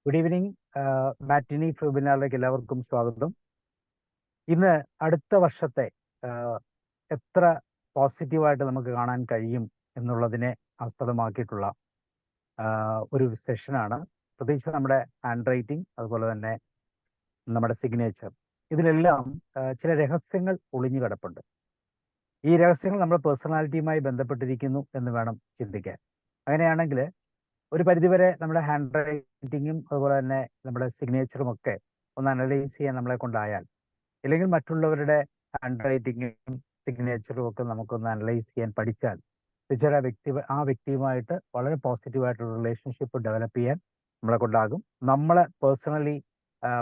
Good evening. മാറ്റിനി വെബിനാറിലേക്ക് എല്ലാവർക്കും സ്വാഗതം. ഇന്ന് അടുത്ത വർഷത്തെ എത്ര പോസിറ്റീവായിട്ട് നമുക്ക് കാണാൻ കഴിയും എന്നുള്ളതിനെ ആസ്പദമാക്കിയിട്ടുള്ള ഒരു സെഷനാണ്. പ്രത്യേകിച്ച് നമ്മുടെ ഹാൻഡ് റൈറ്റിംഗ്, അതുപോലെ തന്നെ നമ്മുടെ സിഗ്നേച്ചർ, ഇതിലെല്ലാം ചില രഹസ്യങ്ങൾ ഒളിഞ്ഞു കിടപ്പുണ്ട്. ഈ രഹസ്യങ്ങൾ നമ്മുടെ പേഴ്സണാലിറ്റിയുമായി ബന്ധപ്പെട്ടിരിക്കുന്നു എന്ന് വേണം ചിന്തിക്കാൻ. അങ്ങനെയാണെങ്കിൽ ഒരു പരിധിവരെ നമ്മുടെ ഹാൻഡ് റൈറ്റിങ്ങും അതുപോലെ തന്നെ നമ്മുടെ സിഗ്നേച്ചറും ഒക്കെ ഒന്ന് അനലൈസ് ചെയ്യാൻ നമ്മളെ കൊണ്ടായാൽ, അല്ലെങ്കിൽ മറ്റുള്ളവരുടെ ഹാൻഡ് റൈറ്റിങ്ങും സിഗ്നേച്ചറും ഒക്കെ നമുക്കൊന്ന് അനലൈസ് ചെയ്യാൻ പഠിച്ചാൽ തീർച്ചയായും ആ വ്യക്തിയുമായിട്ട് വളരെ പോസിറ്റീവായിട്ടുള്ള റിലേഷൻഷിപ്പ് ഡെവലപ്പ് ചെയ്യാൻ നമ്മളെ കൊണ്ടാകും. നമ്മളെ പേഴ്സണലി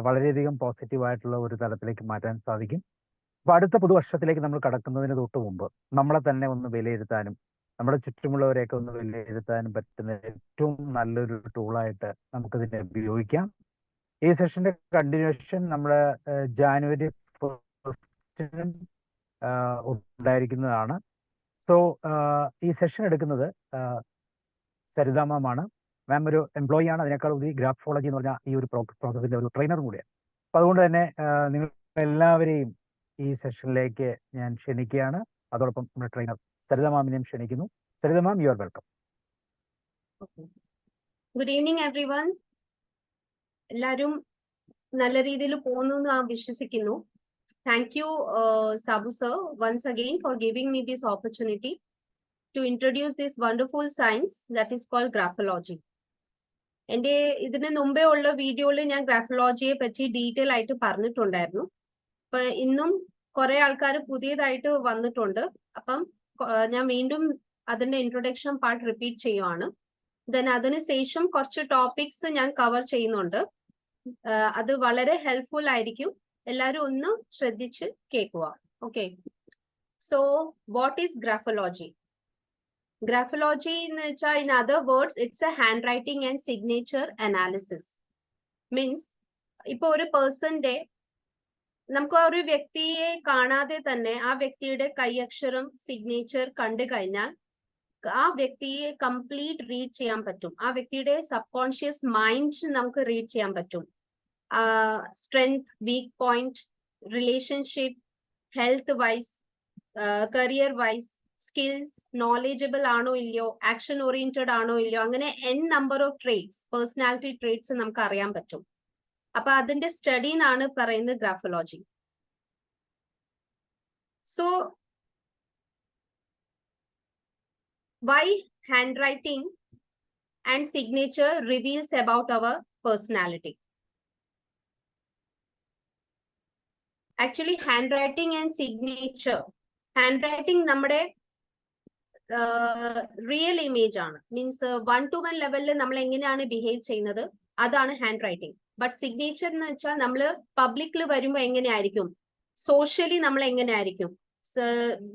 വളരെയധികം പോസിറ്റീവായിട്ടുള്ള ഒരു തലത്തിലേക്ക് മാറ്റാൻ സാധിക്കും. അപ്പോൾ അടുത്ത പുതുവർഷത്തിലേക്ക് നമ്മൾ കടക്കുന്നതിന് തൊട്ട് മുമ്പ് നമ്മളെ തന്നെ ഒന്ന് വിലയിരുത്താനും നമ്മുടെ ചുറ്റുമുള്ളവരെയൊക്കെ ഒന്ന് വിലയിരുത്താനും പറ്റുന്ന ഏറ്റവും നല്ലൊരു ടൂളായിട്ട് നമുക്കിതിനെ ഉപയോഗിക്കാം. ഈ സെഷന്റെ കണ്ടിന്യൂഷൻ നമ്മുടെ ജാനുവരി 1 ഉണ്ടായിരിക്കുന്നതാണ്. സോ ഈ സെഷൻ എടുക്കുന്നത് സരിത മാമാണ്. മാം ഒരു എംപ്ലോയി ആണ്, അതിനേക്കാൾ ഉപരി ഗ്രാഫോളജി എന്ന് പറഞ്ഞാൽ ഈ ഒരു പ്രോസസ്സിന്റെ ഒരു ട്രെയിനറും കൂടിയാണ്. അപ്പൊ അതുകൊണ്ട് തന്നെ നിങ്ങൾ എല്ലാവരെയും ഈ സെഷനിലേക്ക് ഞാൻ ക്ഷണിക്കുകയാണ്. അതോടൊപ്പം നമ്മുടെ ട്രെയിനർ സരിത മാമിനെയും ക്ഷണിക്കുന്നു. Saritha ma'am, you are welcome. Good evening everyone. എല്ലാവരും നല്ല രീതിയിൽ പോകുന്നു എന്ന് വിശ്വസിക്കുന്നു. Thank you Sabu sir once again for giving me this opportunity to introduce this wonderful science that is called graphology. എൻ്റെ ഇതിന് മുമ്പേ ഉള്ള വീഡിയോയിൽ ഞാൻ ഗ്രാഫോളജിയെ പറ്റി ഡീറ്റെയിൽ ആയിട്ട് പറഞ്ഞിട്ടുണ്ടായിരുന്നു. അപ്പൊ ഇന്നും കുറെ ആൾക്കാർ പുതിയതായിട്ട് വന്നിട്ടുണ്ട്. അപ്പം ഞാൻ വീണ്ടും അതിന്റെ ഇൻട്രൊഡക്ഷൻ പാർട്ട് റിപ്പീറ്റ് ചെയ്യുവാണ്. ദെൻ അതിനുശേഷം കുറച്ച് ടോപ്പിക്സ് ഞാൻ കവർ ചെയ്യുന്നുണ്ട്. അത് വളരെ ഹെൽപ്ഫുൾ ആയിരിക്കും. എല്ലാവരും ഒന്ന് ശ്രദ്ധിച്ച് കേൾക്കുക. Okay, so what is graphology? Graphology എന്ന് വെച്ചാൽ in other words it's a handwriting and signature analysis. Means ഇപ്പൊ ഒരു പേഴ്സന്റെ, നമുക്ക് ഒരു വ്യക്തിയെ കാണാതെ തന്നെ ആ വ്യക്തിയുടെ കൈയക്ഷരം സിഗ്നേച്ചർ കണ്ടു കഴിഞ്ഞാൽ ആ വ്യക്തിയെ കംപ്ലീറ്റ് റീഡ് ചെയ്യാൻ പറ്റും. ആ വ്യക്തിയുടെ സബ് കോൺഷ്യസ് മൈൻഡ് നമുക്ക് റീഡ് ചെയ്യാൻ പറ്റും. Strength, weak point, relationship, health wise, career wise, skills, knowledgeable ആണോ ഇല്ലയോ, ആക്ഷൻ ഓറിയന്റഡ് ആണോ ഇല്ലയോ, അങ്ങനെ n number of traits, personality traits നമുക്ക് അറിയാൻ പറ്റും. അപ്പൊ അതിന്റെ സ്റ്റഡിനാണ് പറയുന്നത് graphology. So why handwriting and signature reveals about our personality? Actually, handwriting and signature, handwriting നമ്മുടെ റിയൽ ഇമേജ് ആണ്. മീൻസ് 1-to-1 ലെവലിൽ നമ്മൾ എങ്ങനെയാണ് ബിഹേവ് ചെയ്യുന്നത് അതാണ് ഹാൻഡ് റൈറ്റിംഗ്. ബട്ട് സിഗ്നേച്ചർ എന്ന് വെച്ചാൽ നമ്മൾ പബ്ലിക്കിൽ വരുമ്പോൾ എങ്ങനെയായിരിക്കും, സോഷ്യലി നമ്മൾ എങ്ങനെയായിരിക്കും,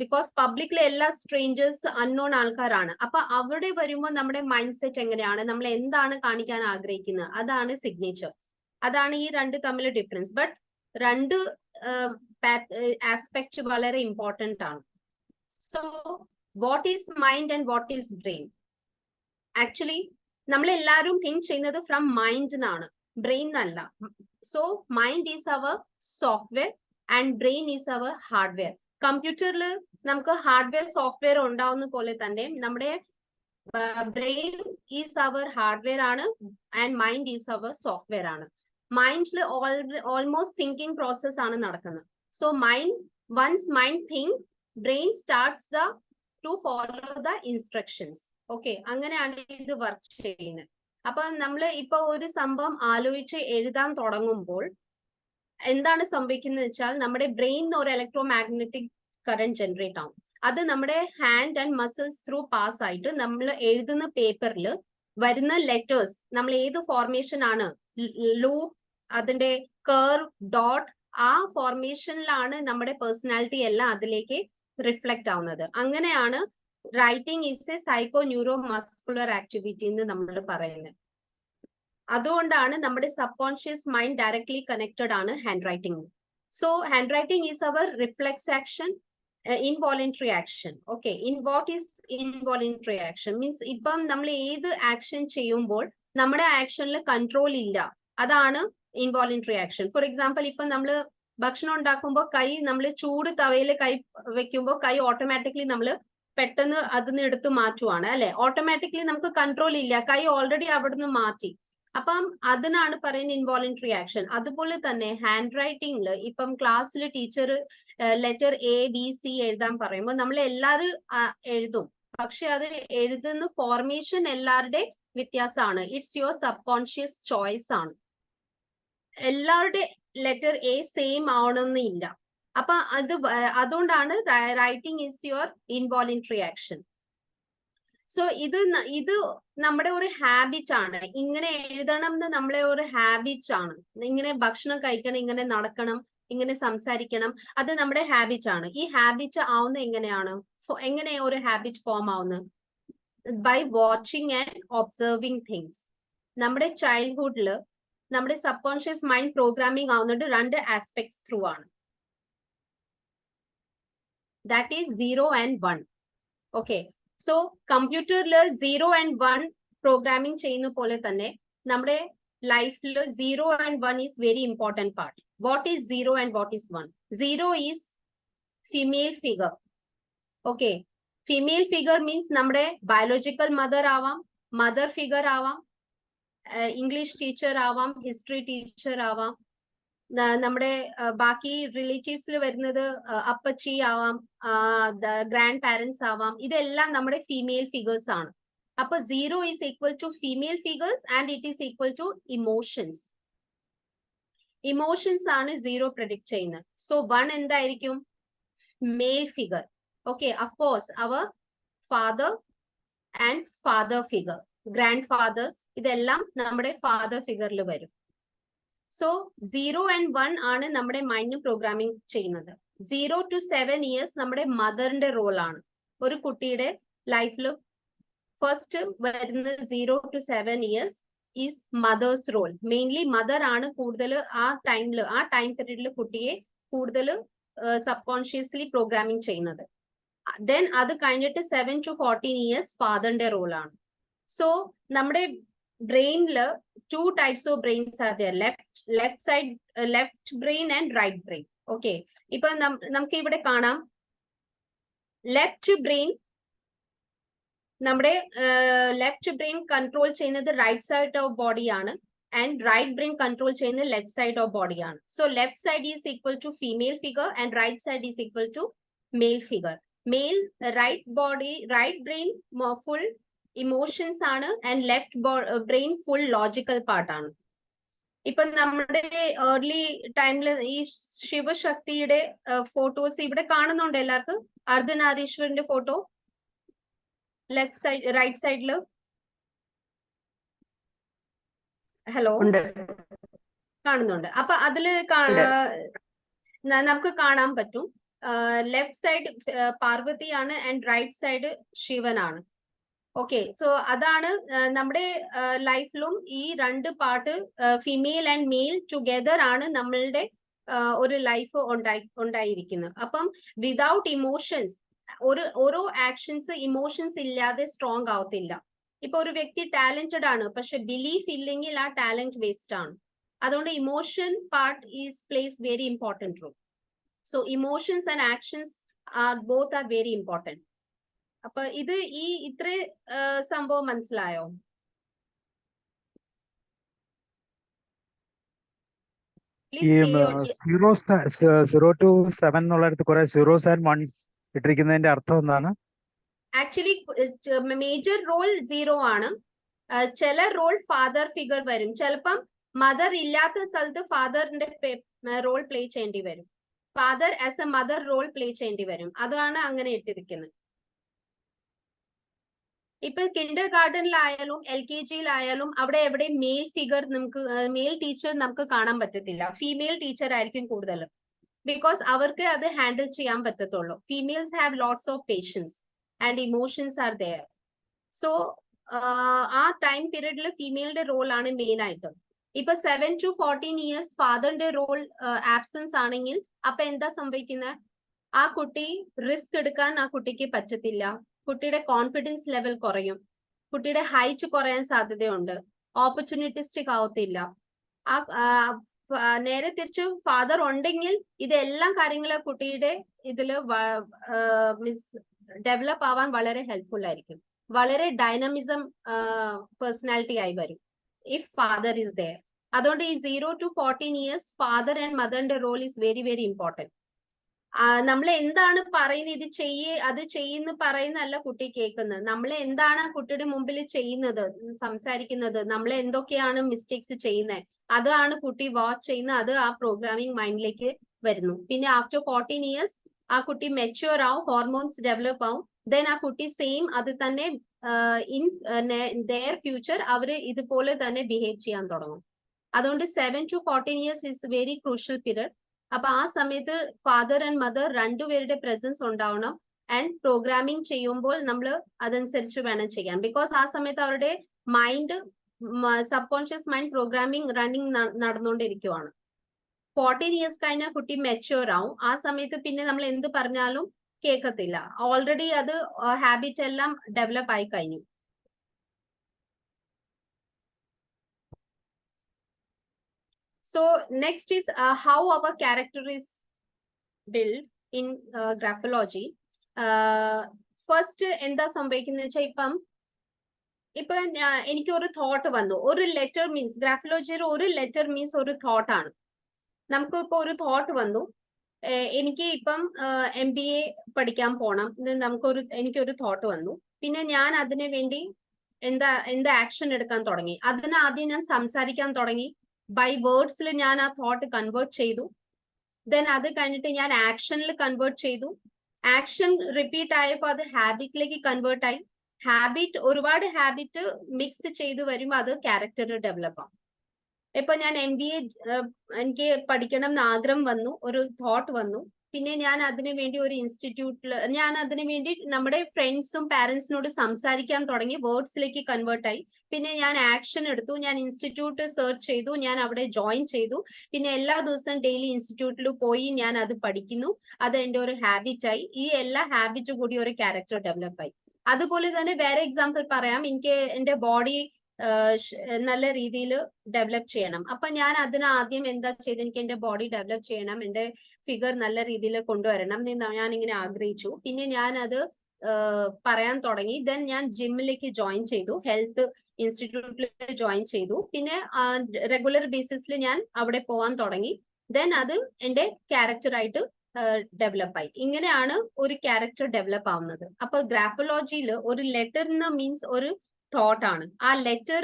ബിക്കോസ് പബ്ലിക്കിലെ എല്ലാ സ്ട്രേഞ്ചേഴ്സ് അൺനോൺ ആൾക്കാരാണ്. അപ്പൊ അവിടെ വരുമ്പോൾ നമ്മുടെ മൈൻഡ് സെറ്റ് എങ്ങനെയാണ്, നമ്മൾ എന്താണ് കാണിക്കാൻ ആഗ്രഹിക്കുന്നത്, അതാണ് സിഗ്നേച്ചർ. അതാണ് ഈ രണ്ട് തമ്മിൽ ഡിഫറൻസ്. ബട്ട് രണ്ട് ആസ്പെക്ട് വളരെ ഇമ്പോർട്ടന്റ് ആണ്. So what is mind and what is brain? Actually നമ്മൾ എല്ലാവരും തിങ്ക് ചെയ്യുന്നത് ഫ്രം മൈൻഡ് എന്നാണ്, ബ്രെയിൻ എന്നല്ല. So mind is our software and brain is our hardware. കമ്പ്യൂട്ടറിൽ നമുക്ക് ഹാർഡ്വെയർ സോഫ്റ്റ്വെയർ ഉണ്ടാവുന്ന പോലെ തന്നെ നമ്മുടെ ബ്രെയിൻ ഈസ് അവർ ഹാർഡ്വെയർ ആണ് and mind is our software ആണ്. മൈൻഡിൽ ഓൾമോസ്റ്റ് തിങ്കിങ് പ്രോസസ് ആണ് നടക്കുന്നത്. So once mind think, brain starts to follow the instructions. Okay, അങ്ങനെയാണ് ഇത് വർക്ക് ചെയ്യുന്നത്. അപ്പൊ നമ്മൾ ഇപ്പൊ ഒരു സംഭവം ആലോചിച്ച് എഴുതാൻ തുടങ്ങുമ്പോൾ എന്താണ് സംഭവിക്കുന്നത് വെച്ചാൽ നമ്മുടെ ബ്രെയിനിൽ ഒരു ഇലക്ട്രോ മാഗ്നറ്റിക് കറന്റ് ജനറേറ്റ് ആവും. അത് നമ്മുടെ hand and muscles through pass ആയിട്ട് നമ്മൾ എഴുതുന്ന പേപ്പറിൽ വരുന്ന ലെറ്റേഴ്സ്, നമ്മൾ ഏത് ഫോർമേഷൻ ആണ്, ലൂപ്പ്, അതിന്റെ കർവ്, ഡോട്ട്, ആ ഫോർമേഷനിലാണ് നമ്മുടെ പേഴ്സണാലിറ്റി എല്ലാം അതിലേക്ക് റിഫ്ലക്ട് ആവുന്നത്. അങ്ങനെയാണ് writing is a psycho neuro muscular activity എന്ന് നമ്മൾ പറയുന്നത്. അതുകൊണ്ടാണ് നമ്മുടെ sub conscious mind directly connected ആണ് handwriting. So handwriting is our reflex action, involuntary action. Okay, what is involuntary action? Means ഇപ്പം നമ്മൾ ഏത് ആക്ഷൻ ചെയ്യുമ്പോൾ നമ്മുടെ ആക്ഷനിൽ കൺട്രോൾ ഇല്ല, അതാണ് ഇൻവോളണ്ടറി ആക്ഷൻ. ഫോർ എക്സാമ്പിൾ, ഇപ്പൊ നമ്മൾ ഭക്ഷണം ഉണ്ടാക്കുമ്പോൾ കൈ നമ്മൾ ചൂട് തവയിൽ കൈ വെക്കുമ്പോൾ കൈ ഓട്ടോമാറ്റിക്കലി നമ്മൾ പെട്ടെന്ന് അതിന് എടുത്ത് മാറ്റുവാണ് അല്ലെ. ഓട്ടോമാറ്റിക്കലി നമുക്ക് കൺട്രോൾ ഇല്ല, കൈ ഓൾറെഡി അവിടുന്ന് മാറ്റി. അപ്പം അതിനാണ് പറയുന്നത് ഇൻവോളണ്ടറി ആക്ഷൻ. അതുപോലെ തന്നെ ഹാൻഡ് റൈറ്റിംഗിൽ ഇപ്പം ക്ലാസ്സിൽ ടീച്ചർ ലെറ്റർ ABC എഴുതാൻ പറയുമ്പോൾ നമ്മൾ എല്ലാവരും എഴുതും, പക്ഷെ അത് എഴുതുന്ന ഫോർമേഷൻ എല്ലാവരുടെ വ്യത്യാസമാണ്. It's your sub conscious choice ആണ്. എല്ലാവരുടെ ലെറ്റർ A സെയിം ആവണമെന്ന് ഇല്ല. അപ്പൊ അതുകൊണ്ടാണ് writing is your involuntary action. So ഇത് നമ്മുടെ ഒരു ഹാബിറ്റ് ആണ്. ഇങ്ങനെ എഴുതണം എന്ന് നമ്മളെ ഒരു ഹാബിറ്റ് ആണ്. ഇങ്ങനെ ഭക്ഷണം കഴിക്കണം, ഇങ്ങനെ നടക്കണം, ഇങ്ങനെ സംസാരിക്കണം, അത് നമ്മുടെ ഹാബിറ്റ് ആണ്. ഈ ഹാബിറ്റ് ആവുന്ന എങ്ങനെയാണ്? എങ്ങനെ ഒരു ഹാബിറ്റ് ഫോം ആവുന്നത്? By watching and observing things. നമ്മുടെ ചൈൽഡ്ഹുഡില് നമ്മുടെ സബ് കോൺഷ്യസ് മൈൻഡ് പ്രോഗ്രാമിംഗ് ആവുന്നത് 2 ആസ്പെക്ട്സ് ത്രൂ ആണ്. That is 0 and 1. Okay, so കമ്പ്യൂട്ടറിൽ 0 and 1 പ്രോഗ്രാമിംഗ് ചെയ്യുന്ന പോലെ തന്നെ നമ്മുടെ ലൈഫിൽ 0 and 1 is very important part. What is 0 and what is 1? 0 is female figure. Okay, female figure means നമ്മുടെ ബയോളജിക്കൽ മദർ ആവാം, മദർ ഫിഗർ ആവാം, ഇംഗ്ലീഷ് ടീച്ചർ ആവാം, ഹിസ്റ്ററി ടീച്ചർ ആവാം, നമ്മുടെ ബാക്കി റിലേറ്റീവ്സിൽ വരുന്നത് അപ്പച്ചി ആവാം, ഗ്രാൻഡ് പാരന്റ്സ് ആവാം. ഇതെല്ലാം നമ്മുടെ ഫീമെയിൽ ഫിഗേഴ്സ് ആണ്. അപ്പൊ 0 is equal to female figures and it is equal to emotions. Emotions ആണ് 0 പ്രെഡിക്റ്റ് ചെയ്യുന്നത്. സോ 1 എന്തായിരിക്കും? Male figure. Okay, of course our father and father figure, grandfathers, ഇതെല്ലാം നമ്മുടെ ഫാദർ ഫിഗറിൽ വരും. സോ 0 and 1 ആണ് നമ്മുടെ മൈൻഡ് പ്രോഗ്രാമിംഗ് ചെയ്യുന്നത്. 0 to 7 years നമ്മുടെ മദറിന്റെ റോൾ ആണ്. ഒരു കുട്ടിയുടെ ലൈഫിൽ ഫസ്റ്റ് വരുന്നത് 0 to 7 years is mother's role. Mainly mother ആണ് കൂടുതൽ ആ ടൈം പീരീഡിൽ കുട്ടിയെ കൂടുതൽ സബ് കോൺഷ്യസ്ലി പ്രോഗ്രാമിംഗ് ചെയ്യുന്നത്. ദെൻ അത് കഴിഞ്ഞിട്ട് 7 to 14 years ഫാദറിന്റെ റോൾ ആണ്. സോ നമ്മുടെ ബ്രെയിനില് 2 types of brains are there, left brain and right brain. Okay, ഇപ്പൊ നമുക്ക് ഇവിടെ കാണാം ലെഫ്റ്റ് ബ്രെയിൻ, നമ്മുടെ ലെഫ്റ്റ് ബ്രെയിൻ കൺട്രോൾ ചെയ്യുന്നത് റൈറ്റ് സൈഡ് ഓഫ് ബോഡി ആണ് ആൻഡ് റൈറ്റ് ബ്രെയിൻ കൺട്രോൾ ചെയ്യുന്നത് ലെഫ്റ്റ് സൈഡ് ഓഫ് ബോഡി ആണ്. So left side is equal to female figure and right side is equal to male figure. Right brain full emotions ആണ് and left brain full logical part ആണ്. ഇപ്പൊ നമ്മുടെ early ടൈമില് ഈ ശിവശക്തിയുടെ photos ഇവിടെ കാണുന്നുണ്ട് എല്ലാവർക്കും. അർദ്ധനാരീശ്വരന്റെ ഫോട്ടോ ലെഫ്റ്റ് സൈഡ് റൈറ്റ് സൈഡില്. ഹലോ, കാണുന്നുണ്ട്. അപ്പൊ അതില് നമുക്ക് കാണാൻ പറ്റും ലെഫ്റ്റ് സൈഡ് പാർവതിയാണ് ആൻഡ് റൈറ്റ് സൈഡ് ശിവനാണ്. ഓക്കെ, സോ അതാണ് നമ്മുടെ ലൈഫിലും ഈ 2 part female and male together ആണ് നമ്മളുടെ ഒരു ലൈഫ് ഉണ്ടായിരിക്കുന്നത്. അപ്പം വിതൗട്ട് ഇമോഷൻസ് ഓരോ ആക്ഷൻസ് ഇമോഷൻസ് ഇല്ലാതെ സ്ട്രോങ് ആവത്തില്ല. ഇപ്പൊ ഒരു വ്യക്തി ടാലന്റഡ് ആണ്, പക്ഷെ ബിലീഫ് ഇല്ലെങ്കിൽ ആ ടാലന്റ് വേസ്റ്റ് ആണ്. അതുകൊണ്ട് emotion part is plays very important role. So emotions and actions both are very important. അപ്പൊ ഇത് ഇത്ര സംഭവം മനസ്സിലായോ? ഈ 0 to 7 എന്നുള്ളടത്ത് കുറെ 0s and 1s ഇട്ടിരിക്കുന്നതിന്റെ അർത്ഥം എന്താണ്? ആക്ച്വലി മേജർ റോൾ 0 ആണ്. ചില റോൾ ഫാദർ ഫിഗർ വരും. ചിലപ്പം മദർ ഇല്ലാത്ത സ്ഥലത്ത് ഫാദറിന്റെ റോൾ പ്ലേ ചെയ്യേണ്ടി വരും. Father as a mother role play ചെയ്യേണ്ടി വരും. അതാണ് അങ്ങനെ ഇട്ടിരിക്കുന്നത്. ഇപ്പൊ കിൻഡർ ഗാർഡനിലായാലും LKG-യിലായാലും അവിടെ എവിടെ മെയിൽ ഫിഗർ മെയിൽ ടീച്ചർ നമുക്ക് കാണാൻ പറ്റത്തില്ല. ഫീമെയിൽ ടീച്ചർ ആയിരിക്കും കൂടുതൽ. ബിക്കോസ് അവർക്ക് അത് ഹാൻഡിൽ ചെയ്യാൻ പറ്റത്തുള്ളൂ. Females have lots of patience and emotions are there. So ആ ടൈം പീരീഡിൽ ഫീമെയിലിന്റെ റോൾ ആണ് മെയിൻ ആയിട്ട്. ഇപ്പൊ 7 to 14 years ഫാദറിന്റെ റോൾ ആബ്സെൻസ് ആണെങ്കിൽ അപ്പൊ എന്താ സംഭവിക്കുന്നത്? ആ കുട്ടി റിസ്ക് എടുക്കാൻ ആ കുട്ടിക്ക് പറ്റത്തില്ല. കുട്ടിയുടെ കോൺഫിഡൻസ് ലെവൽ കുറയും. കുട്ടിയുടെ ഹൈറ്റ് കുറയാൻ സാധ്യതയുണ്ട്. ഓപ്പർച്യൂണിറ്റിസ്റ്റിക് ആവത്തില്ല. നേരെ തിരിച്ച് ഫാദർ ഉണ്ടെങ്കിൽ ഇതെല്ലാം കാര്യങ്ങളും കുട്ടിയുടെ ഇതില് മീൻസ് ഡെവലപ്പ് ആവാൻ വളരെ ഹെൽപ്ഫുൾ ആയിരിക്കും. വളരെ ഡൈനമിസം പേഴ്സണാലിറ്റി ആയി വരും ഇഫ് ഫാദർ ഇസ് ദയർ. അതുകൊണ്ട് ഈ 0 to 14 years ഫാദർ ആൻഡ് മദറിന്റെ role is very very important. നമ്മൾ എന്താണ് പറയുന്നത്, ഇത് അത് ചെയ്യുന്ന പറയുന്നതല്ല കുട്ടി കേൾക്കുന്നത്. നമ്മൾ എന്താണ് കുട്ടിയുടെ മുമ്പിൽ ചെയ്യുന്നത്, സംസാരിക്കുന്നത്, നമ്മൾ എന്തൊക്കെയാണ് മിസ്റ്റേക്സ് ചെയ്യുന്നത്, അതാണ് കുട്ടി വാച്ച് ചെയ്യുന്നത്. അത് ആ പ്രോഗ്രാമിംഗ് മൈൻഡിലേക്ക് വരുന്നു. പിന്നെ ആഫ്റ്റർ 14 years ആ കുട്ടി മെച്യൂർ ആവും, ഹോർമോൺസ് ഡെവലപ്പ് ആവും. ദെൻ ആ കുട്ടി സെയിം അത് തന്നെ ഇൻ ദെയർ ഫ്യൂച്ചർ അവര് ഇതുപോലെ തന്നെ ബിഹേവ് ചെയ്യാൻ തുടങ്ങും. അതുകൊണ്ട് 7 to 14 years is very crucial period. അപ്പൊ ആ സമയത്ത് ഫാദർ ആൻഡ് മദർ രണ്ടുപേരുടെ പ്രസൻസ് ഉണ്ടാവണം. ആൻഡ് പ്രോഗ്രാമിംഗ് ചെയ്യുമ്പോൾ നമ്മൾ അതനുസരിച്ച് വേണം ചെയ്യാൻ. ബിക്കോസ് ആ സമയത്ത് അവരുടെ mind, sub conscious mind programming running നടന്നുകൊണ്ടിരിക്കുവാണ്. 14 years കഴിഞ്ഞാൽ കുട്ടി മെച്യൂർ ആവും. ആ സമയത്ത് പിന്നെ നമ്മൾ എന്ത് പറഞ്ഞാലും കേൾക്കത്തില്ല. ഓൾറെഡി അത് ഹാബിറ്റ് എല്ലാം ഡെവലപ്പ് ആയി കഴിഞ്ഞു. So next is how our character is built in graphology. First എന്താ സംഭവിക്കുന്നത് വെച്ചാൽ ഇപ്പൊ എനിക്ക് ഒരു തോട്ട് വന്നു. ഒരു ലെറ്റർ മീൻസ് ഗ്രാഫോളജിയുടെ ഒരു ലെറ്റർ മീൻസ് ഒരു തോട്ട് ആണ്. നമുക്ക് ഇപ്പൊ ഒരു തോട്ട് വന്നു, എനിക്ക് ഇപ്പം MBA പഠിക്കാൻ പോണം, എനിക്കൊരു തോട്ട് വന്നു. പിന്നെ ഞാൻ അതിനു വേണ്ടി എന്താ ആക്ഷൻ എടുക്കാൻ തുടങ്ങി. അതിന് ആദ്യം ഞാൻ സംസാരിക്കാൻ തുടങ്ങി. ബൈ വേർഡ്സിൽ ഞാൻ ആ തോട്ട് കൺവേർട്ട് ചെയ്തു. ദെൻ അത് കഴിഞ്ഞിട്ട് ഞാൻ ആക്ഷനിൽ കൺവേർട്ട് ചെയ്തു. ആക്ഷൻ റിപ്പീറ്റ് ആയപ്പോൾ അത് ഹാബിറ്റിലേക്ക് കൺവേർട്ട് ആയി. ഒരുപാട് ഹാബിറ്റ് മിക്സ് ചെയ്ത് വരുമ്പോൾ അത് ക്യാരക്ടർ ഡെവലപ്പ് ആവും. ഇപ്പൊ ഞാൻ MBA എനിക്ക് പഠിക്കണം എന്ന് ആഗ്രഹം വന്നു, ഒരു തോട്ട് വന്നു. പിന്നെ ഞാൻ അതിനു വേണ്ടി ഒരു ഇൻസ്റ്റിറ്റ്യൂട്ടിൽ നമ്മുടെ ഫ്രണ്ട്സും പാരന്റ്സിനോട് സംസാരിക്കാൻ തുടങ്ങി. വേർഡ്സിലേക്ക് കൺവേർട്ട് ആയി. പിന്നെ ഞാൻ ആക്ഷൻ എടുത്തു. ഞാൻ ഇൻസ്റ്റിറ്റ്യൂട്ട് സെർച്ച് ചെയ്തു. ഞാൻ അവിടെ ജോയിൻ ചെയ്തു. പിന്നെ എല്ലാ ദിവസവും ഡെയിലി ഇൻസ്റ്റിറ്റ്യൂട്ടിൽ പോയി ഞാൻ അത് പഠിക്കുന്നു. അത് എന്റെ ഒരു ഹാബിറ്റ് ആയി. ഈ എല്ലാ ഹാബിറ്റും കൂടി ഒരു ക്യാരക്ടർ ഡെവലപ്പ് ആയി. അതുപോലെ തന്നെ വേറെ എക്സാമ്പിൾ പറയാം. എനിക്ക് എന്റെ ബോഡി നല്ല രീതിയിൽ ഡെവലപ്പ് ചെയ്യണം. അപ്പൊ ഞാൻ അതിന് ആദ്യം എന്താ ചെയ്ത്, എനിക്ക് എന്റെ ബോഡി ഡെവലപ്പ് ചെയ്യണം, എന്റെ ഫിഗർ നല്ല രീതിയിൽ കൊണ്ടുവരണം എന്ന് ഞാൻ ഇങ്ങനെ ആഗ്രഹിച്ചു. പിന്നെ ഞാൻ അത് പറയാൻ തുടങ്ങി. ദെൻ ഞാൻ ജിമ്മിലേക്ക് ജോയിൻ ചെയ്തു, ഹെൽത്ത് ഇൻസ്റ്റിറ്റ്യൂട്ടിൽ ജോയിൻ ചെയ്തു. പിന്നെ റെഗുലർ ബേസിസിൽ ഞാൻ അവിടെ പോവാൻ തുടങ്ങി. ദെൻ അത് എന്റെ ക്യാരക്ടറായിട്ട് ഡെവലപ്പ് ആയി. ഇങ്ങനെയാണ് ഒരു ക്യാരക്ടർ ഡെവലപ്പ് ആവുന്നത്. അപ്പൊ ഗ്രാഫോളജിയിൽ ഒരു ലെറ്റർ മീൻസ് ഒരു തോട്ട് ആണ്. ആ ലെറ്റർ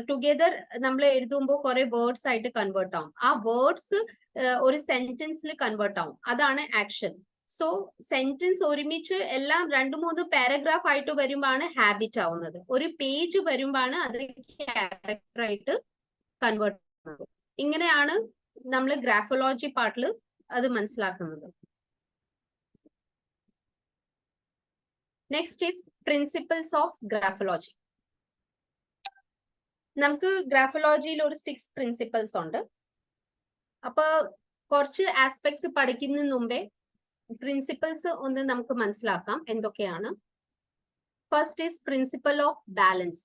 ടുഗെദർ നമ്മൾ എഴുതുമ്പോൾ കുറെ വേർഡ്സ് ആയിട്ട് കൺവേർട്ട് ആവും. ആ വേർഡ്സ് ഒരു സെന്റൻസിൽ കൺവേർട്ട് ആവും. അതാണ് ആക്ഷൻ. സോ സെന്റൻസ് ഒരുമിച്ച് എല്ലാം 2-3 പാരഗ്രാഫ് ആയിട്ട് വരുമ്പോഴാണ് ഹാബിറ്റ് ആവുന്നത്. ഒരു പേജ് വരുമ്പോഴാണ് അത് ക്യാരക്ടർ ആയിട്ട് കൺവേർട്ട് ആവുന്നത്. ഇങ്ങനെയാണ് നമ്മൾ ഗ്രാഫോളജി പാർട്ടിൽ അത് മനസ്സിലാക്കുന്നത്. Next is principles of graphology. നമുക്ക് ഗ്രാഫോളജിയിൽ ഒരു 6 പ്രിൻസിപ്പിൾസ് ഉണ്ട്. അപ്പൊ കുറച്ച് ആസ്പെക്ട്സ് പഠിക്കുന്നതിന് മുമ്പേ പ്രിൻസിപ്പിൾസ് ഒന്ന് നമുക്ക് മനസ്സിലാക്കാം എന്തൊക്കെയാണ്. First is principle of balance.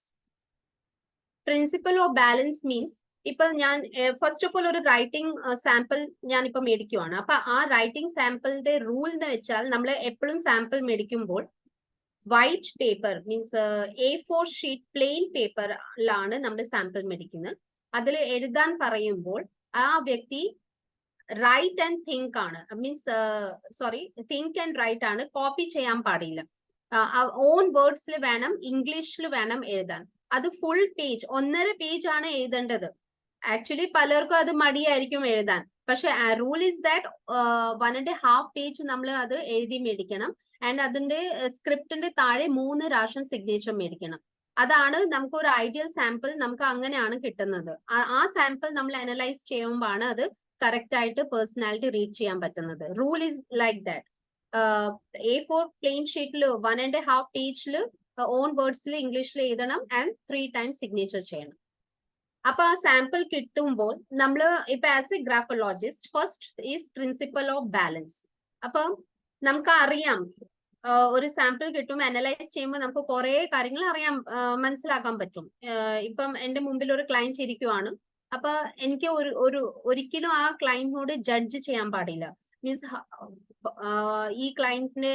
Principle of balance means, ഇപ്പൊ ഞാൻ ഫസ്റ്റ് ഓഫ് ഓൾ ഒരു റൈറ്റിംഗ് സാമ്പിൾ ഞാൻ ഇപ്പൊ മേടിക്കുവാണ്. അപ്പൊ ആ റൈറ്റിംഗ് സാമ്പിളിന്റെ റൂൾ എന്ന് വെച്ചാൽ നമ്മൾ എപ്പോഴും സാമ്പിൾ മേടിക്കുമ്പോൾ white paper means A4 sheet plain പേപ്പറിലാണ് നമ്മൾ സാമ്പിൾ മേടിക്കുന്നത്. അതിൽ എഴുതാൻ പറയുമ്പോൾ ആ വ്യക്തി റൈറ്റ് ആൻഡ് തിങ്ക് ആണ്, മീൻസ് തിങ്ക് ആൻഡ് റൈറ്റ് ആണ്, കോപ്പി ചെയ്യാൻ പാടില്ല. ഓൺ വേർഡ്സിൽ വേണം, ഇംഗ്ലീഷിൽ വേണം എഴുതാൻ. അത് ഫുൾ പേജ് 1.5 പേജ് ആണ് എഴുതേണ്ടത്. ആക്ച്വലി പലർക്കും അത് മടിയായിരിക്കും എഴുതാൻ. പക്ഷെ റൂൾ ഈസ് ദാറ്റ് 1.5 പേജ് നമ്മൾ അത് എഴുതി മേടിക്കണം. ആൻഡ് അതിന്റെ സ്ക്രിപ്റ്റിന്റെ താഴെ 3 പ്രാവശ്യം സിഗ്നേച്ചർ മേടിക്കണം. അതാണ് നമുക്ക് ഒരു ഐഡിയൽ സാമ്പിൾ. നമുക്ക് അങ്ങനെയാണ് കിട്ടുന്നത്. ആ സാമ്പിൾ നമ്മൾ അനലൈസ് ചെയ്യുമ്പോഴാണ് അത് കറക്റ്റ് ആയിട്ട് പേഴ്സണാലിറ്റി റീഡ് ചെയ്യാൻ പറ്റുന്നത്. Rule is like that. A4 plain ഷീറ്റിൽ 1.5 പേജിൽ ഓൺ വേർഡ്സിൽ ഇംഗ്ലീഷിൽ എഴുതണം ആൻഡ് 3 times സിഗ്നേച്ചർ ചെയ്യണം. അപ്പൊ ആ സാമ്പിൾ കിട്ടുമ്പോൾ നമ്മൾ ഇപ്പൊ as a graphologist first is principle of balance. അപ്പൊ നമുക്ക് അറിയാം, ഒരു സാമ്പിൾ കിട്ടും, അനലൈസ് ചെയ്യുമ്പോൾ നമുക്ക് കുറെ കാര്യങ്ങൾ മനസ്സിലാക്കാൻ പറ്റും. ഇപ്പം എന്റെ മുമ്പിൽ ഒരു ക്ലയന്റ് ഇരിക്കുവാണ്. അപ്പൊ എനിക്ക് ഒരിക്കലും ആ ക്ലയന്റിനോട് ജഡ്ജ് ചെയ്യാൻ പാടില്ല. മീൻസ് ഈ ക്ലയന്റിന്റെ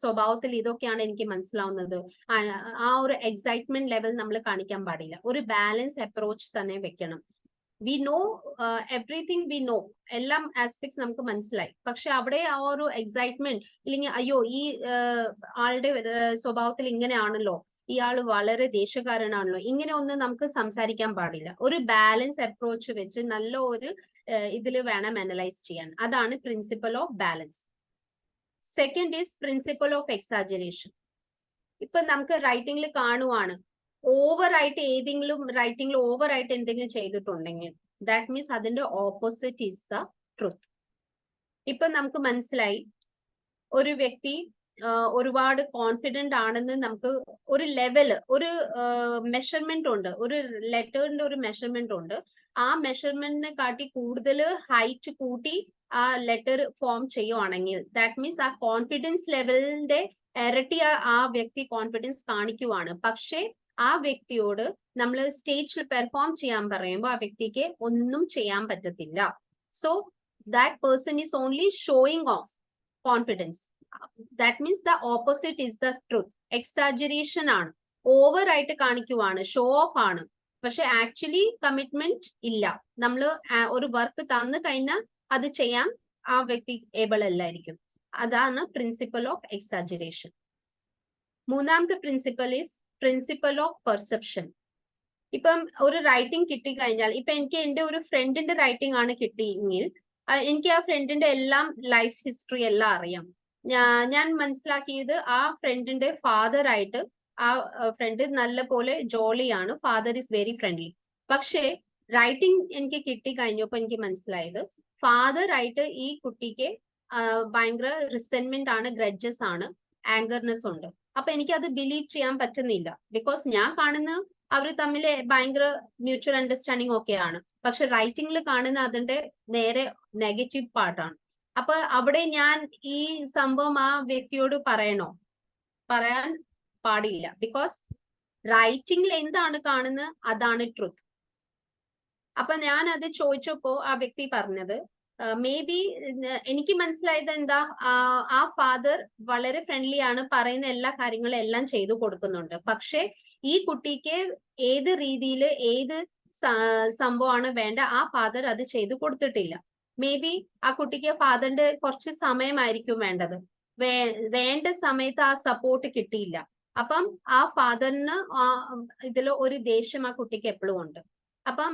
സ്വഭാവത്തിൽ ഇതൊക്കെയാണ് എനിക്ക് മനസ്സിലാവുന്നത്. ആ ഒരു എക്സൈറ്റ്മെന്റ് ലെവൽ നമ്മൾ കാണിക്കാൻ പാടില്ല. ഒരു ബാലൻസ് അപ്രോച്ച് തന്നെ വെക്കണം. We know everything, we know എല്ലാം ആസ്പെക്ട്സ് നമുക്ക് മനസ്സിലായി. പക്ഷെ അവിടെ ആ ഒരു എക്സൈറ്റ്മെന്റ് ഇല്ലെങ്കിൽ അയ്യോ ഈ ആളുടെ സ്വഭാവത്തിൽ ഇങ്ങനെയാണല്ലോ, ഇയാൾ വളരെ ദേഷ്യക്കാരനാണല്ലോ, ഇങ്ങനെ ഒന്നും നമുക്ക് സംസാരിക്കാൻ പാടില്ല. ഒരു ബാലൻസ് അപ്രോച്ച് വെച്ച് നല്ല ഒരു ഇതിൽ വേണം അനലൈസ് ചെയ്യാൻ. അതാണ് principal of balance. Second is principle of exaggeration. ഇപ്പൊ നമുക്ക് റൈറ്റിംഗിൽ കാണുവാണ്, ഓവറായിട്ട് ഏതെങ്കിലും റൈറ്റിംഗിൽ ഓവറായിട്ട് എന്തെങ്കിലും ചെയ്തിട്ടുണ്ടെങ്കിൽ ദാറ്റ് മീൻസ് അതിന്റെ ഓപ്പോസിറ്റ് ഈസ് ദ ട്രൂത്ത്. ഇപ്പൊ നമുക്ക് മനസ്സിലായി ഒരു വ്യക്തി ഒരുപാട് കോൺഫിഡന്റ് ആണെന്ന് നമുക്ക് ഒരു ലെവല്, ഒരു മെഷർമെന്റ് ഉണ്ട്, ഒരു ലെറ്ററിന്റെ ഒരു മെഷർമെന്റ് ഉണ്ട്. ആ മെഷർമെന്റിനെ കാട്ടി കൂടുതൽ ഹൈറ്റ് കൂട്ടി ആ ലെറ്റർ ഫോം ചെയ്യുവാണെങ്കിൽ ദാറ്റ് മീൻസ് ആ കോൺഫിഡൻസ് ലെവലിന്റെ ഇരട്ടി ആ വ്യക്തി കോൺഫിഡൻസ് കാണിക്കുവാണ്. പക്ഷെ ആ വ്യക്തിയോട് നമ്മൾ സ്റ്റേജിൽ പെർഫോം ചെയ്യാൻ പറയുമ്പോൾ ആ വ്യക്തിക്ക് ഒന്നും ചെയ്യാൻ പറ്റത്തില്ല. So that person is only showing of confidence. That means the opposite is the truth. Exaggeration ആണ്, ഓവർ ആയിട്ട് കാണിക്കുവാണ്, ഷോ ഓഫ് ആണ്. പക്ഷെ ആക്ച്വലി കമ്മിറ്റ്മെന്റ് ഇല്ല. നമ്മൾ ഒരു വർക്ക് തന്നു കഴിഞ്ഞാൽ അത് ചെയ്യാൻ ആ വ്യക്തി ഏബിൾ അല്ലായിരിക്കും. അതാണ് പ്രിൻസിപ്പൽ ഓഫ് എക്സാജറേഷൻ. മൂന്നാമത്തെ principal is principle of perception. ഇപ്പം ഒരു റൈറ്റിംഗ് കിട്ടിക്കഴിഞ്ഞാൽ, ഇപ്പൊ എനിക്ക് എന്റെ ഒരു ഫ്രണ്ടിന്റെ റൈറ്റിംഗ് ആണ് കിട്ടിയെങ്കിൽ എനിക്ക് ആ ഫ്രണ്ടിന്റെ എല്ലാം ലൈഫ് ഹിസ്റ്ററി എല്ലാം അറിയാം. ഞാൻ മനസ്സിലാക്കിയത് ആ ഫ്രണ്ടിന്റെ ഫാദർ ആയിട്ട് ആ ഫ്രണ്ട് നല്ല പോലെ ജോളിയാണ്, ഫാദർ ഈസ് വെരി ഫ്രണ്ട്ലി. പക്ഷേ റൈറ്റിംഗ് എനിക്ക് കിട്ടി കഴിഞ്ഞപ്പോ എനിക്ക് മനസ്സിലായത് ഫാദർ ആയിട്ട് ഈ കുട്ടിക്ക് ഭയങ്കര റിസെന്റ്മെന്റ് ആണ്, ഗ്രഡ്ജസ് ആണ്, ആങ്കർനെസ് ഉണ്ട്. അപ്പൊ എനിക്ക് അത് ബിലീവ് ചെയ്യാൻ പറ്റുന്നില്ല. ബിക്കോസ് ഞാൻ കാണുന്ന അവർ തമ്മിൽ ഭയങ്കര മ്യൂച്വൽ അണ്ടർസ്റ്റാൻഡിങ് ഒക്കെയാണ്. പക്ഷെ റൈറ്റിംഗിൽ കാണുന്ന അതിന്റെ നേരെ നെഗറ്റീവ് പാർട്ടാണ്. അപ്പൊ അവിടെ ഞാൻ ഈ സംഭവം ആ വ്യക്തിയോട് പറയണോ? പറയാൻ പാടില്ല. ബിക്കോസ് റൈറ്റിംഗിൽ എന്താണ് കാണുന്നത് അതാണ് ട്രൂത്ത്. അപ്പൊ ഞാൻ അത് ചോദിച്ചപ്പോ ആ വ്യക്തി പറഞ്ഞത് മേ ബി എനിക്ക് മനസ്സിലായത് എന്താ, ആ ഫാദർ വളരെ ഫ്രണ്ട്ലി ആണ്, പറയുന്ന എല്ലാ കാര്യങ്ങളും എല്ലാം ചെയ്തു കൊടുക്കുന്നുണ്ട്. പക്ഷെ ഈ കുട്ടിക്ക് ഏത് രീതിയിൽ ഏത് സംഭവമാണ് വേണ്ട ആ ഫാദർ അത് ചെയ്തു കൊടുത്തിട്ടില്ല. മേ ബി ആ കുട്ടിക്ക് ഫാദറിന്റെ കുറച്ച് സമയമായിരിക്കും വേണ്ടത്, വേണ്ട സമയത്ത് ആ സപ്പോർട്ട് കിട്ടിയില്ല. അപ്പം ആ ഫാദറിന് ഇതിൽ ഒരു ദേഷ്യം ആ കുട്ടിക്ക് എപ്പോഴും ഉണ്ട്. അപ്പം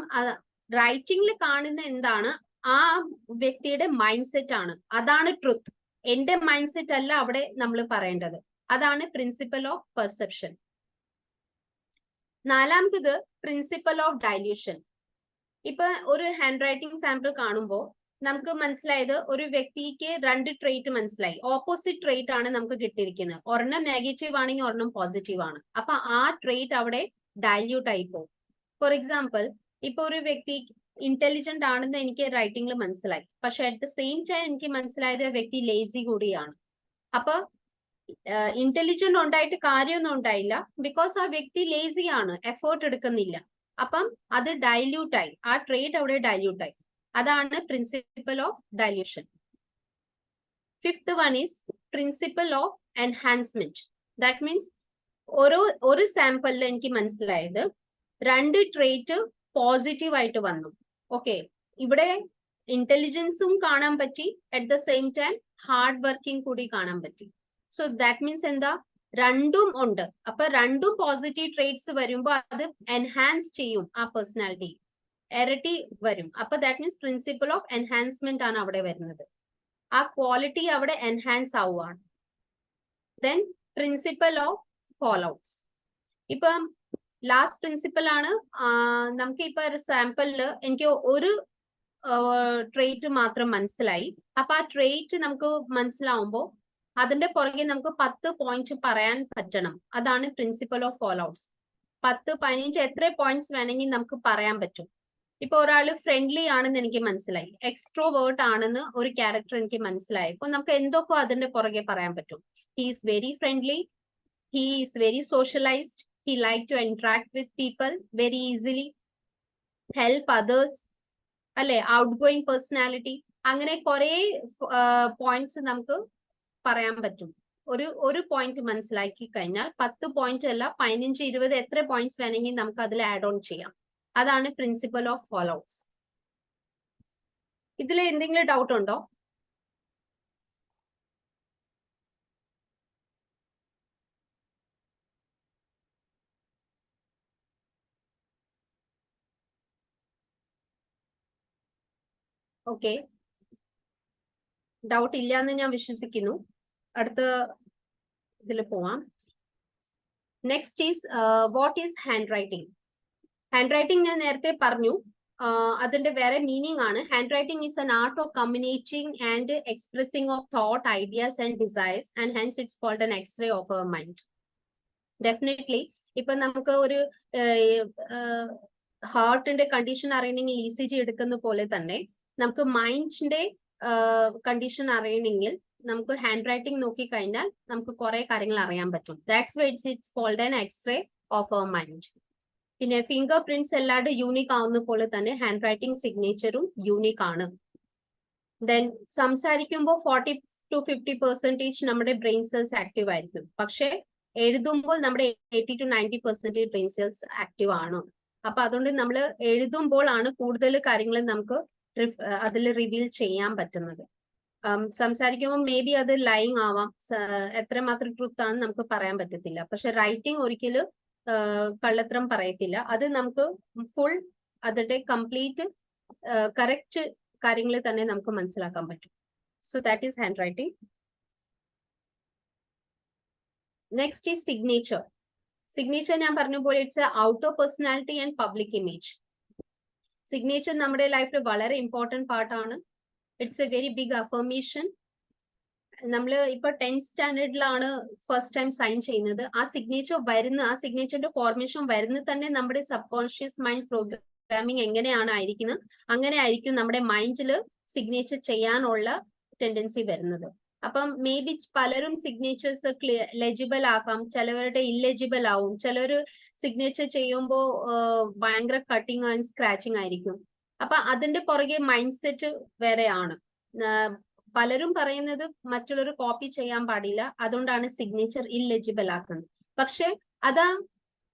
റൈറ്റിംഗിൽ കാണുന്ന എന്താണ് ആ വ്യക്തിയുടെ മൈൻഡ് സെറ്റ് ആണ്, അതാണ് ട്രൂത്ത്. എന്റെ മൈൻഡ് സെറ്റ് അല്ല അവിടെ നമ്മൾ പറയേണ്ടത്. അതാണ് പ്രിൻസിപ്പൽ ഓഫ് പെർസെപ്ഷൻ. നാലാമത്തത് പ്രിൻസിപ്പൽ ഓഫ് ഡൈല്യൂഷൻ. ഇപ്പൊ ഒരു ഹാൻഡ് റൈറ്റിംഗ് സാമ്പിൾ കാണുമ്പോൾ നമുക്ക് മനസ്സിലായത് ഒരു വ്യക്തിക്ക് രണ്ട് ട്രേറ്റ് മനസ്സിലായി, ഓപ്പോസിറ്റ് ട്രേറ്റ് ആണ് നമുക്ക് കിട്ടിയിരിക്കുന്നത്. ഒരെണ്ണം നെഗറ്റീവ് ആണെങ്കിൽ ഒരെണ്ണം പോസിറ്റീവ് ആണ്. അപ്പൊ ആ ട്രേറ്റ് അവിടെ ഡൈല്യൂട്ട് ആയി പോകും. ഫോർ എക്സാമ്പിൾ, ഇപ്പൊ ഒരു വ്യക്തി ഇന്റലിജന്റ് ആണെന്ന് എനിക്ക് റൈറ്റിംഗിൽ മനസ്സിലായി, പക്ഷെ അറ്റ് ദ സെയിം ടൈം എനിക്ക് മനസ്സിലായത് വ്യക്തി ലേസി കൂടിയാണ്. അപ്പൊ ഇന്റലിജന്റ് ഉണ്ടായിട്ട് കാര്യമൊന്നും ഉണ്ടായില്ല, ബിക്കോസ് ആ വ്യക്തി ലേസി ആണ്, എഫേർട്ട് എടുക്കുന്നില്ല. അപ്പം അത് ഡൈല്യൂട്ട് ആയി, ആ ട്രേറ്റ് അവിടെ ഡൈല്യൂട്ട് ആയി. അതാണ് principal of dilution. Fifth one is principle of enhancement. That means ഒരു സാമ്പിളിൽ എനിക്ക് മനസ്സിലായത് രണ്ട് ട്രേറ്റ് പോസിറ്റീവ് ആയിട്ട് വന്നു. ഓക്കെ, ഇവിടെ ഇന്റലിജൻസും കാണാൻ പറ്റി, at the same time hard working കൂടി കാണാൻ പറ്റി. സോ ദാറ്റ് മീൻസ് എന്താ, രണ്ടും ഉണ്ട്. അപ്പൊ രണ്ടും പോസിറ്റീവ് ട്രേറ്റ്സ് വരുമ്പോൾ അത് എൻഹാൻസ് ചെയ്യും ആ പേഴ്സണാലിറ്റി, ഇരട്ടി വരും. അപ്പൊ that means principle of enhancement ആണ് അവിടെ വരുന്നത്. ആ ക്വാളിറ്റി അവിടെ എൻഹാൻസ് ആവുകയാണ്. Then principle of fallouts. ഇപ്പം ലാസ്റ്റ് പ്രിൻസിപ്പൽ ആണ്. നമുക്ക് ഇപ്പൊ ഒരു സാമ്പിളില് എനിക്ക് ഒരു ട്രേറ്റ് മാത്രം മനസ്സിലായി. അപ്പൊ ആ ട്രേറ്റ് നമുക്ക് മനസ്സിലാവുമ്പോൾ അതിന്റെ പുറകെ നമുക്ക് 10 പോയിന്റ് പറയാൻ പറ്റണം. അതാണ് പ്രിൻസിപ്പൽ ഓഫ് ഫോളോഔട്ട്സ്. 10, 15 എത്ര പോയിന്റ്സ് വേണമെങ്കിൽ നമുക്ക് പറയാൻ പറ്റും. ഇപ്പൊ ഒരാള് ഫ്രണ്ട്ലി ആണെന്ന് എനിക്ക് മനസ്സിലായി, എക്സ്ട്രോവേർട്ട് ആണെന്ന് ഒരു ക്യാരക്ടർ എനിക്ക് മനസ്സിലായി. ഇപ്പൊ നമുക്ക് എന്തൊക്കെ അതിന്റെ പുറകെ പറയാൻ പറ്റും. He is very friendly, he is very socialised, he like to interact with people very easily, help others, അല്ലെ, ഔട്ട് ഗോയിങ് പേഴ്സണാലിറ്റി, അങ്ങനെ കുറെ പോയിന്റ്സ് നമുക്ക് പറയാൻ പറ്റും. ഒരു പോയിന്റ് മനസ്സിലാക്കി കഴിഞ്ഞാൽ 10 പോയിന്റ് അല്ല 15, 20 എത്ര പോയിന്റ്സ് വേണമെങ്കിൽ നമുക്ക് അതിൽ ആഡ് ഓൺ ചെയ്യാം. അതാണ് പ്രിൻസിപ്പൽ ഓഫ് ഫോളോ ഔട്ട്സ്. ഇതിൽ എന്തെങ്കിലും ഡൗട്ട് ഉണ്ടോ? ഓക്കെ, ഡൗട്ട് ഇല്ല എന്ന് ഞാൻ വിശ്വസിക്കുന്നു. അടുത്ത ഇതിൽ പോവാം. Next is what is handwriting. Handwriting ഞാൻ നേരത്തെ പറഞ്ഞു, അതിന്റെ വേറെ മീനിങ് ആണ്. Handwriting is an art of communicating and expressing of thought, ideas and desires, and hence it's called an x-ray of our mind. Definitely ഇപ്പൊ നമുക്ക് ഒരു ഹാർട്ടിന്റെ കണ്ടീഷൻ അറിയണമെങ്കിൽ ECG എടുക്കുന്ന പോലെ തന്നെ നമുക്ക് മൈൻഡിന്റെ കണ്ടീഷൻ അറിയണമെങ്കിൽ നമുക്ക് ഹാൻഡ് റൈറ്റിംഗ് നോക്കി കഴിഞ്ഞാൽ നമുക്ക് കുറെ കാര്യങ്ങൾ അറിയാൻ പറ്റും. That's why it's called an x-ray of our mind. പിന്നെ ഫിംഗർ പ്രിന്റ്സ് എല്ലാവരുടെ യൂണിക് ആവുന്ന പോലെ തന്നെ ഹാൻഡ് റൈറ്റിംഗ് സിഗ്നേച്ചറും യൂണിക് ആണ്. ദെൻ സംസാരിക്കുമ്പോൾ 40 to 50% നമ്മുടെ ബ്രെയിൻ സെൽസ് ആക്റ്റീവ് ആയിരിക്കും. പക്ഷെ എഴുതുമ്പോൾ നമ്മുടെ 80 to 90% ബ്രെയിൻ സെൽസ് ആക്റ്റീവ് ആണ്. അപ്പൊ അതുകൊണ്ട് നമ്മൾ എഴുതുമ്പോൾ ആണ് കൂടുതൽ കാര്യങ്ങൾ നമുക്ക് അതിൽ റിവീൽ ചെയ്യാൻ പറ്റുന്നത്. സംസാരിക്കുമ്പോൾ മേ ബി അത് ലൈങ് ആവാം, എത്രമാത്രം ട്രൂത്ത് ആണെന്ന് നമുക്ക് പറയാൻ പറ്റത്തില്ല. പക്ഷെ റൈറ്റിംഗ് ഒരിക്കലും കള്ളത്തരം പറയത്തില്ല. അത് നമുക്ക് ഫുൾ അതിന്റെ കംപ്ലീറ്റ് കറക്റ്റ് കാര്യങ്ങൾ തന്നെ നമുക്ക് മനസ്സിലാക്കാൻ പറ്റും. So that is handwriting. Next is signature. Signature ഞാൻ പറഞ്ഞ പോലെ it's outer personality and public image. Signature നമ്മുടെ ലൈഫിൽ വളരെ ഇമ്പോർട്ടന്റ് പാർട്ടാണ്. It's a very big affirmation. നമ്മൾ ഇപ്പൊ 10th സ്റ്റാൻഡേർഡിലാണ് ഫസ്റ്റ് ടൈം സൈൻ ചെയ്യുന്നത്. ആ സിഗ്നേച്ചറിന്റെ ഫോർമേഷൻ വരുന്നത് തന്നെ നമ്മുടെ സബ് കോൺഷ്യസ് മൈൻഡ് പ്രോഗ്രാമിംഗ് എങ്ങനെയാണ് ആയിരിക്കുന്നത്, അങ്ങനെ ആയിരിക്കും നമ്മുടെ മൈൻഡിൽ സിഗ്നേച്ചർ ചെയ്യാനുള്ള ടെൻഡൻസി വരുന്നത്. അപ്പം മേ ബി പലരും സിഗ്നേച്ചേഴ്സ് ലെജിബിൾ ആക്കാം, ചിലവരുടെ ഇല്ലെജിബിൾ ആവും. ചിലർ സിഗ്നേച്ചർ ചെയ്യുമ്പോൾ ഭയങ്കര കട്ടിങ് ആൻഡ് സ്ക്രാച്ചിങ് ആയിരിക്കും. അപ്പൊ അതിന്റെ പുറകെ മൈൻഡ് സെറ്റ് വേറെയാണ്. പലരും പറയുന്നത് മറ്റുള്ളവർ കോപ്പി ചെയ്യാൻ പാടില്ല, അതുകൊണ്ടാണ് സിഗ്നേച്ചർ ഇല്ലെജിബിൾ ആക്കുന്നത്. പക്ഷെ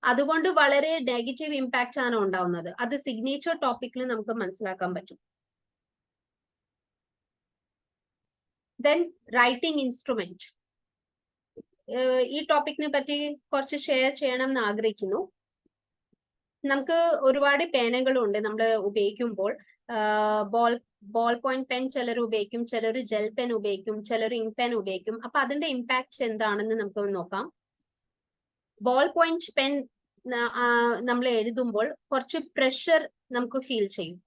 അതുകൊണ്ട് വളരെ നെഗറ്റീവ് ഇമ്പാക്റ്റ് ആണ് ഉണ്ടാവുന്നത്. അത് സിഗ്നേച്ചർ ടോപ്പിക്കിൽ നമുക്ക് മനസ്സിലാക്കാൻ പറ്റും. Then writing instrument. ഈ ടോപ്പിക്കിനെ പറ്റി കുറച്ച് ഷെയർ ചെയ്യണം എന്ന് ആഗ്രഹിക്കുന്നു. നമുക്ക് ഒരുപാട് പേനകളുണ്ട് നമ്മൾ ഉപയോഗിക്കുമ്പോൾ. ബോൾ പോയിന്റ് പെൻ ചിലർ ഉപയോഗിക്കും, ചിലർ ജെൽ പെൻ ഉപയോഗിക്കും, ചിലർ ഇങ്ക് പെൻ ഉപയോഗിക്കും. അപ്പൊ അതിന്റെ ഇമ്പാക്ട് എന്താണെന്ന് നമുക്ക് നോക്കാം. ബോൾ പോയിന്റ് പെൻ നമ്മൾ എഴുതുമ്പോൾ കുറച്ച് പ്രഷർ നമുക്ക് ഫീൽ ചെയ്യും.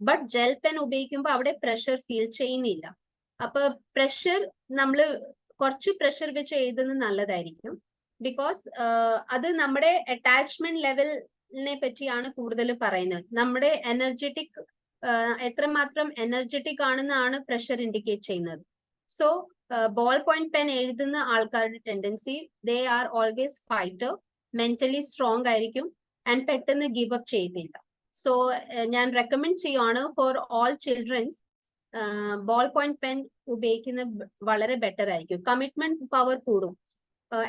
ബട്ട് ജെൽ പെൻ ഉപയോഗിക്കുമ്പോൾ അവിടെ പ്രഷർ ഫീൽ ചെയ്യുന്നില്ല. അപ്പൊ പ്രഷർ നമ്മൾ കുറച്ച് പ്രഷർ വെച്ച് എഴുതുന്നത് നല്ലതായിരിക്കും. ബിക്കോസ് അത് നമ്മുടെ അറ്റാച്ച്മെന്റ് ലെവലിനെ പറ്റിയാണ് കൂടുതൽ പറയുന്നത്. നമ്മുടെ എനർജറ്റിക് എത്രമാത്രം എനർജറ്റിക് ആണെന്നാണ് പ്രഷർ ഇൻഡിക്കേറ്റ് ചെയ്യുന്നത്. സോ ബോൾ പോയിന്റ് പെൻ എഴുതുന്ന ആൾക്കാരുടെ tendency, they are always fighter, mentally strong ആയിരിക്കും ആൻഡ് പെട്ടെന്ന് ഗിവ് അപ്പ് ചെയ്തില്ല. സോ ഞാൻ റെക്കമെൻഡ് ചെയ്യുവാണ് for all children's ball point pen ഉപയോഗിക്കുന്നത് വളരെ ബെറ്റർ ആയിരിക്കും. കമ്മിറ്റ്മെന്റ് പവർ കൂടും,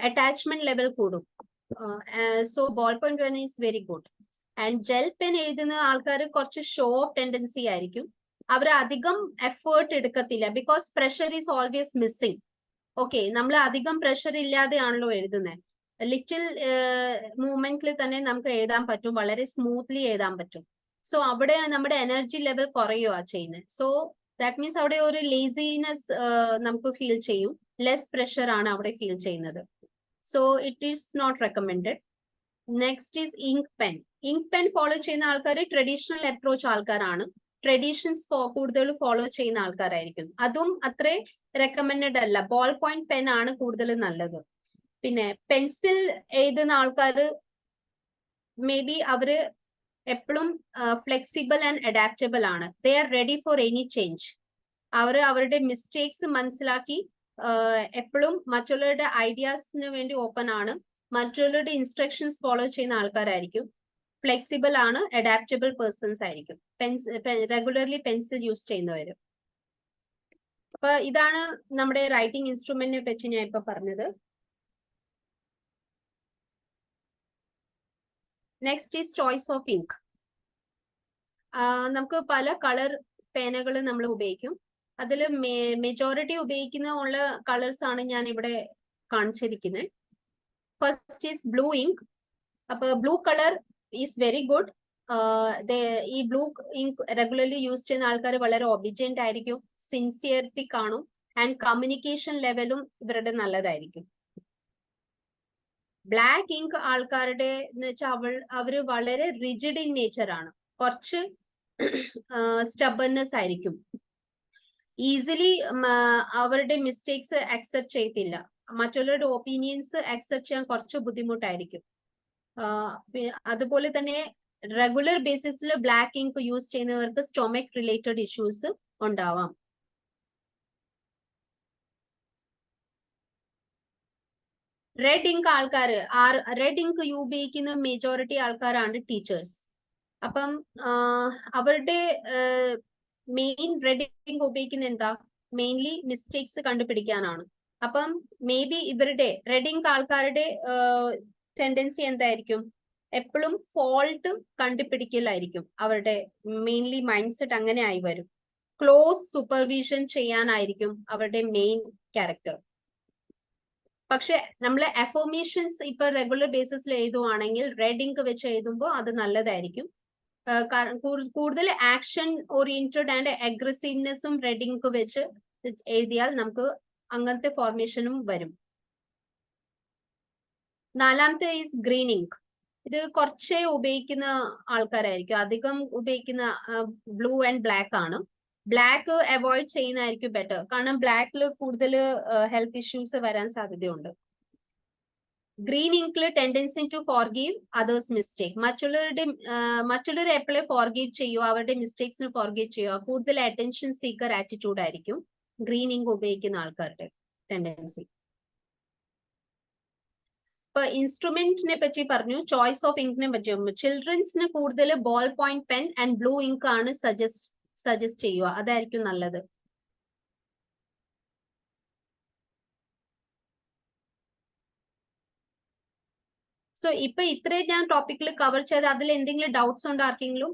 അറ്റാച്ച്മെന്റ് ലെവൽ കൂടും. So ball point pen is very good. And gel pen എഴുതുന്ന ആൾക്കാർ കുറച്ച് ഷോ ഓഫ് ടെൻഡൻസി ആയിരിക്കും. അവർ അധികം എഫേർട്ട് എടുക്കത്തില്ല, because pressure is always missing. Okay, നമ്മൾ അധികം പ്രഷർ ഇല്ലാതെയാണല്ലോ എഴുതുന്നത്. ലിറ്റിൽ മൂവ്മെന്റിൽ തന്നെ നമുക്ക് എഴുതാൻ പറ്റും, വളരെ സ്മൂത്ത്ലി എഴുതാൻ പറ്റും. സോ അവിടെ നമ്മുടെ എനർജി ലെവൽ കുറയുക ചെയ്യുന്നത്. സോ ദാറ്റ് മീൻസ് അവിടെ ഒരു ലേസിനെസ് നമുക്ക് ഫീൽ ചെയ്യും, ലെസ് പ്രഷർ ആണ് അവിടെ ഫീൽ ചെയ്യുന്നത്. So it is not recommended. Next is ink pen. Ink pen follow ചെയ്യുന്ന ആൾക്കാർ ട്രഡീഷണൽ അപ്രോച്ച് ആൾക്കാരാണ്. ട്രഡീഷൻസ് കൂടുതൽ ഫോളോ ചെയ്യുന്ന ആൾക്കാരായിരിക്കും. അതും അത്രേ റെക്കമെൻഡഡ് അല്ല. ബോൾ പോയിന്റ് പെൻ ആണ് കൂടുതൽ നല്ലത്. പിന്നെ പെൻസിൽ എഴുതുന്ന ആൾക്കാർ മേ ബി അവര് എപ്പോഴും ഫ്ലെക്സിബിൾ ആൻഡ് അഡാപ്റ്റബിൾ ആണ്. They are ready for any change. അവരുടെ മിസ്റ്റേക്സ് മനസ്സിലാക്കി എപ്പോഴും മറ്റുള്ളവരുടെ ഐഡിയാസിന് വേണ്ടി ഓപ്പൺ ആണ്. മറ്റുള്ളവരുടെ ഇൻസ്ട്രക്ഷൻസ് ഫോളോ ചെയ്യുന്ന ആൾക്കാരായിരിക്കും. ഫ്ലെക്സിബിൾ ആണ്, അഡാപ്റ്റബിൾ പേഴ്സൺസ് ആയിരിക്കും, റെഗുലർലി പെൻസിൽ യൂസ് ചെയ്യുന്നവര്. അപ്പൊ ഇതാണ് നമ്മുടെ റൈറ്റിംഗ് ഇൻസ്ട്രുമെന്റിനെ പറ്റി ഞാൻ ഇപ്പൊ പറഞ്ഞത്. Next is choice of ink. നമുക്ക് പല കളർ പേനകൾ നമ്മൾ ഉപയോഗിക്കും. അതിൽ മെജോറിറ്റി ഉപയോഗിക്കുന്ന ഉള്ള കളേഴ്സ് ആണ് ഞാൻ ഇവിടെ കാണിച്ചിരിക്കുന്നത്. First is blue ink. അപ്പൊ blue colour is very good. ഈ ബ്ലൂ ഇങ്ക് റെഗുലർലി യൂസ് ചെയ്യുന്ന ആൾക്കാർ വളരെ ഒബീഡിയന്റ് ആയിരിക്കും, സിൻസിയറിറ്റി കാണും, ആൻഡ് കമ്മ്യൂണിക്കേഷൻ ലെവലും ഇവരുടെ നല്ലതായിരിക്കും. ബ്ലാക്ക് ഇങ്ക് ആൾക്കാരുടെ എന്ന് വെച്ചാൽ അവര് വളരെ റിജിഡ് ഇൻ നേച്ചർ ആണ്, കുറച്ച് സ്റ്റബർനെസ് ആയിരിക്കും, ഈസിലി അവരുടെ മിസ്റ്റേക്സ് അക്സെപ്റ്റ് ചെയ്യത്തില്ല, മറ്റുള്ളവരുടെ ഒപ്പീനിയൻസ് അക്സെപ്റ്റ് ചെയ്യാൻ കുറച്ച് ബുദ്ധിമുട്ടായിരിക്കും. അതുപോലെ തന്നെ റെഗുലർ ബേസിസിൽ ബ്ലാക്ക് ഇങ്ക് യൂസ് ചെയ്യുന്നവർക്ക് സ്റ്റൊമക് റിലേറ്റഡ് ഇഷ്യൂസ് ഉണ്ടാവാം. റെഡ് ഇങ്ക് ആൾക്കാര്, റെഡ് ഇങ്ക് ഉപയോഗിക്കുന്ന മെജോറിറ്റി ആൾക്കാരാണ് ടീച്ചേഴ്സ്. അപ്പം അവരുടെ മെയിൻ റെഡ് ഇങ്ക് ഉപയോഗിക്കുന്ന എന്താ, മെയിൻലി മിസ്റ്റേക്സ് കണ്ടുപിടിക്കാനാണ്. അപ്പം മേ ബി ഇവരുടെ റെഡ് ഇങ്ക് ആൾക്കാരുടെ ടെൻഡൻസി എന്തായിരിക്കും, എപ്പോഴും ഫോൾട്ട് കണ്ടുപിടിക്കലായിരിക്കും അവരുടെ മെയിൻലി മൈൻഡ് സെറ്റ്, അങ്ങനെ ആയി വരും. ക്ലോസ് സൂപ്പർവിഷൻ ചെയ്യാനായിരിക്കും അവരുടെ മെയിൻ ക്യാരക്ടർ. പക്ഷെ നമ്മൾ അഫോർമേഷൻസ് ഇപ്പൊ റെഗുലർ ബേസിസിൽ എഴുതുവാണെങ്കിൽ റെഡ് ഇങ്ക് വെച്ച് എഴുതുമ്പോൾ അത് നല്ലതായിരിക്കും. കൂടുതൽ ആക്ഷൻ ഓറിയന്റഡ് ആൻഡ് അഗ്രസീവ്നെസ്സും റെഡ് ഇങ്ക് വെച്ച് എഴുതിയാൽ നമുക്ക് അങ്ങനത്തെ ഫോർമേഷനും വരും. നാലാമത്തെ ഈസ് ഗ്രീൻ ഇങ്ക്. ഇത് കുറച്ചേ ഉപയോഗിക്കുന്ന ആൾക്കാരായിരിക്കും, അധികം ഉപയോഗിക്കുന്ന ബ്ലൂ ആൻഡ് ബ്ലാക്ക് ആണ്. ബ്ലാക്ക് അവോയ്ഡ് ചെയ്യുന്നതായിരിക്കും ബെറ്റർ, കാരണം ബ്ലാക്കിൽ കൂടുതൽ ഹെൽത്ത് ഇഷ്യൂസ് വരാൻ സാധ്യതയുണ്ട്. ഗ്രീൻ ഇങ്കില് tendency to forgive others mistake. മറ്റുള്ളവരെ എപ്പോഴും ഫോർഗീവ് ചെയ്യുക, അവരുടെ മിസ്റ്റേക്സിന് ഫോർഗീവ് ചെയ്യുക, കൂടുതൽ അറ്റൻഷൻ സീക്കർ ആറ്റിറ്റ്യൂഡ് ആയിരിക്കും ഗ്രീൻ ഇങ്ക് ഉപയോഗിക്കുന്ന ആൾക്കാരുടെ ടെൻഡൻസി. ഇപ്പൊ ഇൻസ്ട്രുമെന്റിനെ പറ്റി പറഞ്ഞു, ചോയ്സ് ഓഫ് ഇങ്കിനെ പറ്റി. ചിൽഡ്രൻസിന് കൂടുതൽ ballpoint pen and blue ink ആണ് സജസ്റ്റ് ചെയ്യുക, അതായിരിക്കും നല്ലത്. സോ ഇപ്പൊ ഇത്രയും ഞാൻ ടോപ്പിക്കിൽ കവർ ചെയ്ത്, അതിൽ എന്തെങ്കിലും ഡൗട്ട്സ് ഉണ്ടോ ആർക്കെങ്കിലും?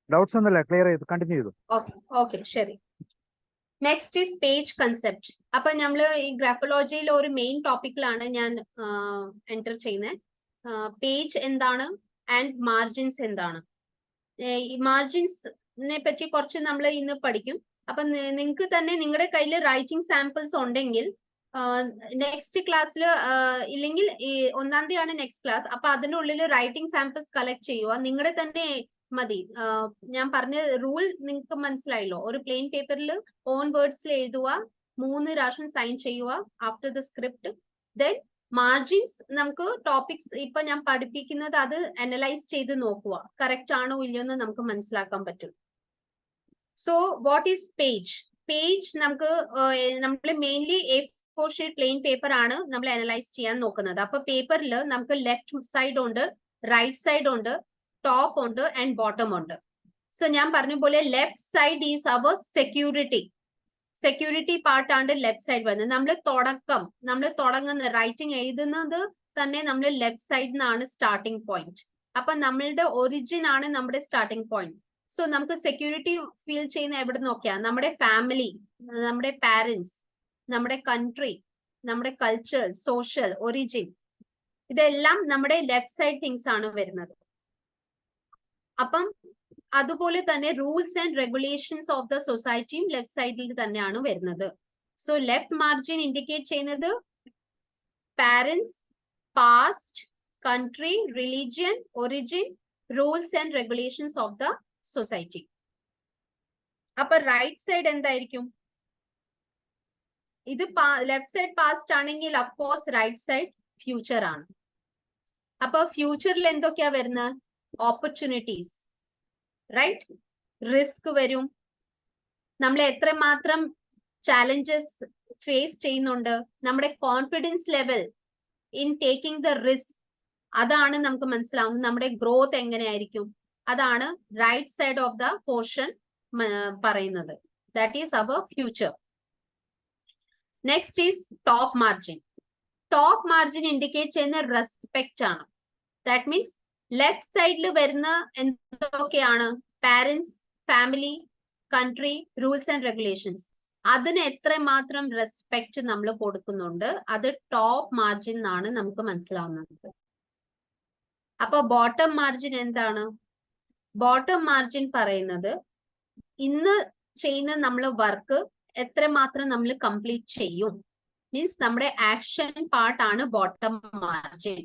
ഡൗട്ട്സ് ഒന്നുമില്ല, ക്ലിയർ ചെയ്തു, കണ്ടിന്യൂ ചെയ്തു. ഓക്കെ ശരി. Next is page concept. അപ്പൊ നമ്മള് ഈ ഗ്രാഫോളജിയിൽ ഒരു മെയിൻ ടോപ്പിക്കിലാണ് ഞാൻ എൻ്റർ ചെയ്യുന്നത്. പേജ് എന്താണ് ആൻഡ് മാർജിൻസ് എന്താണ്. ഈ മാർജിൻസിനെ പറ്റി കുറച്ച് നമ്മൾ ഇന്ന് പഠിക്കും. അപ്പൊ നിങ്ങൾക്ക് തന്നെ നിങ്ങളുടെ കയ്യിൽ റൈറ്റിംഗ് സാമ്പിൾസ് ഉണ്ടെങ്കിൽ നെക്സ്റ്റ് ക്ലാസ്സിൽ, ഇല്ലെങ്കിൽ ഈ 1-ാം തീയതിയാണ് നെക്സ്റ്റ് ക്ലാസ്, അപ്പൊ അതിനുള്ളിൽ റൈറ്റിംഗ് സാമ്പിൾസ് കളക്ട് ചെയ്യുക. നിങ്ങളുടെ തന്നെ മതി. ഞാൻ പറഞ്ഞ റൂൾ നിങ്ങൾക്ക് മനസ്സിലായല്ലോ. ഒരു പ്ലെയിൻ പേപ്പറിൽ ഓൺ വേർഡ്സിൽ എഴുതുക, 3 പ്രാവശ്യം സൈൻ ചെയ്യുക after the script. Then margins നമുക്ക് ടോപ്പിക്സ് ഇപ്പൊ ഞാൻ പഠിപ്പിക്കുന്നത് അത് അനലൈസ് ചെയ്ത് നോക്കുക, കറക്റ്റ് ആണോ ഇല്ലയോ എന്ന് നമുക്ക് മനസ്സിലാക്കാൻ പറ്റും. So what is page? Page നമുക്ക് നമ്മൾ mainly A4 sheet plain paper ആണ് നമ്മൾ അനലൈസ് ചെയ്യാൻ നോക്കുന്നത്. അപ്പൊ പേപ്പറിൽ നമുക്ക് ലെഫ്റ്റ് സൈഡ് ഉണ്ട്, റൈറ്റ് സൈഡ് ഉണ്ട്, ടോപ്പ് ഉണ്ട് ആൻഡ് ബോട്ടം ഉണ്ട്. സോ ഞാൻ പറഞ്ഞ പോലെ left side is our security പാർട്ടാണ് ലെഫ്റ്റ് സൈഡ് വരുന്നത്. നമ്മൾ തുടങ്ങുന്ന റൈറ്റിംഗ് എഴുതുന്നത് തന്നെ നമ്മൾ ലെഫ്റ്റ് സൈഡിൽ നിന്നാണ് സ്റ്റാർട്ടിംഗ് പോയിന്റ്. അപ്പൊ നമ്മളുടെ ഒറിജിൻ ആണ് നമ്മുടെ സ്റ്റാർട്ടിംഗ് പോയിന്റ്. സോ നമുക്ക് സെക്യൂരിറ്റി ഫീൽ ചെയ്യുന്ന എവിടെ നോക്കിയാ, നമ്മുടെ ഫാമിലി, നമ്മുടെ പാരന്റ്സ്, നമ്മുടെ കൺട്രി, നമ്മുടെ കൾച്ചർ, സോഷ്യൽ ഒറിജിൻ, ഇതെല്ലാം നമ്മുടെ ലെഫ്റ്റ് സൈഡ് തിങ്സ് ആണ് വരുന്നത്. അപ്പം അതുപോലെ തന്നെ rules and regulations of the സൊസൈറ്റിയും ലെഫ്റ്റ് സൈഡിൽ തന്നെയാണ് വരുന്നത്. സോ ലെഫ്റ്റ് മാർജിൻ ഇൻഡിക്കേറ്റ് ചെയ്യുന്നത് parents, past, country, religion, origin, rules and regulations of the society. അപ്പൊ റൈറ്റ് സൈഡ് എന്തായിരിക്കും? ഇത് ലെഫ്റ്റ് സൈഡ് പാസ്റ്റ് ആണെങ്കിൽ അഫ്കോഴ്സ് റൈറ്റ് സൈഡ് ഫ്യൂച്ചർ ആണ്. അപ്പൊ ഫ്യൂച്ചറിൽ എന്തൊക്കെയാ വരുന്നത്? Opportunities, right? റിസ്ക് വരും, നമ്മൾ എത്രമാത്രം ചാലഞ്ചസ് ഫേസ് ചെയ്യുന്നുണ്ട്, നമ്മുടെ confidence level in taking the risk, അതാണ് നമുക്ക് മനസ്സിലാവുന്നത്. നമ്മുടെ ഗ്രോത്ത് എങ്ങനെയായിരിക്കും, അതാണ് right side of the portion പറയുന്നത്. That is our future. Next is top margin. Top margin indicate ചെയ്യുന്ന റെസ്പെക്ട് ആണ്. ദാറ്റ് മീൻസ് ലെഫ്റ്റ് സൈഡിൽ വരുന്ന എന്തൊക്കെയാണ്? Parents, family, country, rules and regulations. അതിന് എത്രമാത്രം റെസ്പെക്ട് നമ്മൾ കൊടുക്കുന്നുണ്ട്, അത് ടോപ്പ് മാർജിൻ എന്നാണ് നമുക്ക് മനസ്സിലാവുന്നത്. അപ്പൊ ബോട്ടം മാർജിൻ എന്താണ്? ബോട്ടം മാർജിൻ പറയുന്നത് ഇന്ന് ചെയ്യുന്ന നമ്മൾ വർക്ക് എത്രമാത്രം നമ്മൾ കംപ്ലീറ്റ് ചെയ്യും, മീൻസ് നമ്മുടെ ആക്ഷൻ പാർട്ട് ആണ് ബോട്ടം മാർജിൻ.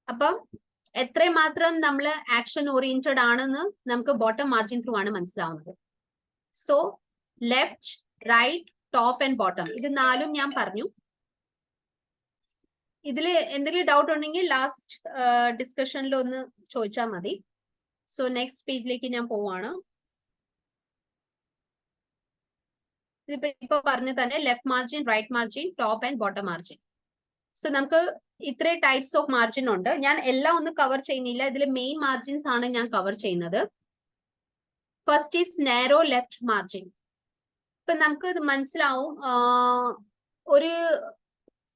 അപ്പം എത്രമാത്രം നമ്മൾ ആക്ഷൻ ഓറിയന്റഡ് ആണെന്ന് നമുക്ക് ബോട്ടം മാർജിൻ ത്രൂ ആണ് മനസ്സിലാവുന്നത്. So left, right, top and bottom, ഇത് നാലും ഞാൻ പറഞ്ഞു. ഇതിൽ എന്തെങ്കിലും ഡൗട്ട് ഉണ്ടെങ്കിൽ ലാസ്റ്റ് ഡിസ്കഷനിൽ ഒന്ന് ചോദിച്ചാൽ മതി. സോ നെക്സ്റ്റ് പേജിലേക്ക് ഞാൻ പോവാണ്. ഇപ്പൊ പറഞ്ഞു തന്നെ left margin, right margin, top and bottom margin. So നമുക്ക് ഇത്ര ടൈപ്സ് ഓഫ് മാർജിൻ ഉണ്ട്. ഞാൻ എല്ലാം ഒന്നും കവർ ചെയ്യുന്നില്ല, ഇതിൽ മെയിൻ മാർജിൻസ് ആണ് ഞാൻ കവർ ചെയ്യുന്നത്. First is narrow left margin. ഇപ്പൊ നമുക്ക് ഇത് മനസ്സിലാവും, ഒരു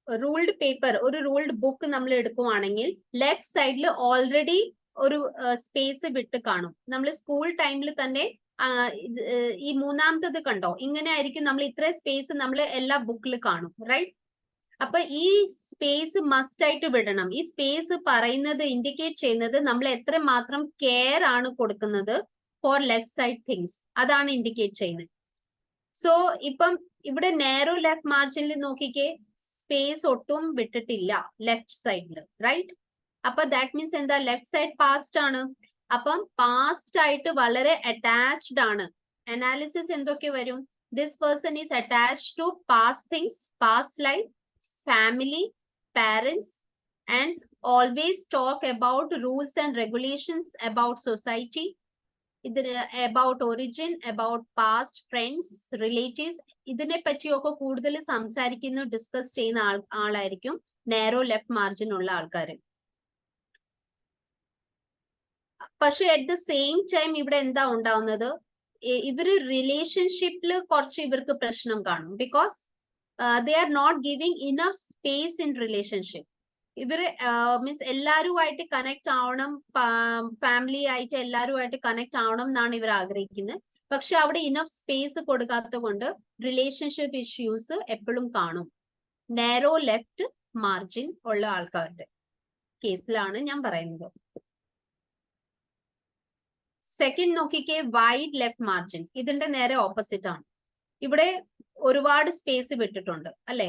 റൂൾഡ് പേപ്പർ, ഒരു റൂൾഡ് ബുക്ക് നമ്മൾ എടുക്കുവാണെങ്കിൽ ലെഫ്റ്റ് സൈഡിൽ ഓൾറെഡി ഒരു സ്പേസ് വിട്ട് കാണും. നമ്മൾ സ്കൂൾ ടൈമിൽ തന്നെ ഈ മൂന്നാമത്തത് കണ്ടോ, ഇങ്ങനെ ആയിരിക്കും. നമ്മൾ ഇത്ര സ്പേസ് നമ്മൾ എല്ലാ ബുക്കിൽ കാണും, റൈറ്റ്? അപ്പൊ ഈ സ്പേസ് മസ്റ്റ് ആയിട്ട് വിടണം. ഈ സ്പേസ് പറയുന്നത്, ഇൻഡിക്കേറ്റ് ചെയ്യുന്നത് നമ്മൾ എത്രമാത്രം കെയർ ആണ് കൊടുക്കുന്നത് ഫോർ ലെഫ്റ്റ് സൈഡ് തിങ്സ്, അതാണ് ഇൻഡിക്കേറ്റ് ചെയ്യുന്നത്. സോ ഇപ്പം ഇവിടെ നാരോ ലെഫ്റ്റ് മാർജിനിൽ നോക്കിക്കേ, സ്പേസ് ഒട്ടും വിട്ടിട്ടില്ല ലെഫ്റ്റ് സൈഡിൽ, റൈറ്റ്? അപ്പൊ ദാറ്റ് മീൻസ് എന്താ? ലെഫ്റ്റ് സൈഡ് പാസ്റ്റ് ആണ്. അപ്പം പാസ്റ്റ് ആയിട്ട് വളരെ അറ്റാച്ച്ഡ് ആണ്. അനാലിസിസ് എന്തൊക്കെ വരും? This person is attached to past things, past life, family, parents, and always talk about rules and regulations, about society, about origin, about past, friends, relatives. ഇതിനെ പറ്റിയൊക്കെ കൂടുതൽ സംസാരിക്കുന്ന, ഡിസ്കസ് ചെയ്യുന്ന ആളായിരിക്കും നാരോ ലെഫ്റ്റ് മാർജിൻ ഉള്ള ആൾക്കാർ. പക്ഷെ അറ്റ് ദ സെയിം ടൈം ഇവിടെ എന്താ ഉണ്ടാവുന്നത്? ഇവര് റിലേഷൻഷിപ്പിൽ കുറച്ച് ഇവർക്ക് പ്രശ്നം കാണും. Because they are not giving enough space in relationship. ഇവര് മീൻസ് എല്ലാരുമായിട്ട് കണക്ട് ആവണം, ഫാമിലി ആയിട്ട് എല്ലാരുമായിട്ട് കണക്ട് ആവണം എന്നാണ് ഇവർ ആഗ്രഹിക്കുന്നത്. പക്ഷെ അവിടെ ഇനഫ് സ്പേസ് കൊടുക്കാത്തത് കൊണ്ട് റിലേഷൻഷിപ്പ് ഇഷ്യൂസ് എപ്പോഴും കാണും. നാരോ ലെഫ്റ്റ് മാർജിൻ ഉള്ള ആൾക്കാരുടെ കേസിലാണ് ഞാൻ പറയുന്നത്. സെക്കൻഡ് നോക്കിക്കേ, വൈഡ് ലെഫ്റ്റ് മാർജിൻ. ഇതിന്റെ നേരെ ഓപ്പോസിറ്റ് ആണ്. ഇവിടെ ഒരുപാട് സ്പേസ് വിട്ടിട്ടുണ്ട്, അല്ലെ?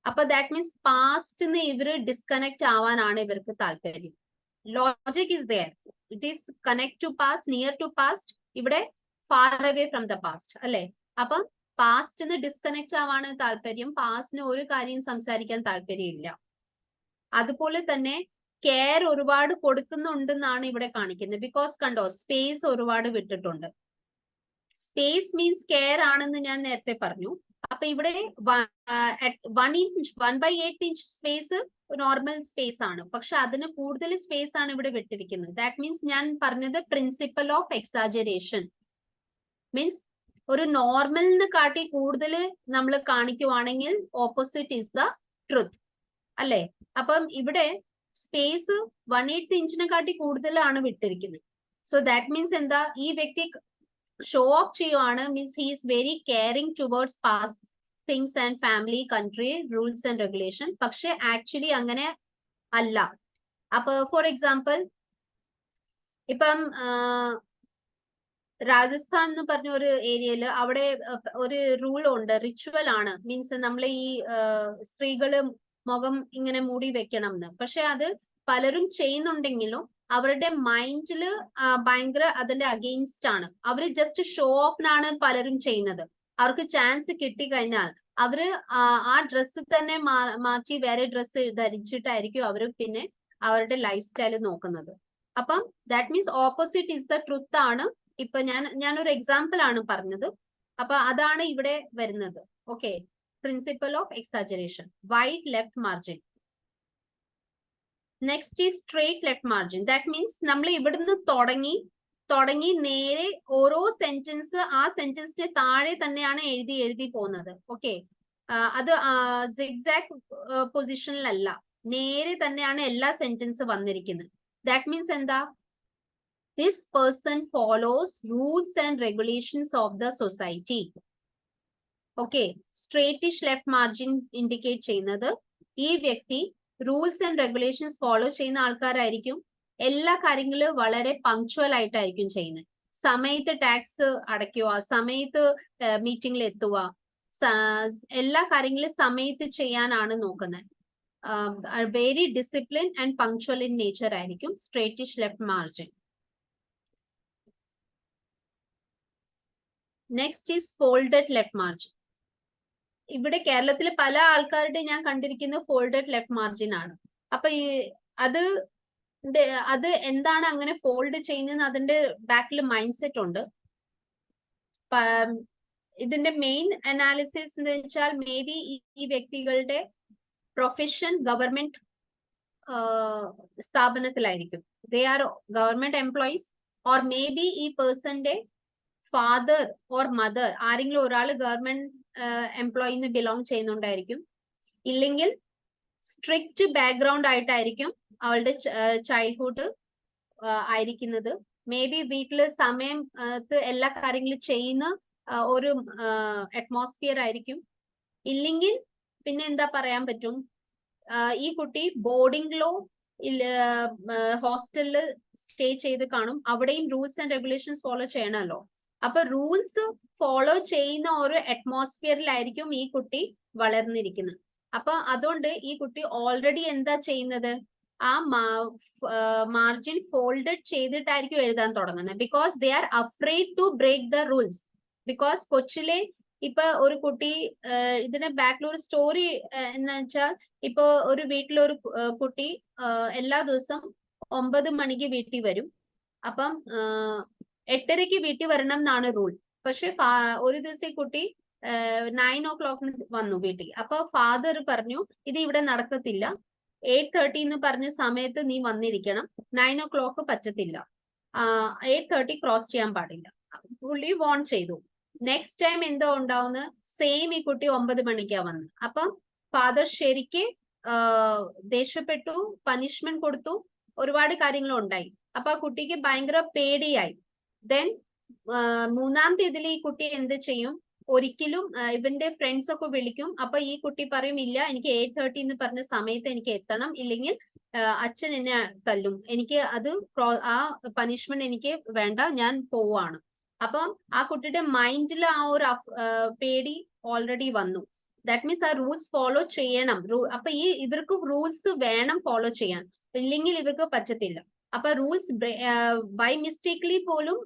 അപ്പൊ ദാറ്റ് മീൻസ് പാസ്റ്റിന്ന് ഇവര് ഡിസ്കണക്ട് ആവാനാണ് ഇവർക്ക് താല്പര്യം. Logic is there, it is connect to past, near to past, ഇവിടെ far away from the past, അല്ലെ? അപ്പം പാസ്റ്റിന്ന് ഡിസ്കണക്ട് ആവാണ് താല്പര്യം, പാസ്റ്റിന് ഒരു കാര്യം സംസാരിക്കാൻ താല്പര്യമില്ല. അതുപോലെ തന്നെ കെയർ ഒരുപാട് കൊടുക്കുന്നുണ്ടെന്നാണ് ഇവിടെ കാണിക്കുന്നത്. ബിക്കോസ് കണ്ടോ, സ്പേസ് ഒരുപാട് വിട്ടിട്ടുണ്ട്. സ്പേസ് മീൻസ് കെയർ ആണെന്ന് ഞാൻ നേരത്തെ പറഞ്ഞു. അപ്പൊ ഇവിടെ 1/8 ഇഞ്ച് സ്പേസ് നോർമൽ സ്പേസ് ആണ്, പക്ഷെ അതിന് കൂടുതൽ സ്പേസ് ആണ് ഇവിടെ വിട്ടിരിക്കുന്നത്. ദാറ്റ് മീൻസ് ഞാൻ പറഞ്ഞത് പ്രിൻസിപ്പൽ ഓഫ് എക്സാജറേഷൻ. മീൻസ് ഒരു നോർമലിന് കാട്ടി കൂടുതൽ നമ്മൾ കാണിക്കുവാണെങ്കിൽ ഓപ്പോസിറ്റ് ഈസ് ദ ട്രൂത്ത്, അല്ലെ? അപ്പം ഇവിടെ സ്പേസ് 1/8 ഇഞ്ചിനെ കാട്ടി കൂടുതലാണ് വിട്ടിരിക്കുന്നത്. സോ ദാറ്റ് മീൻസ് എന്താ? ഈ വ്യക്തി ഷോ ഓഫ് ചെയ്യുവാണ്, means he is very caring towards past things and family, country, rules and regulation. പക്ഷെ ആക്ച്വലി അങ്ങനെ അല്ല. അപ്പൊ ഫോർ എക്സാമ്പിൾ, ഇപ്പം രാജസ്ഥാൻ എന്ന് പറഞ്ഞ ഒരു ഏരിയയില് അവിടെ ഒരു റൂൾ ഉണ്ട്, റിച്വൽ ആണ്. മീൻസ് നമ്മൾ ഈ സ്ത്രീകള് മുഖം ഇങ്ങനെ മൂടി വെക്കണം എന്ന്. പക്ഷെ അത് പലരും ചെയ്യുന്നുണ്ടെങ്കിലും അവരുടെ മൈൻഡില് ഭയങ്കര അതിന്റെ അഗെയിൻസ്റ്റ് ആണ്. അവര് ജസ്റ്റ് ഷോ ഓഫിനാണ് പലരും ചെയ്യുന്നത്. അവർക്ക് ചാൻസ് കിട്ടിക്കഴിഞ്ഞാൽ അവര് ആ ഡ്രസ്സ് തന്നെ മാറ്റി വേറെ ഡ്രസ്സ് ധരിച്ചിട്ടായിരിക്കും അവര് പിന്നെ അവരുടെ ലൈഫ് സ്റ്റൈൽ നോക്കുന്നത്. അപ്പം that means opposite is the truth ആണ്. ഇപ്പൊ ഞാനൊരു എക്സാമ്പിൾ ആണ് പറഞ്ഞത്. അപ്പൊ അതാണ് ഇവിടെ വരുന്നത്. Okay, principle of exaggeration, wide left margin. Next ഈ straight left margin. That means നമ്മൾ ഇവിടുന്ന് തുടങ്ങി നേരെ ഓരോ സെന്റൻസ് ആ സെന്റൻസിന് താഴെ തന്നെയാണ് എഴുതി പോകുന്നത്. ഓക്കെ, അത് സിഗ്സാഗ് പൊസിഷനിലല്ല, നേരെ തന്നെയാണ് എല്ലാ സെന്റൻസ് വന്നിരിക്കുന്നത്. ദാറ്റ് മീൻസ് എന്താ? This person follows rules and regulations of the society. Okay, straightish left margin indicate ചെയ്യുന്നത് ഈ വ്യക്തി റൂൾസ് ആൻഡ് റെഗുലേഷൻസ് ഫോളോ ചെയ്യുന്ന ആൾക്കാരായിരിക്കും. എല്ലാ കാര്യങ്ങളും വളരെ പങ്ക്ച്വൽ ആയിട്ടായിരിക്കും ചെയ്യുന്നത്. സമയത്ത് ടാക്സ് അടയ്ക്കുക, സമയത്ത് മീറ്റിംഗിൽ എത്തുക, എല്ലാ കാര്യങ്ങളും സമയത്ത് ചെയ്യാനാണ് നോക്കുന്നത്. Very discipline and punctual in nature ആയിരിക്കും straightish left margin. Next is folded left margin. ഇവിടെ കേരളത്തിൽ പല ആൾക്കാരുടെ ഞാൻ കണ്ടിരിക്കുന്ന ഫോൾഡഡ് ലെഫ്റ്റ് മാർജിൻ ആണ്. അപ്പൊ അത് എന്താണ് അങ്ങനെ ഫോൾഡ് ചെയ്യുന്നത്, അതിന്റെ ബാക്കിൽ മൈൻഡ് സെറ്റ് ഉണ്ട്. ഇതിന്റെ മെയിൻ അനാലിസിസ് എന്ന് വെച്ചാൽ മേ ബി ഈ വ്യക്തികളുടെ പ്രൊഫഷൻ ഗവൺമെന്റ് സ്ഥാപനത്തിലായിരിക്കും. They are government employees, or maybe ഈ പേഴ്സന്റെ ഫാദർ ഓർ മദർ ആരെങ്കിലും ഒരാൾ ഗവൺമെന്റ് എംപ്ലോയിന്ന് ബിലോങ് ചെയ്യുന്നുണ്ടായിരിക്കും. ഇല്ലെങ്കിൽ സ്ട്രിക്റ്റ് ബാക്ക്ഗ്രൗണ്ട് ആയിട്ടായിരിക്കും അവളുടെ ചൈൽഡ്ഹുഡ് ആയിരിക്കുന്നത്. മേ ബി വീട്ടില് സമയം എല്ലാ കാര്യങ്ങളും ചെയ്യുന്ന ഒരു അറ്റ്മോസ്ഫിയർ ആയിരിക്കും. ഇല്ലെങ്കിൽ പിന്നെ എന്താ പറയാൻ പറ്റും, ഈ കുട്ടി ബോർഡിംഗിലോ ഹോസ്റ്റലില് സ്റ്റേ ചെയ്ത് കാണും. അവിടെയും റൂൾസ് ആൻഡ് റെഗുലേഷൻസ് ഫോളോ ചെയ്യണമല്ലോ. അപ്പൊ റൂൾസ് ഫോളോ ചെയ്യുന്ന ഒരു അറ്റ്മോസ്ഫിയറിലായിരിക്കും ഈ കുട്ടി വളർന്നിരിക്കുന്നത്. അപ്പൊ അതുകൊണ്ട് ഈ കുട്ടി ഓൾറെഡി എന്താ ചെയ്യുന്നത്, ആ മാർജിൻ ഫോൾഡഡ് ചെയ്തിട്ടായിരിക്കും എഴുതാൻ തുടങ്ങുന്നത്. Because they are afraid to break the rules. Because കൊച്ചിലെ ഇപ്പൊ ഒരു കുട്ടി, ഇതിന്റെ ബാക്കിൽ ഒരു സ്റ്റോറി എന്ന് വെച്ചാൽ, ഇപ്പൊ ഒരു വീട്ടിലൊരു കുട്ടി എല്ലാ ദിവസം 9 മണിക്ക് വീട്ടിൽ വരും. അപ്പം 8:30 വീട്ടിൽ വരണം എന്നാണ് റൂൾ. പക്ഷെ ഒരു ദിവസം ഈ കുട്ടി 9 o'clock വന്നു വീട്ടിൽ. അപ്പൊ ഫാദർ പറഞ്ഞു, ഇത് ഇവിടെ നടക്കത്തില്ല, 8:30 എന്ന് പറഞ്ഞ സമയത്ത് നീ വന്നിരിക്കണം, 9 o'clock പറ്റത്തില്ല, 8:30 ക്രോസ് ചെയ്യാൻ പാടില്ല. പുള്ളി വോൺ ചെയ്തു. നെക്സ്റ്റ് ടൈം എന്തോ ഉണ്ടാവുന്ന സെയിം ഈ കുട്ടി 9 മണിക്കാ വന്നത്. അപ്പം ഫാദർ ശരിക്ക് ദേഷ്യപ്പെട്ടു, പനിഷ്മെന്റ് കൊടുത്തു, ഒരുപാട് കാര്യങ്ങൾ ഉണ്ടായി. അപ്പൊ ആ കുട്ടിക്ക് ഭയങ്കര പേടിയായി. ദെൻ 3-ാം തീയതിയിൽ ഈ കുട്ടി എന്ത് ചെയ്യും, ഒരിക്കലും ഇവന്റെ ഫ്രണ്ട്സ് ഒക്കെ വിളിക്കും. അപ്പൊ ഈ കുട്ടി പറയും, ഇല്ല, എനിക്ക് 8:30 എന്ന് പറഞ്ഞ സമയത്ത് എനിക്ക് എത്തണം, ഇല്ലെങ്കിൽ അച്ഛൻ എന്നെ തല്ലും, എനിക്ക് അത് ആ പനിഷ്മെന്റ് എനിക്ക് വേണ്ട, ഞാൻ പോവാണ്. അപ്പം ആ കുട്ടിയുടെ മൈൻഡിൽ ആ ഒരു പേടി ഓൾറെഡി വന്നു. ദാറ്റ് മീൻസ് ആ റൂൾസ് ഫോളോ ചെയ്യണം. അപ്പൊ ഇവർക്ക് റൂൾസ് വേണം ഫോളോ ചെയ്യാൻ, ഇല്ലെങ്കിൽ ഇവർക്ക് പറ്റത്തില്ല. അപ്പൊ റൂൾസ് ബൈ മിസ്റ്റേക്ക്ലി പോലും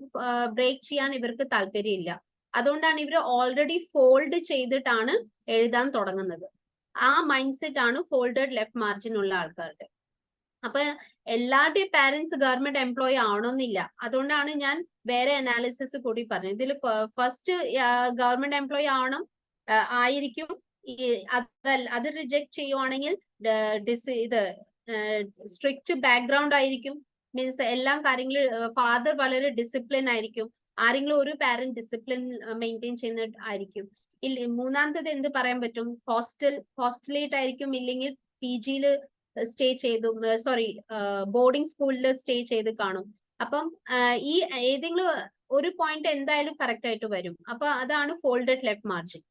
ബ്രേക്ക് ചെയ്യാൻ ഇവർക്ക് താല്പര്യമില്ല. അതുകൊണ്ടാണ് ഇവർ ഓൾറെഡി ഫോൾഡ് ചെയ്തിട്ടാണ് എഴുതാൻ തുടങ്ങുന്നത്. ആ മൈൻഡ് സെറ്റ് ആണ് ഫോൾഡഡ് ലെഫ്റ്റ് മാർജിൻ ഉള്ള ആൾക്കാരുടെ. അപ്പൊ എല്ലാവരുടെയും പാരന്റ്സ് ഗവൺമെന്റ് എംപ്ലോയി ആവണമെന്നില്ല. അതുകൊണ്ടാണ് ഞാൻ വേറെ അനാലിസിസ് കൂടി പറഞ്ഞത്. ഇതിൽ ഫസ്റ്റ് ഗവൺമെന്റ് എംപ്ലോയി ആയിരിക്കും. അത് റിജക്ട് ചെയ്യുവാണെങ്കിൽ ഇത് സ്ട്രിക്റ്റ് ബാക്ക്ഗ്രൗണ്ട് ആയിരിക്കും. മീൻസ് എല്ലാ കാര്യങ്ങളും ഫാദർ വളരെ ഡിസിപ്ലിൻ ആയിരിക്കും. ആരെങ്കിലും ഒരു പാരന്റ് ഡിസിപ്ലിൻ മെയിൻറ്റെയിൻ ചെയ്യുന്ന ആയിരിക്കും. 3-ാമത്തേത് എന്ത് പറയാൻ പറ്റും, ഹോസ്റ്റലേറ്റ് ആയിരിക്കും, ഇല്ലെങ്കിൽ PG സ്റ്റേ ചെയ്തു, സോറി ബോർഡിംഗ് സ്കൂളിൽ സ്റ്റേ ചെയ്ത് കാണും. അപ്പം ഈ ഏതെങ്കിലും ഒരു പോയിന്റ് എന്തായാലും കറക്റ്റ് ആയിട്ട് വരും. അപ്പൊ അതാണ് folded left margin.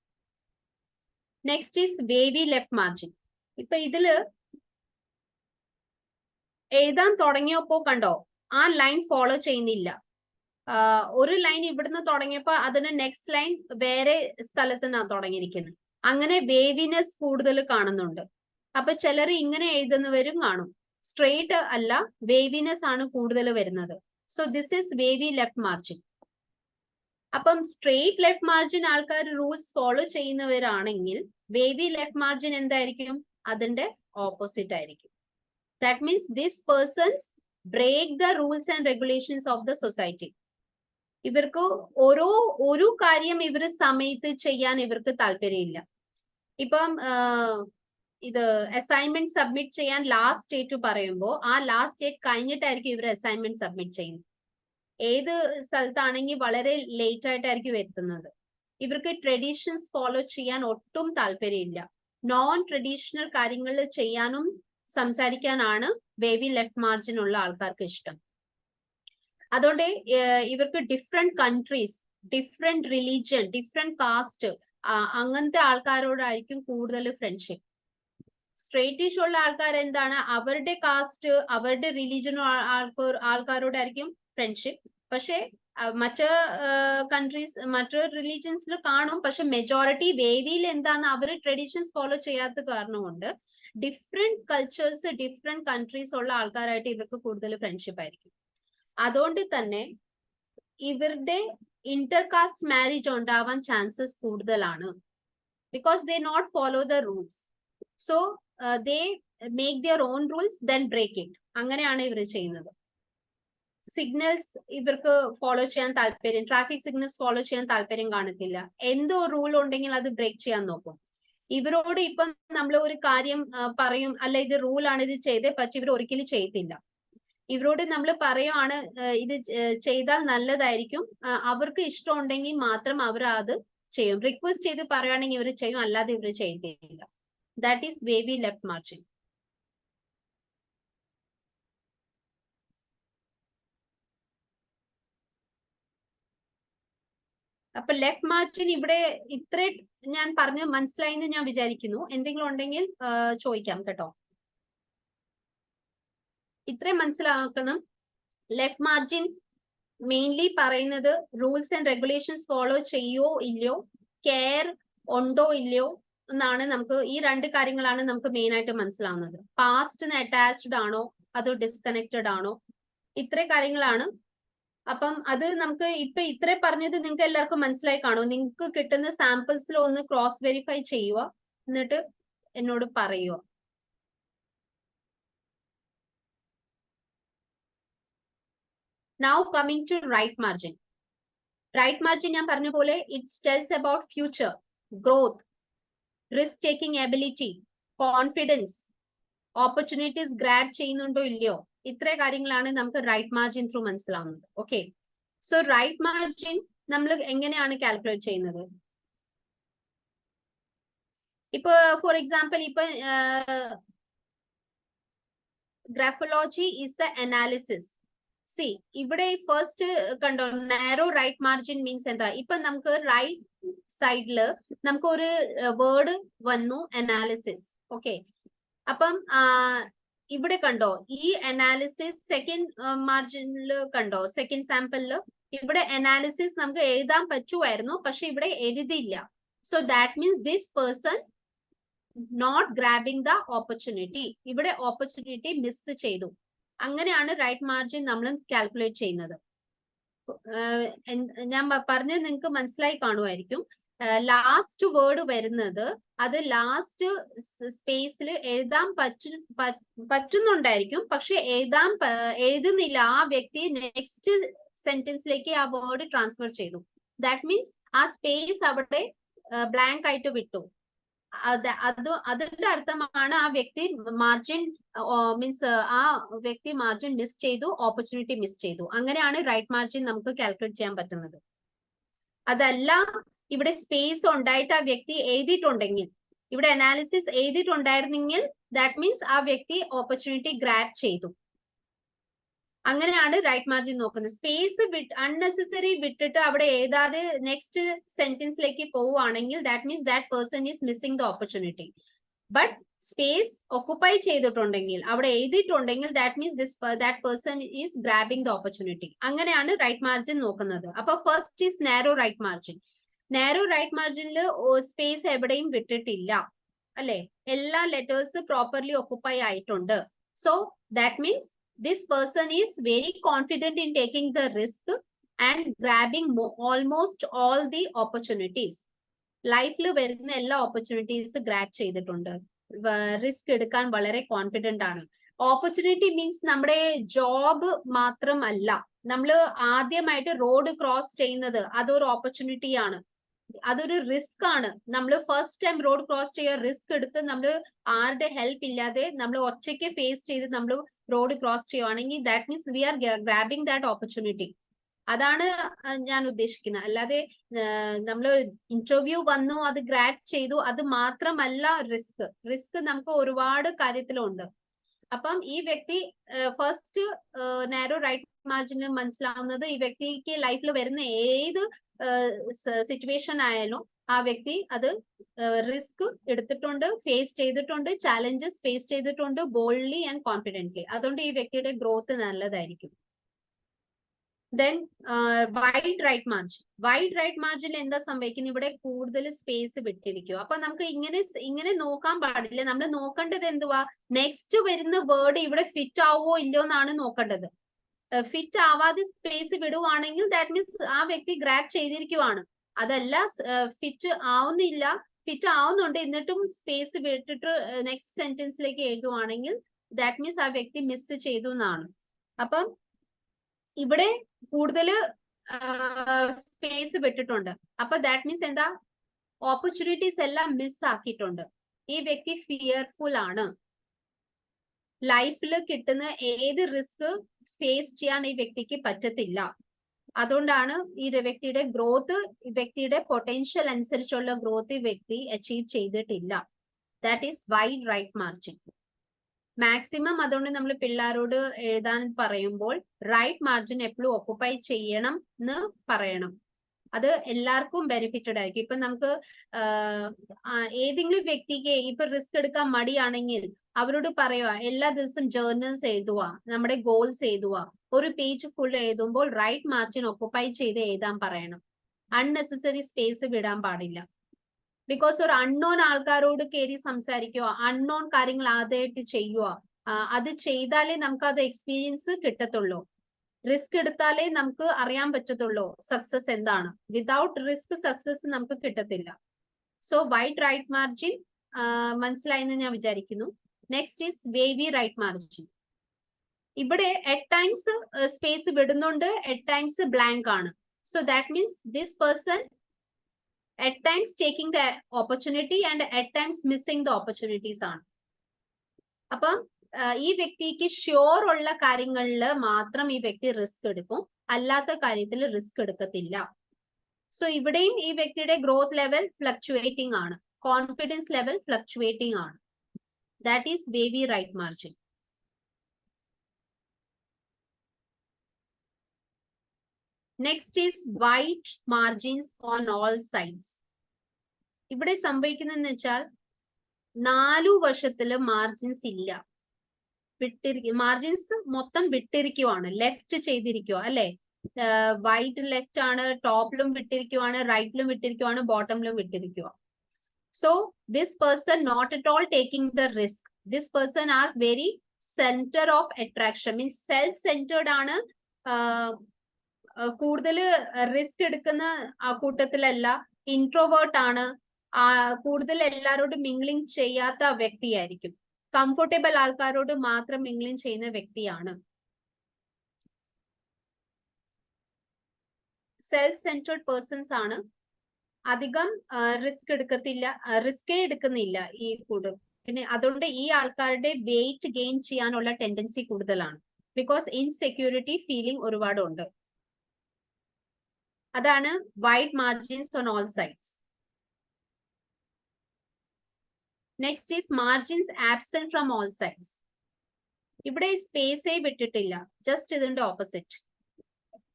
Next is wavy left margin. ഇപ്പൊ ഇതില് എഴുതാൻ തുടങ്ങിയപ്പോ കണ്ടോ, ആ ലൈൻ ഫോളോ ചെയ്യുന്നില്ല. ഒരു ലൈൻ ഇവിടുന്ന് തുടങ്ങിയപ്പോ അതിന് നെക്സ്റ്റ് ലൈൻ വേറെ സ്ഥലത്ത് നിന്നാണ് തുടങ്ങിയിരിക്കുന്നത്. അങ്ങനെ വേവിനെസ് കൂടുതൽ കാണുന്നുണ്ട്. അപ്പൊ ചിലർ ഇങ്ങനെ എഴുതുന്നവരും കാണും. സ്ട്രെയിറ്റ് അല്ല, വേവിനെസ് ആണ് കൂടുതൽ വരുന്നത്. So this is wavy left margin. അപ്പം സ്ട്രെയിറ്റ് ലെഫ്റ്റ് മാർജിൻ ആൾക്കാർ റൂൾസ് ഫോളോ ചെയ്യുന്നവരാണെങ്കിൽ വേവി ലെഫ്റ്റ് മാർജിൻ എന്തായിരിക്കും, അതിന്റെ ഓപ്പോസിറ്റ് ആയിരിക്കും. That means this persons break the rules and regulations of the society. ഇവർക്ക് ഒരു കാര്യം ഇവർ സമയത്ത് ചെയ്യാൻ ഇവർക്ക് താല്പര്യമില്ല. ഇപ്പം ഇത് അസൈൻമെന്റ് സബ്മിറ്റ് ചെയ്യാൻ ലാസ്റ്റ് ഡേറ്റ് പറയുമ്പോൾ ആ ലാസ്റ്റ് ഡേറ്റ് കഴിഞ്ഞിട്ടായിരിക്കും ഇവർ അസൈൻമെന്റ് സബ്മിറ്റ് ചെയ്യുന്നത്. ഏത് സ്ഥലത്താണെങ്കിൽ വളരെ ലേറ്റ് ആയിട്ടായിരിക്കും എത്തുന്നത്. ഇവർക്ക് ട്രഡീഷൻസ് ഫോളോ ചെയ്യാൻ ഒട്ടും താല്പര്യമില്ല. നോൺ ട്രഡീഷണൽ കാര്യങ്ങൾ ചെയ്യാനും സംസാരിക്കാനാണ് വേവി ലെഫ്റ്റ് മാർജിൻ ഉള്ള ആൾക്കാർക്ക് ഇഷ്ടം. അതുകൊണ്ട് ഇവർക്ക് different countries, different religion, different caste അങ്ങനത്തെ ആൾക്കാരോടായിരിക്കും കൂടുതൽ ഫ്രണ്ട്ഷിപ്പ്. സ്ട്രേറ്റിഷ് ഉള്ള ആൾക്കാർ എന്താണ്, അവരുടെ കാസ്റ്റ്, അവരുടെ റിലീജിയൻ ആൾക്കാരോടായിരിക്കും ഫ്രണ്ട്ഷിപ്പ്. പക്ഷെ മറ്റ് കൺട്രീസ്, മറ്റ് റിലീജിയൻസിൽ കാണും. പക്ഷെ മെജോറിറ്റി വേവിയിൽ എന്താണ്, അവർ ട്രഡീഷൻസ് ഫോളോ ചെയ്യാത്ത കാരണം കൊണ്ട് ഡിഫറെന്റ് കൾച്ചേഴ്സ്, ഡിഫറെന്റ് കൺട്രീസ് ഉള്ള ആൾക്കാരായിട്ട് ഇവർക്ക് കൂടുതൽ ഫ്രണ്ട്ഷിപ്പ് ആയിരിക്കും. അതുകൊണ്ട് തന്നെ ഇവരുടെ ഇന്റർകാസ്റ്റ് മാരേജ് ഉണ്ടാവാൻ ചാൻസസ് കൂടുതലാണ്. Because they not follow the rules. So they make their own rules, then break it. അങ്ങനെയാണ് ഇവർ ചെയ്യുന്നത്. സിഗ്നൽസ് ഇവർക്ക് ഫോളോ ചെയ്യാൻ താല്പര്യം, ട്രാഫിക് സിഗ്നൽസ് ഫോളോ ചെയ്യാൻ താല്പര്യം കാണത്തില്ല. എന്തോ റൂൾ ഉണ്ടെങ്കിൽ അത് ബ്രേക്ക് ചെയ്യാൻ നോക്കും. ഇവരോട് ഇപ്പം നമ്മൾ ഒരു കാര്യം പറയും, അല്ല ഇത് റൂളാണ്, ഇത് ചെയ്തേ പറ്റും, ഇവർ ഒരിക്കലും ചെയ്യത്തില്ല. ഇവരോട് നമ്മൾ പറയുവാണ് ഇത് ചെയ്താൽ നല്ലതായിരിക്കും, അവർക്ക് ഇഷ്ടം ഉണ്ടെങ്കിൽ മാത്രം അവർ അത് ചെയ്യും. റിക്വസ്റ്റ് ചെയ്ത് പറയുകയാണെങ്കിൽ ഇവർ ചെയ്യും, അല്ലാതെ ഇവർ ചെയ്യത്തില്ല. That is wavy left margin. അപ്പൊ ലെഫ്റ്റ് മാർജിൻ ഇവിടെ ഇത്ര ഞാൻ പറഞ്ഞു മനസ്സിലായെന്ന് ഞാൻ വിചാരിക്കുന്നു. എന്തെങ്കിലും ഉണ്ടെങ്കിൽ ചോദിക്കാം കേട്ടോ. ഇത്രയും മനസ്സിലാക്കണം. ലെഫ്റ്റ് മാർജിൻ മെയിൻലി പറയുന്നത് റൂൾസ് ആൻഡ് റെഗുലേഷൻസ് ഫോളോ ചെയ്യോ ഇല്ലയോ, കെയർ ഉണ്ടോ ഇല്ലയോ എന്നാണ്. നമുക്ക് ഈ രണ്ട് കാര്യങ്ങളാണ് നമുക്ക് മെയിൻ ആയിട്ട് മനസ്സിലാവുന്നത്. പാസ്റ്റിന് അറ്റാച്ച്ഡ് ആണോ അതോ ഡിസ്കണക്റ്റഡ് ആണോ, ഇത്ര കാര്യങ്ങളാണ്. അപ്പം അത് നമുക്ക് ഇപ്പൊ ഇത്ര പറഞ്ഞത് നിങ്ങൾക്ക് എല്ലാവർക്കും മനസ്സിലായി കാണുമോ? നിങ്ങൾക്ക് കിട്ടുന്ന സാമ്പിൾസിൽ ഒന്ന് ക്രോസ് വെരിഫൈ ചെയ്യുക, എന്നിട്ട് എന്നോട് പറയുക. Now coming to right margin. Right margin ഞാൻ പറഞ്ഞ പോലെ it tells about future, growth, risk taking ability, confidence, opportunities grab ചെയ്യുന്നുണ്ടോ ഇല്ലയോ, ഇത്ര കാര്യങ്ങളാണ് നമുക്ക് റൈറ്റ് മാർജിൻ ത്രൂ മനസ്സിലാവുന്നത്. ഓക്കെ, സോ റൈറ്റ് മാർജിൻ നമ്മൾ എങ്ങനെയാണ് കാൽക്കുലേറ്റ് ചെയ്യുന്നത്? ഇപ്പൊ ഫോർ എക്സാമ്പിൾ, ഇപ്പൊ graphology is the analysis. C ഇവിടെ ഫസ്റ്റ് കണ്ടോ, നാരോ റൈറ്റ് മാർജിൻ മീൻസ് എന്താ? ഇപ്പൊ നമുക്ക് റൈറ്റ് സൈഡില് നമുക്ക് ഒരു വേർഡ് വന്നു, അനാലിസിസ്. ഓക്കെ, അപ്പം ഇവിടെ കണ്ടോ ഈ അനാലിസിസ് സെക്കൻഡ് മാർജിനിൽ കണ്ടോ, സെക്കൻഡ് സാമ്പിളില് ഇവിടെ അനാലിസിസ് നമുക്ക് എഴുതാൻ പറ്റുമായിരുന്നു, പക്ഷെ ഇവിടെ എഴുതിയില്ല. So that means this person not grabbing the opportunity. ഇവിടെ ഓപ്പർച്യൂണിറ്റി മിസ് ചെയ്തു. അങ്ങനെയാണ് റൈറ്റ് മാർജിൻ നമ്മൾ കാൽക്കുലേറ്റ് ചെയ്യുന്നത്. ഞാൻ പറഞ്ഞത് നിങ്ങൾക്ക് മനസ്സിലായി കാണുമായിരിക്കും. ലാസ്റ്റ് വേർഡ് വരുന്നത് അത് ലാസ്റ്റ് സ്പേസിൽ എഴുതാൻ പറ്റുന്നുണ്ടായിരിക്കും, പക്ഷെ എഴുതുന്നില്ല. ആ വ്യക്തി നെക്സ്റ്റ് സെന്റൻസിലേക്ക് ആ വേർഡ് ട്രാൻസ്ഫർ ചെയ്തു. ദാറ്റ് മീൻസ് ആ സ്പേസ് അവിടെ ബ്ലാങ്ക് ആയിട്ട് വിട്ടു. അതിന്റെ അർത്ഥമാണ് ആ വ്യക്തി മാർജിൻ മീൻസ് ആ വ്യക്തി മാർജിൻ മിസ് ചെയ്തു, ഓപ്പർച്യൂണിറ്റി മിസ് ചെയ്തു. അങ്ങനെയാണ് റൈറ്റ് മാർജിൻ നമുക്ക് കാൽക്കുലേറ്റ് ചെയ്യാൻ പറ്റുന്നത്. അതല്ല ഇവിടെ സ്പേസ് ഉണ്ടായിട്ട് ആ വ്യക്തി എഴുതിയിട്ടുണ്ടെങ്കിൽ, ഇവിടെ അനാലിസിസ് എഴുതിയിട്ടുണ്ടായിരുന്നെങ്കിൽ ദാറ്റ് മീൻസ് ആ വ്യക്തി ഓപ്പർച്യൂണിറ്റി ഗ്രാബ് ചെയ്തു. അങ്ങനെയാണ് റൈറ്റ് മാർജിൻ നോക്കുന്നത്. സ്പേസ് അൺനെസസറി വിട്ടിട്ട് അവിടെ എഴുതാതെ നെക്സ്റ്റ് സെന്റൻസിലേക്ക് പോവുകയാണെങ്കിൽ that means that person is missing the opportunity. But space occupy ചെയ്തിട്ടുണ്ടെങ്കിൽ, അവിടെ എഴുതിയിട്ടുണ്ടെങ്കിൽ that means that person is grabbing the opportunity. അങ്ങനെയാണ് റൈറ്റ് മാർജിൻ നോക്കുന്നത്. അപ്പൊ first is narrow right margin. Narrow right മാർജിനിൽ സ്പേസ് എവിടെയും വിട്ടിട്ടില്ല, അല്ലെ? എല്ലാ ലെറ്റേഴ്സ് പ്രോപ്പർലി ഒക്കുപ്പൈ ആയിട്ടുണ്ട്. So that means this person is very confident in taking the risk and grabbing almost all the opportunities. ലൈഫിൽ വരുന്ന എല്ലാ ഓപ്പർച്യൂണിറ്റീസ് ഗ്രാബ് ചെയ്തിട്ടുണ്ട്. റിസ്ക് എടുക്കാൻ വളരെ കോൺഫിഡന്റ് ആണ്. ഓപ്പർച്യൂണിറ്റി മീൻസ് നമ്മുടെ ജോബ് മാത്രമല്ല. നമ്മൾ ആദ്യമായിട്ട് റോഡ് ക്രോസ് ചെയ്യുന്നത് അതൊരു ഓപ്പർച്യൂണിറ്റി ആണ്, അതൊരു റിസ്ക് ആണ്. നമ്മൾ ഫസ്റ്റ് ടൈം റോഡ് ക്രോസ് ചെയ്യാൻ റിസ്ക് എടുത്ത് നമ്മൾ ആരുടെ ഹെൽപ്പ് ഇല്ലാതെ നമ്മൾ ഒറ്റയ്ക്ക് ഫേസ് ചെയ്ത് നമ്മൾ റോഡ് ക്രോസ് ചെയ്യുവാണെങ്കിൽ that means we are grabbing that opportunity. അതാണ് ഞാൻ ഉദ്ദേശിക്കുന്നത്. അല്ലാതെ നമ്മൾ ഇന്റർവ്യൂ വന്നു അത് ഗ്രാബ് ചെയ്തു അത് മാത്രമല്ല റിസ്ക്. റിസ്ക് നമുക്ക് ഒരുപാട് കാര്യത്തിലുണ്ട്. അപ്പം ഈ വ്യക്തി ഫസ്റ്റ് നാരോ റൈറ്റ് മാർജിന് മനസ്സിലാവുന്നത് ഈ വ്യക്തിക്ക് ലൈഫിൽ വരുന്ന ഏത് സിറ്റുവേഷൻ ആയാലും ആ വ്യക്തി അത് റിസ്ക് എടുത്തിട്ടുണ്ട്, ഫേസ് ചെയ്തിട്ടുണ്ട്, ചാലഞ്ചസ് ഫേസ് ചെയ്തിട്ടുണ്ട് ബോൾഡ്ലി ആൻഡ് കോൺഫിഡന്റ്ലി. അതുകൊണ്ട് ഈ വ്യക്തിയുടെ ഗ്രോത്ത് നല്ലതായിരിക്കും. Then wide right margin. Wide right മാർജിനിൽ എന്താ സംഭവിക്കുന്നത്? ഇവിടെ കൂടുതൽ സ്പേസ് വിട്ടിരിക്കും. അപ്പൊ നമുക്ക് ഇങ്ങനെ നോക്കാൻ പാടില്ല. നമ്മൾ നോക്കേണ്ടത് എന്തുവാ? നെക്സ്റ്റ് വരുന്ന വേർഡ് ഇവിടെ ഫിറ്റ് ആവോ ഇല്ലയോ എന്നാണ് നോക്കേണ്ടത്. ഫിറ്റ് ആവാതെ സ്പേസ് വിടുവാണെങ്കിൽ ദാറ്റ് മീൻസ് ആ വ്യക്തി ഗ്രാബ് ചെയ്തിരിക്കുവാണ്. അതല്ല ഫിറ്റ് ആവുന്നില്ല, ഫിറ്റ് ആവുന്നുണ്ട് എന്നിട്ടും സ്പേസ് വിട്ടിട്ട് നെക്സ്റ്റ് സെന്റൻസിലേക്ക് എഴുതുവാണെങ്കിൽ ദാറ്റ് മീൻസ് ആ വ്യക്തി മിസ് ചെയ്തു എന്നാണ്. അപ്പം ഇവിടെ കൂടുതൽ സ്പേസ് വിട്ടിട്ടുണ്ട്. അപ്പൊ ദാറ്റ് മീൻസ് എന്താ? ഓപ്പർച്യൂണിറ്റീസ് എല്ലാം മിസ് ആക്കിയിട്ടുണ്ട്. ഈ വ്യക്തി ഫിയർഫുൾ ആണ്. ലൈഫിൽ കിട്ടുന്ന ഏത് റിസ്ക് ഫേസ് ചെയ്യാൻ ഈ വ്യക്തിക്ക് പറ്റത്തില്ല. അതുകൊണ്ടാണ് ഈ വ്യക്തിയുടെ ഗ്രോത്ത്, ഈ വ്യക്തിയുടെ പൊട്ടൻഷ്യൽ അനുസരിച്ചുള്ള ഗ്രോത്ത് ഈ വ്യക്തി അച്ചീവ് ചെയ്തിട്ടില്ല. That is wide right margin. Maximum അതുകൊണ്ട് നമ്മൾ പിള്ളേരോട് എഴുതാൻ പറയുമ്പോൾ റൈറ്റ് മാർജിൻ എപ്പോഴും ഓക്കുപ്പൈ ചെയ്യണം എന്ന് പറയണം. അത് എല്ലാവർക്കും ബെനിഫിറ്റഡ് ആയിരിക്കും. ഇപ്പൊ നമുക്ക് ഏതെങ്കിലും വ്യക്തിക്ക് ഇപ്പൊ റിസ്ക് എടുക്കാൻ മടിയാണെങ്കിൽ അവരോട് പറയുക എല്ലാ ദിവസവും ജേർണൽസ് എഴുതുക, നമ്മുടെ ഗോൾസ് എഴുതുക. ഒരു പേജ് ഫുൾ എഴുതുമ്പോൾ റൈറ്റ് മാർജിൻ ഓക്കുപ്പൈ ചെയ്ത് എഴുതാൻ പറയണം. അൺനെസസറി സ്പേസ് വിടാൻ പാടില്ല. ബിക്കോസ് ഒരു അൺനോൺ ആൾക്കാരോട് കയറി സംസാരിക്കുക, അൺനോൺ കാര്യങ്ങൾ ആദ്യമായിട്ട് ചെയ്യുക, അത് ചെയ്താലേ നമുക്ക് അത് എക്സ്പീരിയൻസ് കിട്ടത്തുള്ളൂ. റിസ്ക് എടുത്താലേ നമുക്ക് അറിയാൻ പറ്റത്തുള്ളൂ സക്സസ് എന്താണ്. വിതൗട്ട് റിസ്ക് സക്സസ് നമുക്ക് കിട്ടത്തില്ല. സോ വൈഡ് റൈറ്റ് മാർജിൻ മനസ്സിലായെന്ന് ഞാൻ വിചാരിക്കുന്നു. Next is wavy right margin. ഇവിടെ at times സ്പേസ് വിടുന്നുണ്ട്, at times ബ്ലാങ്ക് ആണ്. So that means this person at times taking the opportunity and at times missing the opportunities ആണ്. അപ്പം ഈ വ്യക്തിക്ക് ഷ്യൂർ ഉള്ള കാര്യങ്ങളിൽ മാത്രം ഈ വ്യക്തി റിസ്ക് എടുക്കും, അല്ലാത്ത കാര്യത്തിൽ റിസ്ക് എടുക്കത്തില്ല. സോ ഇവിടെയും ഈ വ്യക്തിയുടെ ഗ്രോത്ത് ലെവൽ ഫ്ലക്ച്വേറ്റിംഗ് ആണ്, കോൺഫിഡൻസ് ലെവൽ ഫ്ലക്ച്വേറ്റിംഗ് ആണ്. That is wavy right margin. Next is wide margins on all sides. ഇവിടെ സംഭവിക്കുന്നതെന്ന് വെച്ചാൽ 4 വർഷത്തില് മാർജിൻസ് ഇല്ല, മാർജിൻസ് മൊത്തം വിട്ടിരിക്കുവാണ്, ലെഫ്റ്റ് ചെയ്തിരിക്കുക അല്ലെ. വൈറ്റ് ലെഫ്റ്റ് ആണ്, ടോപ്പിലും വിട്ടിരിക്കുവാണ്, റൈറ്റിലും വിട്ടിരിക്കുവാണ്, ബോട്ടമിലും വിട്ടിരിക്കുക. So this person not at all taking the risk. This person are very centre of attraction, means self centred ആണ്. കൂടുതൽ റിസ്ക് എടുക്കുന്ന ആ കൂട്ടത്തിലല്ല, ഇൻട്രോവേർട്ട് ആണ്. കൂടുതൽ എല്ലാരോടും മിംഗ്ലിംഗ് ചെയ്യാത്ത വ്യക്തിയായിരിക്കും. കംഫർട്ടബിൾ ആൾക്കാരോട് മാത്രം മിംഗ്ലിംഗ് ചെയ്യുന്ന വ്യക്തിയാണ്. സെൽഫ് സെന്റേർഡ് പേഴ്സൺസ് ആണ്. അധികം റിസ്ക് റിസ്കേ എടുക്കുന്നില്ല ഈ കൂട്ടം. പിന്നെ അതുകൊണ്ട് ഈ ആൾക്കാരുടെ വെയിറ്റ് ഗെയിൻ ചെയ്യാനുള്ള ടെൻഡൻസി കൂടുതലാണ്. ബിക്കോസ് ഇൻസെക്യൂരിറ്റി ഫീലിംഗ് ഒരുപാടുണ്ട്. അതാണ് wide margins on all sides. Next is margins absent from all sides. ഇവിടെ സ്പേസേ വിട്ടിട്ടില്ല, ജസ്റ്റ് ഇതിന്റെ ഓപ്പോസിറ്റ്.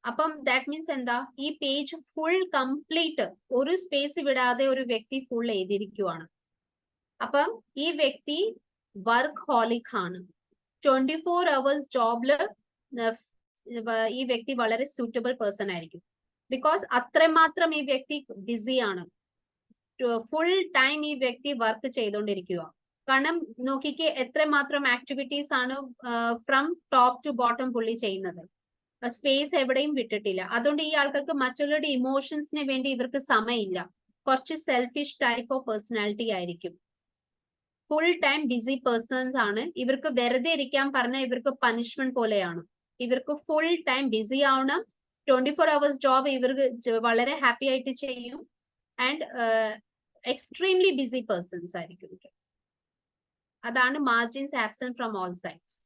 അപ്പം ദാറ്റ് മീൻസ് എന്താ? ഈ പേജ് ഫുൾ കംപ്ലീറ്റ് ഒരു സ്പേസ് വിടാതെ ഒരു വ്യക്തി ഫുൾ എഴുതിയിരിക്കുവാണ്. അപ്പം ഈ വ്യക്തി വർക്ക് ഹോളിക് ആണ്. 24 hours ജോബില് ഈ വ്യക്തി വളരെ സൂറ്റബിൾ പേഴ്സൺ ആയിരിക്കും. ബിക്കോസ് അത്രമാത്രം ഈ വ്യക്തി ബിസിയാണ്. ഫുൾ ടൈം ഈ വ്യക്തി വർക്ക് ചെയ്തുകൊണ്ടിരിക്കുക. കാരണം നോക്കിക്ക് എത്രമാത്രം ആക്ടിവിറ്റീസ് ആണ് ഫ്രം ടോപ്പ് ടു ബോട്ടം പുള്ളി ചെയ്യുന്നത്. സ്പേസ് എവിടെയും വിട്ടിട്ടില്ല. അതുകൊണ്ട് ഈ ആൾക്കാർക്ക് മറ്റുള്ളവരുടെ ഇമോഷൻസിന് വേണ്ടി ഇവർക്ക് സമയമില്ല. കുറച്ച് സെൽഫിഷ് ടൈപ്പ് ഓഫ് പേഴ്സണാലിറ്റി ആയിരിക്കും. ഫുൾ ടൈം ബിസി പേഴ്സൺസ് ആണ്. ഇവർക്ക് വെറുതെ ഇരിക്കാൻ പറഞ്ഞാൽ ഇവർക്ക് പണിഷ്മെന്റ് പോലെയാണ്. ഇവർക്ക് ഫുൾ ടൈം ബിസി ആവണം. 24 hours ജോബ് ഇവർക്ക് വളരെ ഹാപ്പി ആയിട്ട് ചെയ്യും. ആൻഡ് എക്സ്ട്രീംലി ബിസി പേഴ്സൺസ് ആയിരിക്കും. അതാണ് margins absent from all sides.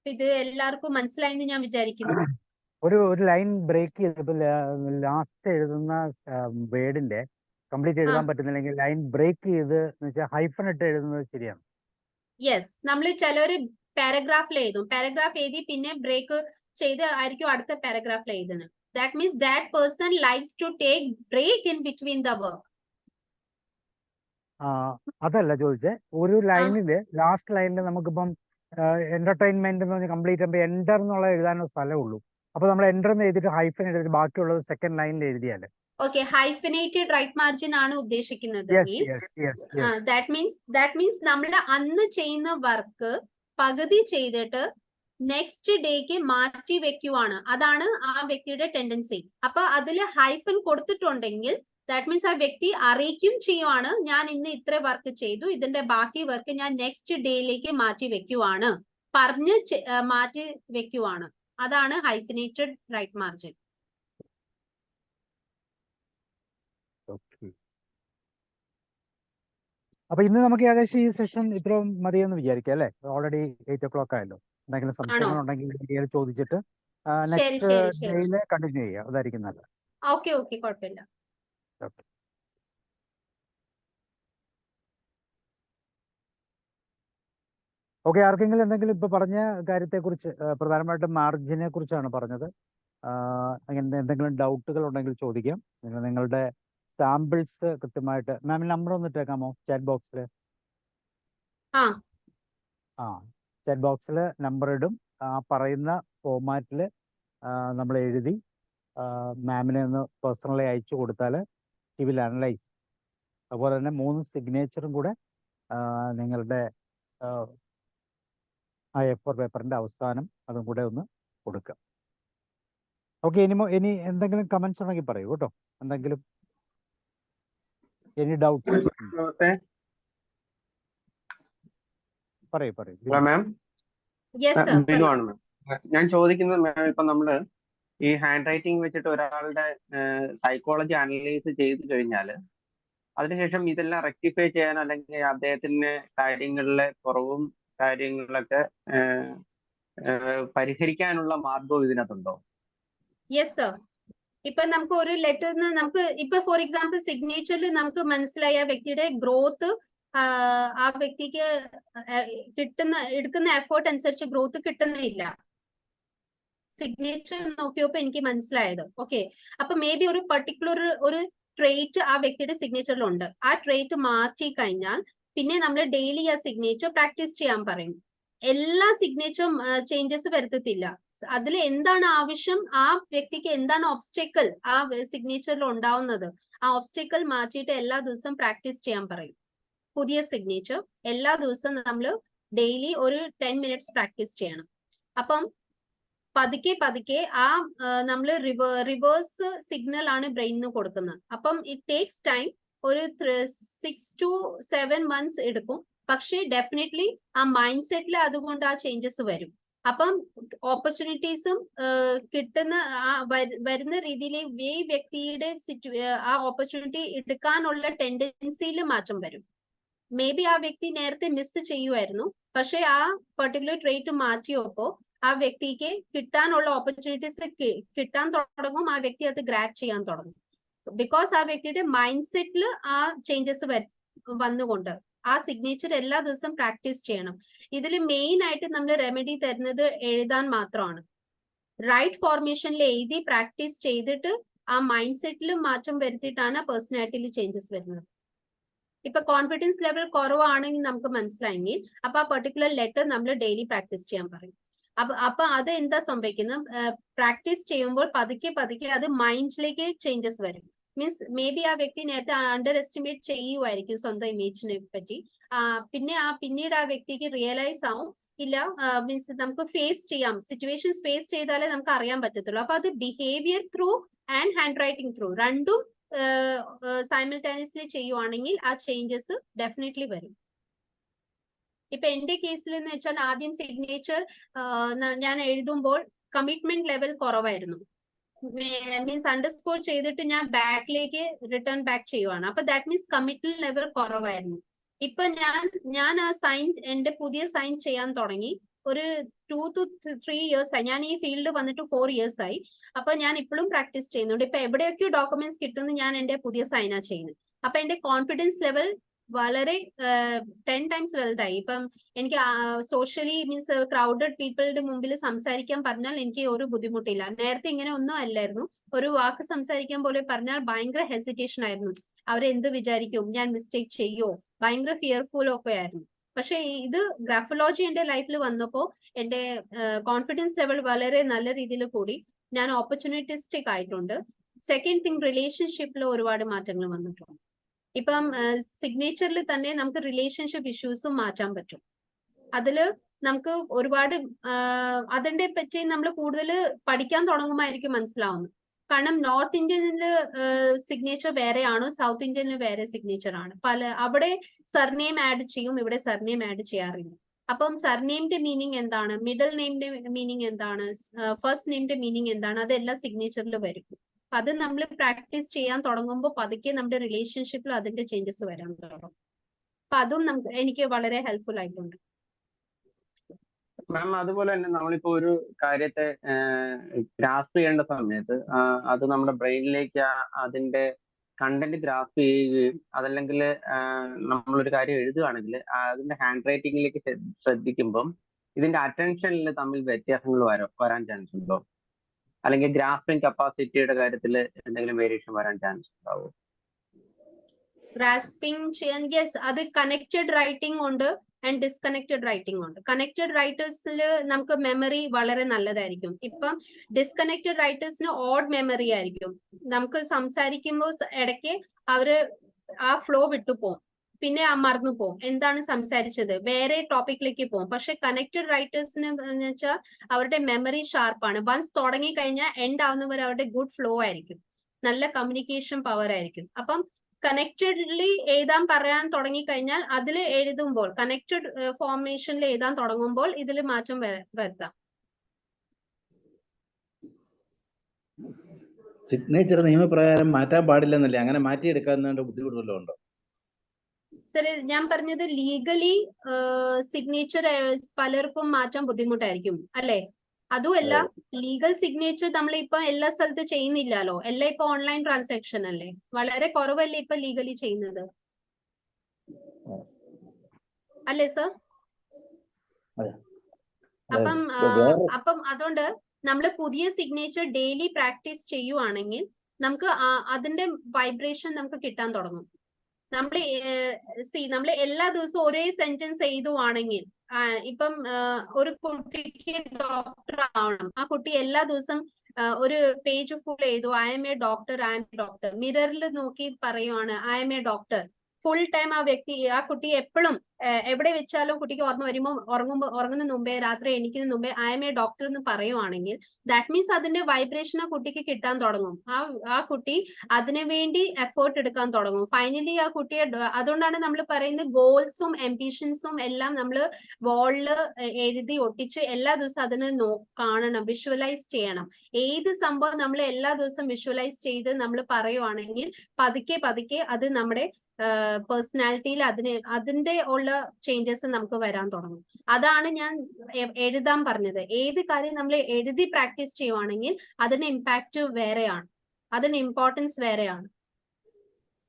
ഇത് എല്ലാവർക്കും മനസ്സിലായെന്ന് ഞാൻ വിചാരിക്കുന്നു. ഒരു ലൈൻ ബ്രേക്ക് ചെയ്തപ്പോൾ ലാസ്റ്റ് എഴുതുന്ന വേർഡിന്റെ കംപ്ലീറ്റ് എഴുതാൻ പറ്റുന്നില്ലെങ്കിൽ ലൈൻ ബ്രേക്ക് ചെയ്ത് എന്ന് വെച്ചാൽ ഹൈഫൺ ഇട്ട് എഴുതുന്നത് ശരിയാണ്. യെസ്, നമ്മൾ ചിലര് പാരഗ്രാഫിൽ എഴുതും. പാരഗ്രാഫ് എഴുതി പിന്നെ ബ്രേക്ക് ചെയ്ത് ആയിരിക്കും അടുത്ത പാരഗ്രാഫിൽ എഴുതുന്നത്. That means that person likes to take break in between the work. അതല്ല ചോദിച്ചേ, ഒരു ലൈനില് ലാസ്റ്റ് ലൈനിൽ നമുക്കിപ്പം എന്റർടൈൻമെന്റ് എന്ന് പറഞ്ഞ് കംപ്ലീറ്റ് ചെയ്യുമ്പോൾ എൻ്റർ എന്നുള്ള എഴുതാനുള്ള സ്ഥലമുള്ളൂ. അപ്പൊ നമ്മൾ എൻ്റർ എന്ന് എഴുതിയിട്ട് ഹൈഫൻ എഴുതിയിട്ട് ബാക്കിയുള്ളത് സെക്കൻഡ് ലൈനിൽ എഴുതിയാല് ഓക്കെ, ഹൈഫിനേറ്റഡ് റൈറ്റ് മാർജിൻ ആണ് ഉദ്ദേശിക്കുന്നത്. ദാറ്റ് മീൻസ് നമ്മൾ അന്ന് ചെയ്യുന്ന വർക്ക് പകുതി ചെയ്തിട്ട് നെക്സ്റ്റ് ഡേക്ക് മാറ്റി വെക്കുവാണ്. അതാണ് ആ വ്യക്തിയുടെ ടെൻഡൻസി. അപ്പൊ അതിൽ ഹൈഫൻ കൊടുത്തിട്ടുണ്ടെങ്കിൽ ദാറ്റ് മീൻസ് ആ വ്യക്തി അറിയിക്കും ചെയ്യുവാണ്, ഞാൻ ഇന്ന് ഇത്ര വർക്ക് ചെയ്തു, ഇതിന്റെ ബാക്കി വർക്ക് ഞാൻ നെക്സ്റ്റ് ഡേയിലേക്ക് മാറ്റി വെക്കുവാണ്, പറഞ്ഞ് മാറ്റി വെക്കുവാണ്. അതാണ് ഹൈഫിനേറ്റഡ് റൈറ്റ് മാർജിൻ. അപ്പൊ ഇന്ന് നമുക്ക് ഏകദേശം ഈ സെഷൻ ഇത്രയും മതിയെന്ന് വിചാരിക്കാം അല്ലെ? ഓൾറെഡി 8 o'clock ആയല്ലോ. എന്തെങ്കിലും സംശയങ്ങൾ ഉണ്ടെങ്കിൽ ചോദിച്ചിട്ട് നെക്സ്റ്റ് ഡേയില് കണ്ടിന്യൂ ചെയ്യാം. അതായിരിക്കും നല്ലത്. ഓക്കെ, കുഴപ്പമില്ല. ഓക്കെ, ആർക്കെങ്കിലും എന്തെങ്കിലും ഇപ്പൊ പറഞ്ഞ കാര്യത്തെക്കുറിച്ച്, പ്രധാനമായിട്ടും മാർജിനെ കുറിച്ചാണ് പറഞ്ഞത്, എന്തെങ്കിലും ഡൗട്ടുകൾ ഉണ്ടെങ്കിൽ ചോദിക്കാം. നിങ്ങളുടെ സാമ്പിൾസ് കൃത്യമായിട്ട് മാമിന് നമ്പർ ഒന്ന് ഇട്ടേക്കാമോ ചാറ്റ് ബോക്സിൽ? ചാറ്റ് ബോക്സിൽ നമ്പർ ഇടും. പറയുന്ന ഫോമാറ്റിൽ നമ്മൾ എഴുതി മാമിനെ ഒന്ന് പേഴ്സണലി അയച്ചു കൊടുത്താൽ ഹി വിൽ അനലൈസ്. അതുപോലെ തന്നെ 3 സിഗ്നേച്ചറും കൂടെ നിങ്ങളുടെ ആ A4 പേപ്പറിന്റെ അവസാനം അതും കൂടെ ഒന്ന് കൊടുക്കുക. ഓക്കെ, ഇനി എന്തെങ്കിലും കമന്റ്സ് ഉണ്ടെങ്കിൽ പറയൂ കേട്ടോ. എന്തെങ്കിലും എനി ഡൗട്ട്സ്? പറയൂ. മാം, ഞാൻ ചോദിക്കുന്നത് മാം, ഇപ്പൊ നമ്മള് ഈ ഹാൻഡ് റൈറ്റിംഗ് വെച്ചിട്ട് ഒരാളുടെ സൈക്കോളജി അനലൈസ് ചെയ്ത് കഴിഞ്ഞാൽ അതിനുശേഷം ഇതെല്ലാം റെക്ടിഫൈ ചെയ്യാൻ അല്ലെങ്കിൽ അദ്ദേഹത്തിന് കാര്യങ്ങളിലെ കുറവും കാര്യങ്ങളൊക്കെ പരിഹരിക്കാനുള്ള മാർഗവും ഇതിനകത്തുണ്ടോ? Yes sir. ഇപ്പൊ നമുക്ക് ഒരു ലെറ്ററിന് നമുക്ക് ഇപ്പൊ ഫോർ എക്സാമ്പിൾ സിഗ്നേച്ചറിൽ നമുക്ക് മനസ്സിലായ വ്യക്തിയുടെ ഗ്രോത്ത്, ആ വ്യക്തിക്ക് എടുക്കുന്ന എഫേർട്ട് അനുസരിച്ച് ഗ്രോത്ത് കിട്ടുന്നില്ല. സിഗ്നേച്ചർ നോക്കിയപ്പോ എനിക്ക് മനസ്സിലായത്. ഓക്കെ, അപ്പൊ മേ ബി ഒരു പർട്ടിക്കുലർ ഒരു ട്രേറ്റ് ആ വ്യക്തിയുടെ സിഗ്നേച്ചറിൽ ഉണ്ട്. ആ ട്രേറ്റ് മാറ്റി കഴിഞ്ഞാൽ പിന്നെ നമ്മൾ ഡെയിലി ആ സിഗ്നേച്ചർ പ്രാക്ടീസ് ചെയ്യാൻ പറയും. എല്ലാ സിഗ്നേച്ചറും ചേഞ്ചസ് വരുത്തത്തില്ല. അതിൽ എന്താണ് ആവശ്യം, ആ വ്യക്തിക്ക് എന്താണ് ഒബ്സ്റ്റക്കിൾ ആ സിഗ്നേച്ചറിൽ ഉണ്ടാവുന്നത്, ആ ഒബ്സ്റ്റക്കിൾ മാറ്റിയിട്ട് എല്ലാ ദിവസവും പ്രാക്ടീസ് ചെയ്യാൻ പറയും. പുതിയ സിഗ്നേച്ചർ എല്ലാ ദിവസവും നമ്മൾ ഡെയിലി ഒരു 10 minutes പ്രാക്ടീസ് ചെയ്യണം. അപ്പം പതുക്കെ ആ നമ്മൾ റിവേഴ്സ് സിഗ്നൽ ആണ് ബ്രെയിനിന് കൊടുക്കുന്നത്. അപ്പം ഇറ്റ് ടേക്സ് ടൈം, ഒരു 6 to 7 months എടുക്കും. പക്ഷേ ഡെഫിനറ്റ്ലി ആ മൈൻഡ് സെറ്റിൽ അതുകൊണ്ട് ആ ചേഞ്ചസ് വരും. അപ്പം ഓപ്പർച്യൂണിറ്റീസും കിട്ടുന്ന വരുന്ന രീതിയിൽ ഈ വ്യക്തിയുടെ ആ ഓപ്പർച്യൂണിറ്റി എടുക്കാനുള്ള ടെൻഡൻസിയിൽ മാറ്റം വരും. മേ ബി ആ വ്യക്തി നേരത്തെ മിസ് ചെയ്യുമായിരുന്നു, പക്ഷെ ആ പെർട്ടിക്കുലർ ട്രേറ്റ് മാറ്റിയപ്പോ ആ വ്യക്തിക്ക് കിട്ടാനുള്ള ഓപ്പർച്യൂണിറ്റീസ് കിട്ടാൻ തുടങ്ങും. ആ വ്യക്തി അത് ഗ്രാബ് ചെയ്യാൻ തുടങ്ങും. ബിക്കോസ് ആ വ്യക്തിയുടെ മൈൻഡ് സെറ്റിൽ ആ ചേഞ്ചസ് വന്നുകൊണ്ട് ആ സിഗ്നേച്ചർ എല്ലാ ദിവസവും പ്രാക്ടീസ് ചെയ്യണം. ഇതിൽ മെയിൻ ആയിട്ട് നമ്മൾ റെമഡി തരുന്നത് എഴുതാൻ മാത്രമാണ്. റൈറ്റ് ഫോർമേഷനിൽ എഴുതി പ്രാക്ടീസ് ചെയ്തിട്ട് ആ മൈൻഡ് സെറ്റിൽ മാറ്റം വരുത്തിയിട്ടാണ് പേഴ്സണാലിറ്റിയിൽ ചേഞ്ചസ് വരുന്നത്. ഇപ്പൊ കോൺഫിഡൻസ് ലെവൽ കുറവാണെങ്കിൽ നമുക്ക് മനസ്സിലായെങ്കിൽ അപ്പൊ ആ പെർട്ടിക്കുലർ ലെറ്റർ നമ്മൾ ഡെയിലി പ്രാക്ടീസ് ചെയ്യാൻ പറയും. അപ്പൊ അത് എന്താ സംഭവിക്കുന്നത്, പ്രാക്ടീസ് ചെയ്യുമ്പോൾ പതുക്കെ അത് മൈൻഡിലേക്ക് ചേഞ്ചസ് വരും. മീൻസ് മേ ബി ആ വ്യക്തി നേരത്തെ അണ്ടർ എസ്റ്റിമേറ്റ് ചെയ്യുമായിരിക്കും സ്വന്തം ഇമേജിനെ പറ്റി. പിന്നീട് ആ വ്യക്തിക്ക് റിയലൈസ് ആവും, ഇല്ല മീൻസ് നമുക്ക് ഫേസ് ചെയ്യാം, സിറ്റുവേഷൻസ് ഫേസ് ചെയ്താലേ നമുക്ക് അറിയാൻ പറ്റത്തുള്ളൂ. അപ്പൊ അത് behaviour through and hand writing through രണ്ടും സൈമിൾട്ടേനിയസ്ലി ചെയ്യുവാണെങ്കിൽ ആ ചേഞ്ചസ് ഡെഫിനറ്റ്ലി വരും. ഇപ്പൊ എന്റെ കേസിൽ എന്ന് വെച്ചാൽ ആദ്യം സിഗ്നേച്ചർ ഞാൻ എഴുതുമ്പോൾ കമ്മിറ്റ്മെന്റ് ലെവൽ കുറവായിരുന്നു. മീൻസ് അണ്ടർസ്കോർ ചെയ്തിട്ട് ഞാൻ ബാക്കിലേക്ക് റിട്ടേൺ ബാക്ക് ചെയ്യുവാണ്. അപ്പൊ ദാറ്റ് മീൻസ് കമ്മിറ്റ്മെന്റ് ലെവൽ കുറവായിരുന്നു. ഇപ്പൊ ഞാൻ ആ സൈൻ എന്റെ പുതിയ സൈൻ ചെയ്യാൻ തുടങ്ങി ഒരു 2 to 3 years ആയി. ഞാൻ ഈ ഫീൽഡ് വന്നിട്ട് 4 years ആയി. അപ്പൊ ഞാൻ ഇപ്പോഴും പ്രാക്ടീസ് ചെയ്യുന്നുണ്ട്. ഇപ്പൊ എവിടെയൊക്കെയോ ഡോക്യുമെന്റ്സ് കിട്ടുന്നു ഞാൻ എന്റെ പുതിയ സൈനാ ചെയ്യുന്നത്. അപ്പൊ എന്റെ കോൺഫിഡൻസ് ലെവൽ വളരെ 10 times വലുതായി. ഇപ്പം എനിക്ക് സോഷ്യലി മീൻസ് ക്രൗഡഡ് പീപ്പിളുടെ മുമ്പിൽ സംസാരിക്കാൻ പറഞ്ഞാൽ എനിക്ക് ഒരു ബുദ്ധിമുട്ടില്ല. നേരത്തെ ഇങ്ങനെ ഒന്നും അല്ലായിരുന്നു. ഒരു വാക്ക് സംസാരിക്കാൻ പോലെ പറഞ്ഞാൽ ഭയങ്കര ഹെസിറ്റേഷൻ ആയിരുന്നു. അവരെന്ത് വിചാരിക്കും, ഞാൻ മിസ്റ്റേക്ക് ചെയ്യോ, ഭയങ്കര ഫിയർഫുൾ ഒക്കെ ആയിരുന്നു. പക്ഷെ ഇത് ഗ്രാഫോളജി എന്റെ ലൈഫിൽ വന്നപ്പോ എന്റെ കോൺഫിഡൻസ് ലെവൽ വളരെ നല്ല രീതിയിൽ കൂടി. ഞാൻ ഓപ്പർച്യൂണിറ്റിസ്റ്റിക് ആയിട്ടുണ്ട്. സെക്കൻഡ് തിങ്, റിലേഷൻഷിപ്പിൽ ഒരുപാട് മാറ്റങ്ങൾ വന്നിട്ടുണ്ട്. ഇപ്പം സിഗ്നേച്ചറിൽ തന്നെ നമുക്ക് റിലേഷൻഷിപ്പ് ഇഷ്യൂസും മാറ്റാൻ പറ്റും. അതില് നമുക്ക് ഒരുപാട് അതിന്റെ പറ്റി നമ്മൾ കൂടുതൽ പഠിക്കാൻ തുടങ്ങുമ്പോഴായിരിക്കും മനസ്സിലാവുന്നത്. കാരണം നോർത്ത് ഇന്ത്യനില് സിഗ്നേച്ചർ വേറെയാണ്, സൗത്ത് ഇന്ത്യനിൽ വേറെ സിഗ്നേച്ചർ ആണ്. അവിടെ സർനെയിം ആഡ് ചെയ്യും, ഇവിടെ സർനെയിം ആഡ് ചെയ്യാറില്ല. അപ്പം സർനെയിമിന്റെ മീനിങ് എന്താണ്, മിഡിൽ നെയിമിന്റെ മീനിങ് എന്താണ്, ഫസ്റ്റ് നെയിമിന്റെ മീനിങ് എന്താണ്, അതെല്ലാം സിഗ്നേച്ചറിൽ വരും. അത് നമ്മൾ പ്രാക്ടീസ് ചെയ്യാൻ തുടങ്ങുമ്പോൾ പതുക്കെ നമ്മുടെ റിലേഷൻഷിപ്പിൽ അതിന്റെ ചേഞ്ചസ് വരാൻ തുടങ്ങും. അപ്പൊ അതും എനിക്ക് വളരെ ഹെൽപ്ഫുൾ ആയിട്ടുണ്ട്. മാം, അതുപോലെ തന്നെ നമ്മളിപ്പോ ഒരു കാര്യത്തെ ഗ്രാസ്പ് ചെയ്യേണ്ട സമയത്ത് അത് നമ്മുടെ ബ്രെയിനിലേക്ക് അതിന്റെ കണ്ടന്റ് ഗ്രാസ്പ് ചെയ്യുകയും അതല്ലെങ്കിൽ നമ്മളൊരു കാര്യം എഴുതുകയാണെങ്കിൽ അതിന്റെ ഹാൻഡ് റൈറ്റിംഗിലേക്ക് ശ്രദ്ധിക്കുമ്പം ഇതിന്റെ അറ്റൻഷനിൽ തമ്മിൽ വ്യത്യാസങ്ങൾ വരാൻ ചാൻസ് ഉണ്ടോ? അല്ലെങ്കിൽ ഗ്രാസ്പിംഗ് കപ്പാസിറ്റിയുടെ കാര്യത്തിൽ എന്തെങ്കിലും വേരിയേഷൻ വരാൻ ചാൻസ് ഉണ്ടാവോ? ഗ്രാസ്പിംഗ് ചെയ്യാൻ യെസ്, അത് കണക്റ്റഡ് റൈറ്റിംഗ് ഉണ്ട് ആൻഡ് ഡിസ്കണക്റ്റഡ് റൈറ്റിംഗ് ഉണ്ട്. കണക്റ്റഡ് റൈറ്റേഴ്സിൽ നമുക്ക് മെമ്മറി വളരെ നല്ലതായിരിക്കും. ഇപ്പം ഡിസ്കണക്റ്റഡ് റൈറ്റേഴ്സിന് ഓഡ് മെമ്മറി ആയിരിക്കും. നമുക്ക് സംസാരിക്കുമ്പോൾ ഇടയ്ക്ക് അവര് ആ ഫ്ലോ വിട്ടുപോകും, പിന്നെ മറന്നു പോകും എന്താണ് സംസാരിച്ചത്, വേറെ ടോപ്പിക്കിലേക്ക് പോകും. പക്ഷെ കണക്റ്റഡ് റൈറ്റേഴ്സിന് വെച്ചാൽ അവരുടെ മെമ്മറി ഷാർപ്പാണ്. വൺസ് തുടങ്ങി കഴിഞ്ഞാൽ എൻഡ് ആവുന്നവർ അവരുടെ ഗുഡ് ഫ്ലോ ആയിരിക്കും, നല്ല കമ്മ്യൂണിക്കേഷൻ പവർ ആയിരിക്കും. അപ്പം കണക്റ്റഡ്ലി എഴുതാൻ പറയാൻ തുടങ്ങി കഴിഞ്ഞാൽ അതിൽ എഴുതുമ്പോൾ കണക്റ്റഡ് ഫോർമേഷനിൽ എഴുതാൻ തുടങ്ങുമ്പോൾ ഇതിൽ മാറ്റം വരുത്താം. സിഗ്നേച്ചർ നിയമപ്രകാരം മാറ്റാൻ പാടില്ലെന്നല്ലേ? അങ്ങനെ മാറ്റിയെടുക്കാവുന്നതിന്റെ ബുദ്ധിമുട്ടുണ്ടോ? ശരി, ഞാൻ പറഞ്ഞത് ലീഗലി സിഗ്നേച്ചർ പലർക്കും മാറ്റാൻ ബുദ്ധിമുട്ടായിരിക്കും അല്ലെ? അതുമല്ല, ലീഗൽ സിഗ്നേച്ചർ നമ്മൾ ഇപ്പൊ എല്ലാ സ്ഥലത്തും ചെയ്യുന്നില്ലല്ലോ. എല്ലാം ഇപ്പൊ ഓൺലൈൻ ട്രാൻസാക്ഷൻ അല്ലേ, വളരെ കുറവല്ലേ ഇപ്പൊ ലീഗലി ചെയ്യുന്നത്, അല്ലേ സർ? അപ്പം അതുകൊണ്ട് നമ്മൾ പുതിയ സിഗ്നേച്ചർ ഡെയിലി പ്രാക്ടീസ് ചെയ്യുവാണെങ്കിൽ നമുക്ക് അതിന്റെ വൈബ്രേഷൻ നമുക്ക് കിട്ടാൻ തുടങ്ങും. നമ്മൾ എല്ലാ ദിവസവും ഒരേ സെന്റൻസ് എഴുതുവാണെങ്കിൽ, ഇപ്പം ഒരു കുട്ടിക്ക് ഡോക്ടർ ആവണം, ആ കുട്ടി എല്ലാ ദിവസം ഒരു പേജ് ഫുൾ എഴുതും, I'm a doctor, I'm a doctor. മിററിൽ നോക്കി പറയുവാണ് I'm a doctor. Full time ആ കുട്ടി എപ്പോഴും എവിടെ വെച്ചാലും കുട്ടിക്ക് ഓർമ്മ വരുമ്പോൾ ഉറങ്ങുന്ന മുമ്പേ, രാത്രി എണീക്കുന്ന മുമ്പേ ഐ എം എ ഡോക്ടർ എന്ന് പറയുവാണെങ്കിൽ ദാറ്റ് മീൻസ് അതിന്റെ വൈബ്രേഷൻ ആ കുട്ടിക്ക് കിട്ടാൻ തുടങ്ങും. ആ കുട്ടി അതിനു വേണ്ടി എഫേർട്ട് എടുക്കാൻ തുടങ്ങും. ഫൈനലി ആ കുട്ടിയെ, അതുകൊണ്ടാണ് നമ്മൾ പറയുന്നത് ഗോൾസും ആംബിഷൻസും എല്ലാം നമ്മൾ വാളില് എഴുതി ഒട്ടിച്ച് എല്ലാ ദിവസവും അതിനെ കാണണം, വിഷ്വലൈസ് ചെയ്യണം. ഏത് സംഭവം നമ്മൾ എല്ലാ ദിവസവും വിഷ്വലൈസ് ചെയ്ത് നമ്മൾ പറയുവാണെങ്കിൽ പതുക്കെ പതുക്കെ അത് നമ്മുടെ പേഴ്സണാലിറ്റിയിൽ അതിന്റെ ഉള്ള ചേഞ്ചസ് നമുക്ക് വരാൻ തുടങ്ങും. അതാണ് ഞാൻ എഴുതാൻ പറഞ്ഞത്. ഏത് കാര്യം നമ്മൾ എഴുതി പ്രാക്ടീസ് ചെയ്യുവാണെങ്കിൽ അതിന് ഇമ്പാക്ട് വേറെയാണ്, അതിന് ഇമ്പോർട്ടൻസ് വേറെയാണ്.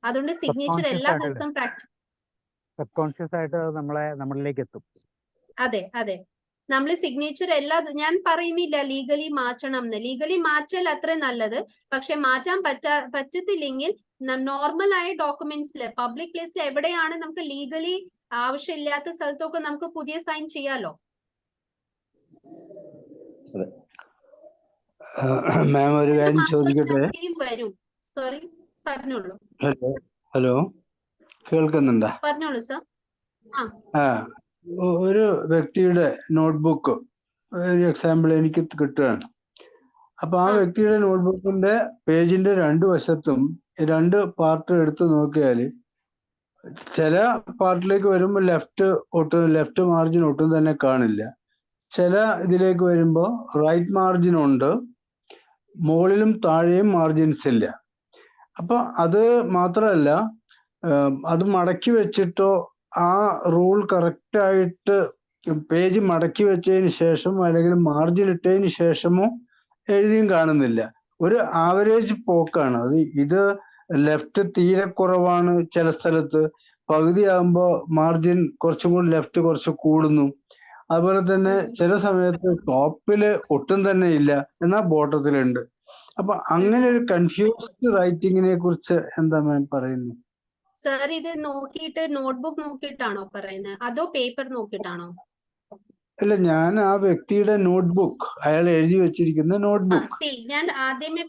അതുകൊണ്ട് സിഗ്നേച്ചർ എല്ലാ ദിവസവും സബ് കോൺഷ്യസ് ആയിട്ട് നമ്മളിലേക്ക് എത്തും. അതെ അതെ, നമ്മൾ സിഗ്നേച്ചർ ഞാൻ പറയുന്നില്ല ലീഗലി മാറ്റണം എന്ന്. ലീഗലി മാറ്റൽ അത്ര നല്ലത്. പക്ഷെ മാറ്റാൻ പറ്റത്തില്ലെങ്കിൽ നോർമൽ ആയ ഡോക്യുമെന്റ്സിൽ പബ്ലിക് പ്ലേസിൽ എവിടെയാണ് നമുക്ക് ലീഗലി ആവശ്യമില്ലാത്ത സ്ഥലത്തൊക്കെ നമുക്ക് പുതിയ സൈൻ ചെയ്യാലോ. മാം, ഒരു കാര്യം ചോദിക്കട്ടെ? വരും. സോറി, പറഞ്ഞോളൂ. ഹലോ, കേൾക്കുന്നുണ്ടോ? പറഞ്ഞോളൂ സർ. ഒരു വ്യക്തിയുടെ നോട്ട്ബുക്ക് ഒരു എക്സാമ്പിൾ എനിക്ക് കിട്ടുകയാണ്. അപ്പൊ ആ വ്യക്തിയുടെ നോട്ട്ബുക്കിന്റെ പേജിന്റെ 2 വശത്തും രണ്ട് പാർട്ട് എടുത്ത് നോക്കിയാൽ ചില പാർട്ടിലേക്ക് വരുമ്പോൾ ലെഫ്റ്റ് മാർജിൻ ഒട്ടും തന്നെ കാണില്ല. ചില ഇതിലേക്ക് വരുമ്പോൾ റൈറ്റ് മാർജിൻ ഉണ്ട്, മുകളിലും താഴെയും മാർജിൻസ് ഇല്ല. അപ്പൊ അത് മാത്രമല്ല, അത് മടക്കി വെച്ചിട്ടോ ആ റൂൾ കറക്റ്റായിട്ട് പേജ് മടക്കി വെച്ചതിന് ശേഷം അല്ലെങ്കിൽ മാർജിൻ ഇട്ടതിന് ശേഷമോ എഴുതിയും കാണുന്നില്ല. ഒരു ആവറേജ് പോക്കാണ് അത്. ഇത് ലെഫ്റ്റ് തീരെ കുറവാണ്, ചില സ്ഥലത്ത് പകുതിയാകുമ്പോൾ മാർജിൻ കുറച്ചും കൂടി ലെഫ്റ്റ് കുറച്ച് കൂടുന്നു. അതുപോലെ തന്നെ ചില സമയത്ത് ടോപ്പില് ഒട്ടും തന്നെ ഇല്ല, എന്നാൽ ബോട്ടത്തിലുണ്ട്. അപ്പൊ അങ്ങനെ ഒരു കൺഫ്യൂസ്ഡ് റൈറ്റിങ്ങിനെ കുറിച്ച് എന്താ മാം പറയുന്നത്? സർ, ഇത് നോക്കിയിട്ട് നോട്ട്ബുക്ക് നോക്കിയിട്ടാണോ പറയുന്നത്, അതോ പേപ്പർ നോക്കിയിട്ടാണോ? അല്ല, ഞാൻ ആ വ്യക്തിയുടെ നോട്ട്ബുക്ക്, അയാൾ എഴുതി വെച്ചിരിക്കുന്ന നോട്ട്ബുക്ക്. ഞാൻ ആദ്യമേ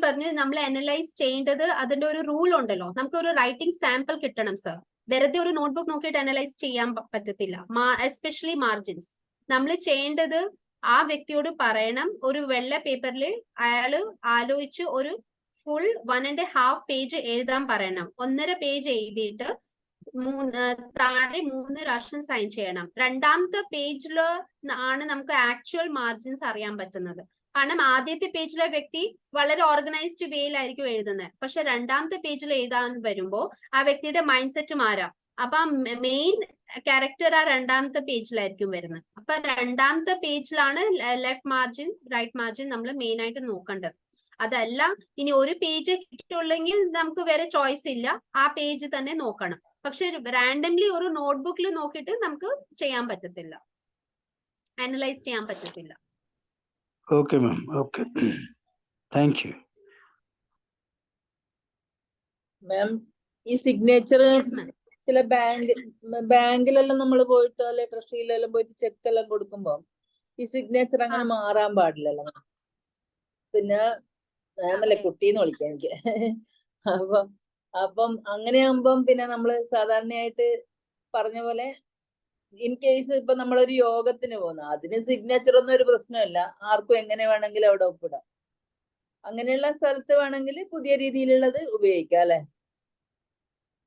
പറഞ്ഞു നമ്മൾ അനലൈസ് ചെയ്യേണ്ടത് അതിന്റെ ഒരു റൂൾ ഉണ്ടല്ലോ. നമുക്ക് ഒരു റൈറ്റിംഗ് സാമ്പിൾ കിട്ടണം സർ. വെറുതെ ഒരു നോട്ട്ബുക്ക് നോക്കിയിട്ട് അനലൈസ് ചെയ്യാൻ പറ്റത്തില്ല, എസ്പെഷ്യലി മാർജിൻസ്. നമ്മൾ ചെയ്യേണ്ടത് ആ വ്യക്തിയോട് പറയണം, ഒരു വെള്ള പേപ്പറിൽ അയാള് ആലോചിച്ച് ഒരു ഫുൾ 1.5 പേജ് എഴുതാൻ പറയണം. 1.5 പേജ് എഴുതിയിട്ട് താഴെ 3 പ്രാവശ്യം സൈൻ ചെയ്യണം. രണ്ടാമത്തെ പേജില് ആണ് നമുക്ക് ആക്ച്വൽ മാർജിൻസ് അറിയാൻ പറ്റുന്നത്. കാരണം ആദ്യത്തെ പേജിലെ വ്യക്തി വളരെ ഓർഗനൈസ്ഡ് വേയിലായിരിക്കും എഴുതുന്നത്. പക്ഷെ രണ്ടാമത്തെ പേജിൽ എഴുതാൻ വരുമ്പോൾ ആ വ്യക്തിയുടെ മൈൻഡ് സെറ്റ് മാറാം. അപ്പൊ മെയിൻ ക്യാരക്ടർ ആ രണ്ടാമത്തെ പേജിലായിരിക്കും വരുന്നത്. അപ്പൊ രണ്ടാമത്തെ പേജിലാണ് ലെഫ്റ്റ് മാർജിൻ റൈറ്റ് മാർജിൻ നമ്മൾ മെയിൻ ആയിട്ട് നോക്കേണ്ടത്. അതല്ല ഇനി ഒരു പേജ് കിട്ടുള്ളെങ്കിൽ നമുക്ക് വേറെ ചോയ്സ് ഇല്ല, ആ പേജ് തന്നെ നോക്കണം. പക്ഷെ റാൻഡംലി ഒരു നോട്ട്ബുക്കിൽ നോക്കിയിട്ട് നമുക്ക് ചെയ്യാൻ പറ്റത്തില്ല, അനലൈസ് ചെയ്യാൻ പറ്റത്തില്ല. Okay ma'am, okay, thank you ma'am. ഈ സിഗ്നേച്ചർ ചില ബാങ്കിലെല്ലാം നമ്മൾ പോയിട്ട് അല്ലെ ട്രഷറിയിലെല്ലാം പോയിട്ട് ചെക്ക് എല്ലാം കൊടുക്കുമ്പോ ഈ സിഗ്നേച്ചർ അങ്ങനെ മാറാൻ പാടില്ലല്ലോ. പിന്നെ മാമല്ലേ കുട്ടീന്ന് വിളിക്കാം എനിക്ക്. അപ്പം അങ്ങനെയാകുമ്പം പിന്നെ നമ്മള് സാധാരണയായിട്ട് പറഞ്ഞ പോലെ ഇൻ കേസ് ഇപ്പൊ നമ്മളൊരു യോഗത്തിന് പോകുന്നു, അതിന് സിഗ്നേച്ചർ ഒന്നും ഒരു പ്രശ്നമല്ല, ആർക്കും എങ്ങനെ വേണമെങ്കിലും അവിടെ ഒപ്പിടാം. അങ്ങനെയുള്ള സ്ഥലത്ത് വേണമെങ്കിൽ പുതിയ രീതിയിലുള്ളത് ഉപയോഗിക്കാം അല്ലെ.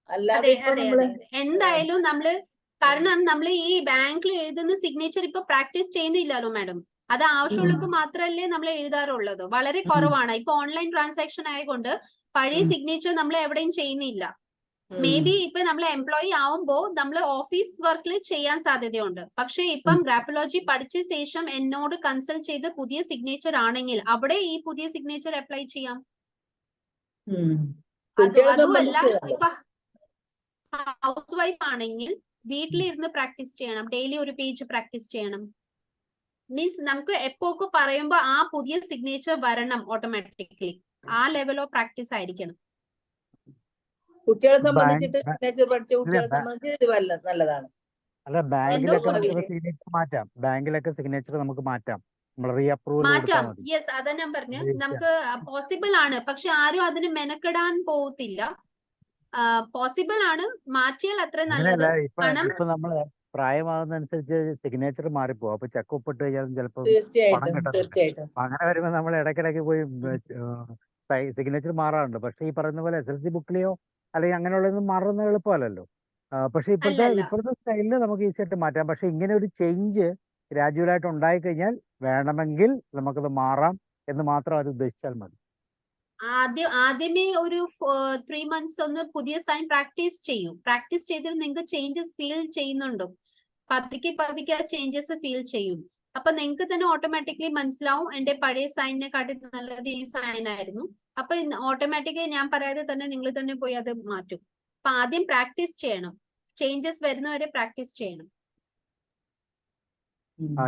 അല്ലാതെ ഇപ്പൊ നമ്മള് എന്തായാലും നമ്മള്, കാരണം നമ്മൾ ഈ ബാങ്കിൽ എഴുതുന്ന സിഗ്നേച്ചർ ഇപ്പൊ പ്രാക്ടീസ് ചെയ്യുന്നില്ലല്ലോ മാഡം. അത് ആവശ്യമുള്ളപ്പോൾ മാത്രമല്ലേ നമ്മൾ എഴുതാറുള്ളത്, വളരെ കുറവാണ്. ഇപ്പൊ ഓൺലൈൻ ട്രാൻസാക്ഷൻ ആയതുകൊണ്ട് പഴയ സിഗ്നേച്ചർ നമ്മൾ എവിടെയും ചെയ്യുന്നില്ല. മേ ബി ഇപ്പൊ നമ്മൾ എംപ്ലോയി ആവുമ്പോ നമ്മൾ ഓഫീസ് വർക്കിൽ ചെയ്യാൻ സാധ്യതയുണ്ട്. പക്ഷെ ഇപ്പം ഗ്രാഫോളജി പഠിച്ച ശേഷം എന്നോട് കൺസൾട്ട് ചെയ്ത് പുതിയ സിഗ്നേച്ചർ ആണെങ്കിൽ അവിടെ ഈ പുതിയ സിഗ്നേച്ചർ അപ്ലൈ ചെയ്യാം. അതുമല്ല ഇപ്പൊ ഹൗസ് വൈഫ് ആണെങ്കിൽ വീട്ടിലിരുന്ന് പ്രാക്ടീസ് ചെയ്യണം, ഡെയിലി ഒരു പേജ് പ്രാക്ടീസ് ചെയ്യണം. മീൻസ് നമുക്ക് എപ്പോഴും പറയുമ്പോ ആ പുതിയ സിഗ്നേച്ചർ വരണം ഓട്ടോമാറ്റിക്കലി. ആ ലെവൽ ഓഫ് പ്രാക്ടീസ് ആയിരിക്കണം. കുട്ടികളെ സംബന്ധിച്ചിട്ട് സിഗ്നേച്ചർ പഠിച്ച കുട്ടികളെ സംബന്ധിച്ച് ഇത് നല്ലതാണ്. അല്ല, ബാങ്കിലൊക്കെ നമുക്ക് സിഗ്നേച്ചർ മാറ്റാം, ബാങ്കിലൊക്കെ സിഗ്നേച്ചർ നമുക്ക് മാറ്റാം, നമ്മൾ റീ അപ്രൂവൽ കൊടുത്താൽ മതി. യെസ്, അതാ ഞാൻ പറഞ്ഞു, നമുക്ക് പോസിബിൾ ആണ്. പക്ഷെ ആരും അതിന് മെനക്കെടാൻ പോകത്തില്ല. പോസിബിൾ ആണ്, മാറ്റിയാൽ അത്ര നല്ലത്. ഇപ്പൊ നമ്മള് പ്രായമാകുന്നതനുസരിച്ച് സിഗ്നേച്ചർ മാറിപ്പോകും. അപ്പൊ ചെക്ക് ഒപ്പിട്ട് കഴിഞ്ഞാലും ചിലപ്പോൾ പണം കിട്ടത്തില്ല. അങ്ങനെ വരുമ്പോ നമ്മൾ ഇടയ്ക്കിടയ്ക്ക് പോയി സിഗ്നേച്ചർ മാറാറുണ്ട്. പക്ഷെ ഈ പറയുന്ന പോലെ SLC ബുക്കിലെയോ അല്ലെങ്കിൽ അങ്ങനെയുള്ളതൊന്നും മാറുന്നത് എളുപ്പമല്ലല്ലോ. പക്ഷെ ഇപ്പോഴത്തെ സ്റ്റൈലിൽ നമുക്ക് ഈസിയായിട്ട് മാറ്റാം. പക്ഷെ ഇങ്ങനെ ഒരു ചേഞ്ച് ഗ്രാജുവൽ ആയിട്ട് ഉണ്ടായിക്കഴിഞ്ഞാൽ വേണമെങ്കിൽ നമുക്കത് മാറാം എന്ന് മാത്രം അത് ഉദ്ദേശിച്ചാൽ മതി. ആദ്യമേ ഒരു 3 months ഒന്ന് പുതിയ സൈൻ പ്രാക്ടീസ് ചെയ്യും. പ്രാക്ടീസ് ചെയ്തിട്ട് നിങ്ങൾക്ക് ചേഞ്ചസ് ഫീൽ ചെയ്യുന്നുണ്ടോ? പതുക്കെ പതുക്കെ ആ ചേഞ്ചസ് ഫീൽ ചെയ്യും. അപ്പൊ നിങ്ങൾക്ക് തന്നെ ഓട്ടോമാറ്റിക്കലി മനസ്സിലാവും എന്റെ പഴയ സൈനിനെ കാട്ടി നല്ലത് ഈ സൈൻ ആയിരുന്നു. അപ്പൊ ഓട്ടോമാറ്റിക്കലി ഞാൻ പറയാതെ തന്നെ നിങ്ങൾ തന്നെ പോയി അത് മാറ്റും. അപ്പൊ ആദ്യം പ്രാക്ടീസ് ചെയ്യണം, ചേഞ്ചസ് വരുന്നവരെ പ്രാക്ടീസ് ചെയ്യണം.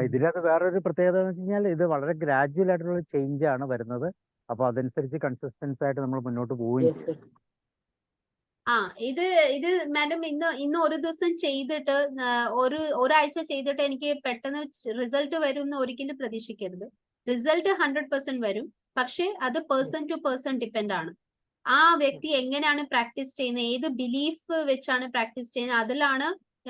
ഇതിനകത്ത് വേറൊരു പ്രത്യേകത എന്ന് വെച്ച് കഴിഞ്ഞാൽ ഇത് വളരെ ഗ്രാജുവൽ ആയിട്ടുള്ള ചേഞ്ച് ആണ് വരുന്നത്. അപ്പൊ അതനുസരിച്ച് കൺസിസ്റ്റൻസ് ആയിട്ട് നമ്മൾ മുന്നോട്ട് പോവുകയും ചെയ്യും. ഇത് മാഡം ഇന്ന് ഒരു ദിവസം ചെയ്തിട്ട് ഒരാഴ്ച ചെയ്തിട്ട് എനിക്ക് പെട്ടെന്ന് റിസൾട്ട് വരും എന്ന് ഒരിക്കലും പ്രതീക്ഷിക്കരുത്. റിസൾട്ട് 100% വരും. പക്ഷെ അത് പേഴ്സൺ ടു പേഴ്സൺ ഡിപ്പെൻഡ് ആണ്. ആ വ്യക്തി എങ്ങനെയാണ് പ്രാക്ടീസ് ചെയ്യുന്നത്, ഏത് ബിലീഫ് വെച്ചാണ് പ്രാക്ടീസ് ചെയ്യുന്നത്, അതിലാണ്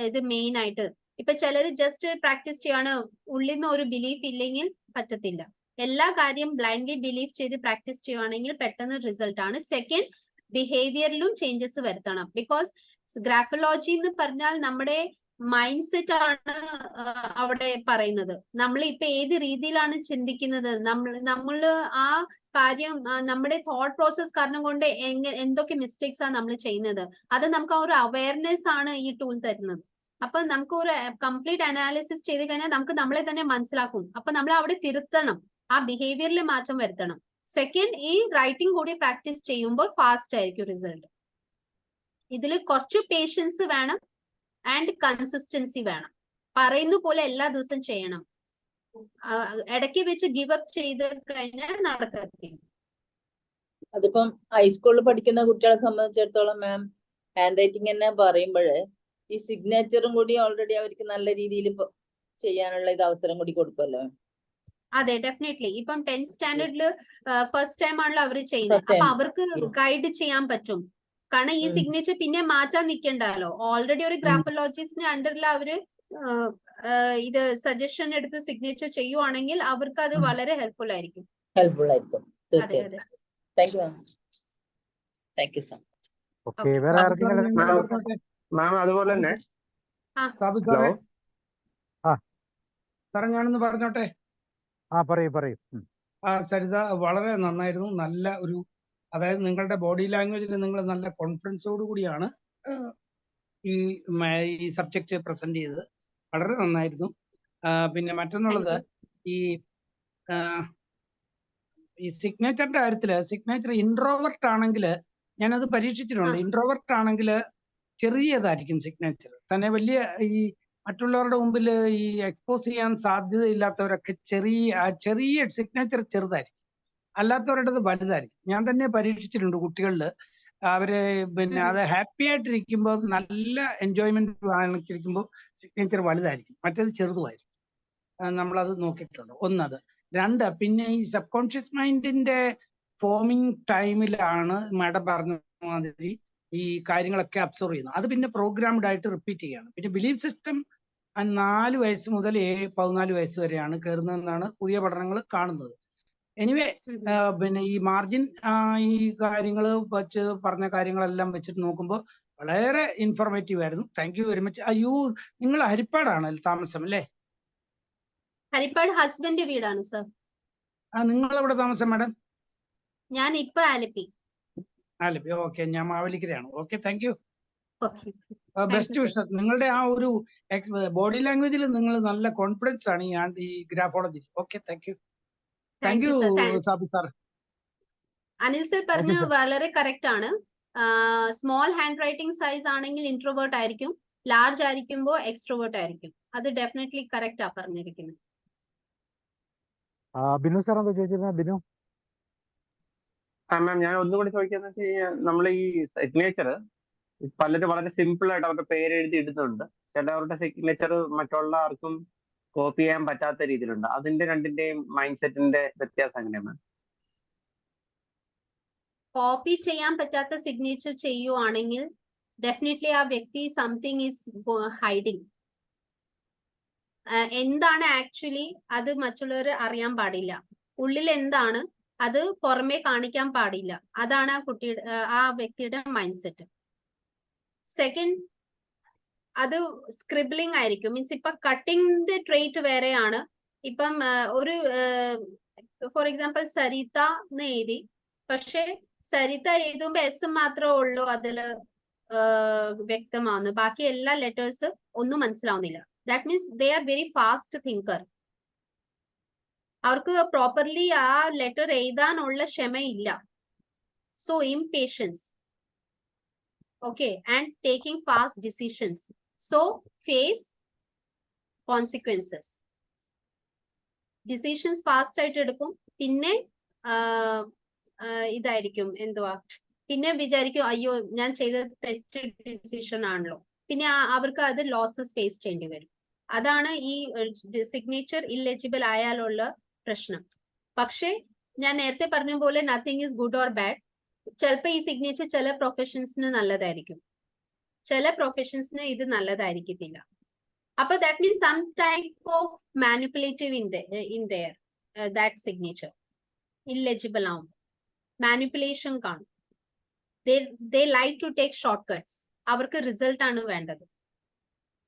ഇത് മെയിൻ ആയിട്ട്. ഇപ്പൊ ചിലര് ജസ്റ്റ് പ്രാക്ടീസ് ചെയ്യാണ്, ഉള്ളിൽ നിന്ന് ഒരു ബിലീഫ് ഇല്ലെങ്കിൽ പറ്റത്തില്ല. എല്ലാ കാര്യം ബ്ലൈൻഡ്ലി ബിലീവ് ചെയ്ത് പ്രാക്ടീസ് ചെയ്യുവാണെങ്കിൽ പെട്ടെന്ന് റിസൾട്ട് ആണ്. സെക്കൻഡ്, ബിഹേവിയറിലും ചേഞ്ചസ് വരുത്തണം. ബിക്കോസ് ഗ്രാഫോളജി എന്ന് പറഞ്ഞാൽ നമ്മുടെ മൈൻഡ് സെറ്റ് ആണ് അവിടെ പറയുന്നത്. നമ്മൾ ഇപ്പൊ ഏത് രീതിയിലാണ് ചിന്തിക്കുന്നത്, നമ്മൾ ആ കാര്യം നമ്മുടെ തോട്ട് പ്രോസസ് കാരണം കൊണ്ട് എന്തൊക്കെ മിസ്റ്റേക്സ് ആണ് നമ്മൾ ചെയ്യുന്നത്, അത് നമുക്ക് ആ ഒരു അവയർനെസ് ആണ് ഈ ടൂൾ തരുന്നത്. അപ്പൊ നമുക്ക് ഒരു കംപ്ലീറ്റ് അനാലിസിസ് ചെയ്ത് കഴിഞ്ഞാൽ നമുക്ക് നമ്മളെ തന്നെ മനസ്സിലാക്കും. അപ്പൊ നമ്മൾ അവിടെ തിരുത്തണം, ആ ബിഹേവിയറിൽ മാറ്റം വരുത്തണം. സെക്കൻഡ്, ഈ റൈറ്റിംഗ് കൂടി പ്രാക്ടീസ് ചെയ്യുമ്പോൾ ഫാസ്റ്റ് ആയിരിക്കും റിസൾട്ട്. ഇതിൽ കുറച്ച് പേഷ്യൻസ് വേണം ആൻഡ് കൺസിസ്റ്റൻസി വേണം. പറയുന്ന പോലെ എല്ലാ ദിവസവും ചെയ്യണം. ഇടയ്ക്ക് വെച്ച് ഗിവ് അപ്പ് ചെയ്ത് കഴിഞ്ഞാൽ നടക്കത്തില്ല. അതിപ്പം ഹൈസ്കൂളിൽ പഠിക്കുന്ന കുട്ടികളെ സംബന്ധിച്ചിടത്തോളം മാം, ഹാൻഡ് റൈറ്റിംഗ് തന്നെ പറയുമ്പോഴ് ഈ സിഗ്നേച്ചറും കൂടി ഓൾറെഡി അവർക്ക് നല്ല രീതിയിൽ ചെയ്യാനുള്ള ഇത് അവസരം കൂടി കൊടുക്കുമല്ലോ. അതെ, ഡെഫിനറ്റ്ലി. ഇപ്പം 10th സ്റ്റാൻഡേർഡില് ഫസ്റ്റ് ടൈം ആണല്ലോ അവർ ചെയ്യുന്നത്. അപ്പൊ അവർക്ക് ഗൈഡ് ചെയ്യാൻ പറ്റും. കാരണം ഈ സിഗ്നേച്ചർ പിന്നെ മാറ്റാൻ നിൽക്കണ്ടല്ലോ. ഓൾറെഡി ഒരു ഗ്രാഫോളജിസ്റ്റിന്റെ അണ്ടറിൽ അവര് ഇത് സജഷൻ എടുത്ത് സിഗ്നേച്ചർ ചെയ്യുവാണെങ്കിൽ അവർക്ക് അത് വളരെ ഹെൽപ്ഫുൾ ആയിരിക്കും. അതെ അതെ. Thank you ma'am. Thank you so much. Okay, വേറെ ആർക്കെങ്കിലും? മാം അതുപോലെ തന്നെ സാബു സാറേ, ആ സാറേ ഞാനൊന്ന് പറഞ്ഞോട്ടെ. പറയൂ. സരിത വളരെ നന്നായിരുന്നു. നല്ല ഒരു, അതായത് നിങ്ങളുടെ ബോഡി ലാംഗ്വേജിൽ നിങ്ങൾ നല്ല കോൺഫിഡൻസോട് കൂടിയാണ് ഈ സബ്ജക്റ്റ് പ്രസന്റ് ചെയ്തത്. വളരെ നന്നായിരുന്നു. പിന്നെ മറ്റൊന്നുള്ളത്, ഈ സിഗ്നേച്ചറിന്റെ കാര്യത്തില്, സിഗ്നേച്ചർ ഇൻട്രോവർട്ട് ആണെങ്കിൽ ഞാനത് പരീക്ഷിച്ചിട്ടുണ്ട്. ഇൻട്രോവർട്ട് ആണെങ്കിൽ ചെറിയതായിരിക്കും സിഗ്നേച്ചർ തന്നെ. വലിയ ഈ മറ്റുള്ളവരുടെ മുമ്പിൽ ഈ എക്സ്പോസ് ചെയ്യാൻ സാധ്യതയില്ലാത്തവരൊക്കെ ചെറിയ സിഗ്നേച്ചർ ചെറുതായിരിക്കും, അല്ലാത്തവരുടേത് വലുതായിരിക്കും. ഞാൻ തന്നെ പരീക്ഷിച്ചിട്ടുണ്ട് കുട്ടികളിൽ. അവര് പിന്നെ അത് ഹാപ്പി ആയിട്ടിരിക്കുമ്പോൾ, നല്ല എൻജോയ്മെന്റ് കാണിച്ചിരിക്കുമ്പോൾ സിഗ്നേച്ചർ വലുതായിരിക്കും, മറ്റേത് ചെറുതുമായിരിക്കും. നമ്മളത് നോക്കിയിട്ടുണ്ട്. ഒന്നത്. രണ്ട്, പിന്നെ ഈ സബ് കോൺഷ്യസ് മൈൻഡിന്റെ ഫോമിങ് ടൈമിലാണ് മാഡം പറഞ്ഞ മാതിരി ഈ കാര്യങ്ങളൊക്കെ അബ്സോർവ് ചെയ്യുന്നത്. അത് പിന്നെ പ്രോഗ്രാംഡ് ആയിട്ട് റിപ്പീറ്റ് ചെയ്യുകയാണ്. പിന്നെ ബിലീഫ് സിസ്റ്റം 4 വയസ്സ് മുതൽ 14 വയസ്സ് വരെയാണ് കയറുന്നതെന്നാണ് പുതിയ പഠനങ്ങൾ കാണുന്നത്. എനിവേ, പിന്നെ ഈ മാർജിൻ ഈ കാര്യങ്ങൾ വെച്ച് പറഞ്ഞ കാര്യങ്ങളെല്ലാം വെച്ചിട്ട് നോക്കുമ്പോൾ വളരെ ഇൻഫോർമേറ്റീവ് ആയിരുന്നു. Thank you very much. നിങ്ങൾ ഹരിപ്പാടാണ് താമസം അല്ലേ? ഹരിപ്പാട് ഹസ്ബൻഡ് വീടാണ് സർ. നിങ്ങൾ എവിടെ താമസം മാഡം? ഞാൻ ഇപ്പൊ ആലപ്പി. ഓക്കെ, ഞാൻ മാവേലിക്കരയാണ്. Okay, thank you. Okay. Best wishes. നിങ്ങളുടെ ആ ഒരു ബോഡി ലാംഗ്വേജിൽ നിങ്ങൾ നല്ല കോൺഫിഡൻസ് ആണ് ഈ graphology. Okay, thank you. Thank you Sabu sir. Anil sir പറഞ്ഞ വളരെ കറക്റ്റ് ആണ്. സ്മോൾ ഹാൻഡ് റൈറ്റിംഗ് സൈസ് ആണെങ്കിൽ ഇൻട്രോവേർട്ട് ആയിരിക്കും, ലാർജ് ആയിരിക്കുമ്പോൾ എക്സ്ട്രോവേർട്ട് ആയിരിക്കും. അത് ഡെഫിനറ്റ്ലി കറക്റ്റ് ആ പറഞ്ഞിരിക്കുന്നത്. ബിനു സാർ എന്താ ചോദിച്ചിരുന്നത്? ബിനു. മാം, ഞാൻ ഒന്നുകൂടി ചോദിക്കാന്ന് വെച്ച് കഴിഞ്ഞാൽ, നമ്മൾ ഈ സിഗ്നേച്ചർ പലരും വളരെ സിമ്പിൾ ആയിട്ട് അവരുടെ പേര് എഴുതി ഇടുന്നുണ്ട്. ചിലവരുടെ സിഗ്നേച്ചർ മറ്റുള്ള ആർക്കും കോപ്പി ചെയ്യാൻ പറ്റാത്ത രീതിയിലുണ്ട്. അതിന്റെ രണ്ടിന്റെയും മൈൻഡ് സെറ്റിന്റെ വ്യത്യാസം എങ്ങനെയാണ്? കോപ്പി ചെയ്യാൻ പറ്റാത്ത സിഗ്നേച്ചർ ചെയ്യുവാണെങ്കിൽ ഡെഫിനറ്റ്ലി ആ വ്യക്തി സംതിങ് ഈസ് ഹൈഡിങ്. എന്താണ് ആക്ച്വലി അത് മറ്റുള്ളവർ അറിയാൻ പാടില്ല. ഉള്ളിൽ എന്താണ് അത് പുറമെ കാണിക്കാൻ പാടില്ല. അതാണ് ആ വ്യക്തിയുടെ മൈൻഡ് സെറ്റ്. സെക്കൻഡ്, അത് സ്ക്രിബിളിംഗ് ആയിരിക്കും. മീൻസ് ഇപ്പൊ കട്ടിങ്ങിന്റെ ട്രേറ്റ് വേറെയാണ്. ഇപ്പം ഒരു ഫോർ എക്സാമ്പിൾ സരിത എന്ന് എഴുതി, പക്ഷെ സരിത എഴുതുമ്പോ എസ് മാത്രമേ ഉള്ളൂ അതില് വ്യക്തമാവുന്നു, ബാക്കി എല്ലാ ലെറ്റേഴ്സ് ഒന്നും മനസ്സിലാവുന്നില്ല. That means they are very fast thinker. അവർക്ക് പ്രോപ്പർലി ആ ലെറ്റർ എഴുതാനുള്ള ക്ഷമയില്ല. So impatience. Okay, and taking fast decisions. So face consequences. Decisions fast ആയിട്ട് എടുക്കും. പിന്നെ ഇതായിരിക്കും എന്തുവാ, പിന്നെ വിചാരിക്കും അയ്യോ ഞാൻ ചെയ്ത തെറ്റ് ഡിസിഷൻ ആണല്ലോ. പിന്നെ അവർക്ക് അത് ലോസസ് ഫേസ് ചെയ്യേണ്ടി വരും. അതാണ് ഈ സിഗ്നേച്ചർ ഇല്ലെജിബിൾ ആയാലുള്ള പ്രശ്നം. പക്ഷെ ഞാൻ നേരത്തെ പറഞ്ഞ പോലെ nothing is good or bad. ചിലപ്പോൾ ഈ സിഗ്നേച്ചർ ചില പ്രൊഫഷൻസിന് നല്ലതായിരിക്കും, ചില പ്രൊഫഷൻസിന് ഇത് നല്ലതായിരിക്കത്തില്ല. അപ്പൊ that means some type of manipulative in there. That signature illegible ആവും, മാനിപ്പുലേഷൻ കാണും. They like to take short cuts. അവർക്ക് റിസൾട്ട് ആണ് വേണ്ടത്.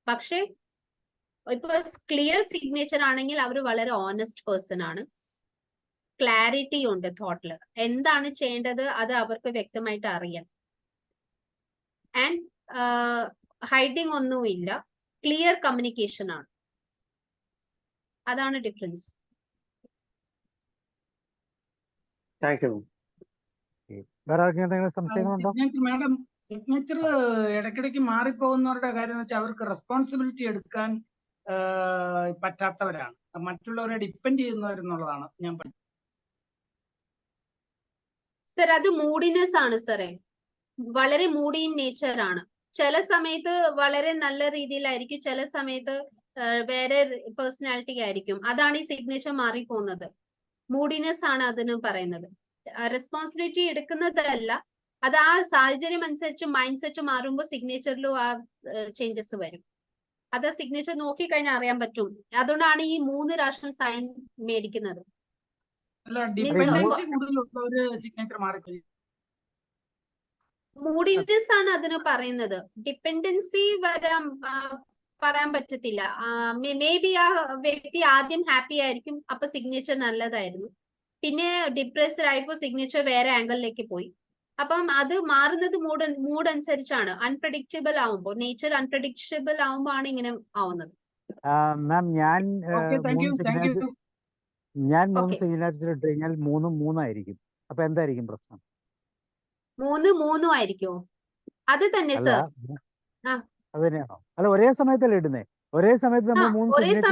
പക്ഷെ ഇപ്പൊ ക്ലിയർ സിഗ്നേച്ചർ ആണെങ്കിൽ അവർ വളരെ ഓണസ്റ്റ് പേഴ്സൺ ആണ്. ക്ലാരിറ്റി ഉണ്ട് തോട്ടില്, എന്താണ് ചെയ്യേണ്ടത് അത് അവർക്ക് വ്യക്തമായിട്ട് അറിയാം. ആൻഡ് ഹൈഡിങ് ഒന്നുമില്ല, ക്ലിയർ കമ്മ്യൂണിക്കേഷൻ ആണ്. അതാണ് ഡിഫറൻസ്. Thank you. വേറെ ആർക്കും എന്തെങ്കിലും സംശയങ്ങളുണ്ടോ? സിഗ്നേച്ചർ മാഡം, സിഗ്നേച്ചർ ഇടയ്ക്കിടയ്ക്ക് മാറിപ്പോകുന്നവരുടെ കാര്യം എന്ന് വെച്ചാൽ അവർക്ക് റെസ്പോൺസിബിലിറ്റി എടുക്കാൻ പറ്റാത്തവരാണ്, മറ്റുള്ളവരെ ഡിപ്പെൻഡ് ചെയ്യുന്നവരെന്നുള്ളതാണ് ഞാൻ പറഞ്ഞത്. സർ അത് മൂഡിനെസ് ആണ് സാറേ, വളരെ മൂഡി ഇൻ നേച്ചർ ആണ്. ചില സമയത്ത് വളരെ നല്ല രീതിയിലായിരിക്കും, ചില സമയത്ത് വേറെ പേഴ്സണാലിറ്റി ആയിരിക്കും. അതാണ് ഈ സിഗ്നേച്ചർ മാറിപ്പോകുന്നത്. മൂഡിനെസ് ആണ് അതിന് പറയുന്നത്. റെസ്പോൺസിബിലിറ്റി എടുക്കുന്നതല്ല, അത് ആ സാഹചര്യം അനുസരിച്ച് മൈൻഡ് സെറ്റ് മാറുമ്പോൾ സിഗ്നേച്ചറിലും ആ ചേഞ്ചസ് വരും. അത് സിഗ്നേച്ചർ നോക്കിക്കഴിഞ്ഞാൽ അറിയാൻ പറ്റും. അതുകൊണ്ടാണ് ഈ 3 രാഷ്ട്രം സൈൻ മേടിക്കുന്നത്. അല്ല, ഡിപെൻഡൻസി കൂടുതലുള്ളവര് സിഗ്നേച്ചർ മാറിപ്പോയി. മൂഡിനെസ് ആണ് അതിന് പറയുന്നത്. ഡിപ്പെൻഡൻസി പറയാൻ പറ്റത്തില്ല. മേ ബി ആ വ്യക്തി ആദ്യം ഹാപ്പി ആയിരിക്കും, അപ്പൊ സിഗ്നേച്ചർ നല്ലതായിരുന്നു. പിന്നെ ഡിപ്രസ്ഡ് ആയപ്പോ സിഗ്നേച്ചർ വേറെ ആംഗിളിലേക്ക് പോയി. അപ്പം അത് മാറുന്നത് മൂഡ് അനുസരിച്ചാണ്. അൺപ്രഡിക്റ്റബിൾ ആവുമ്പോൾ, നേച്ചർ അൺപ്രഡിക്റ്റബിൾ ആവുമ്പോ ആണ് ഇങ്ങനെ ആവുന്നത്. മാം, ഞാൻ ഓക്കെ, താങ്ക് യു. മൂന്ന് സിഗ്നേച്ചർ ഇട്ട് കഴിഞ്ഞാൽ 3 3 ആയിരിക്കും. അപ്പൊ എന്തായിരിക്കും പ്രശ്നം? 3 3 ആയിരിക്കോ? അത് തന്നെ അല്ല, സർ. അത് തന്നെയാണോ? അല്ല, ഒരേ സമയത്തല്ലേ ഇടുന്നേ? ഒരേ സമയത്ത് നമ്മൾ 3 ഒരേ സിഗ്നേച്ചർ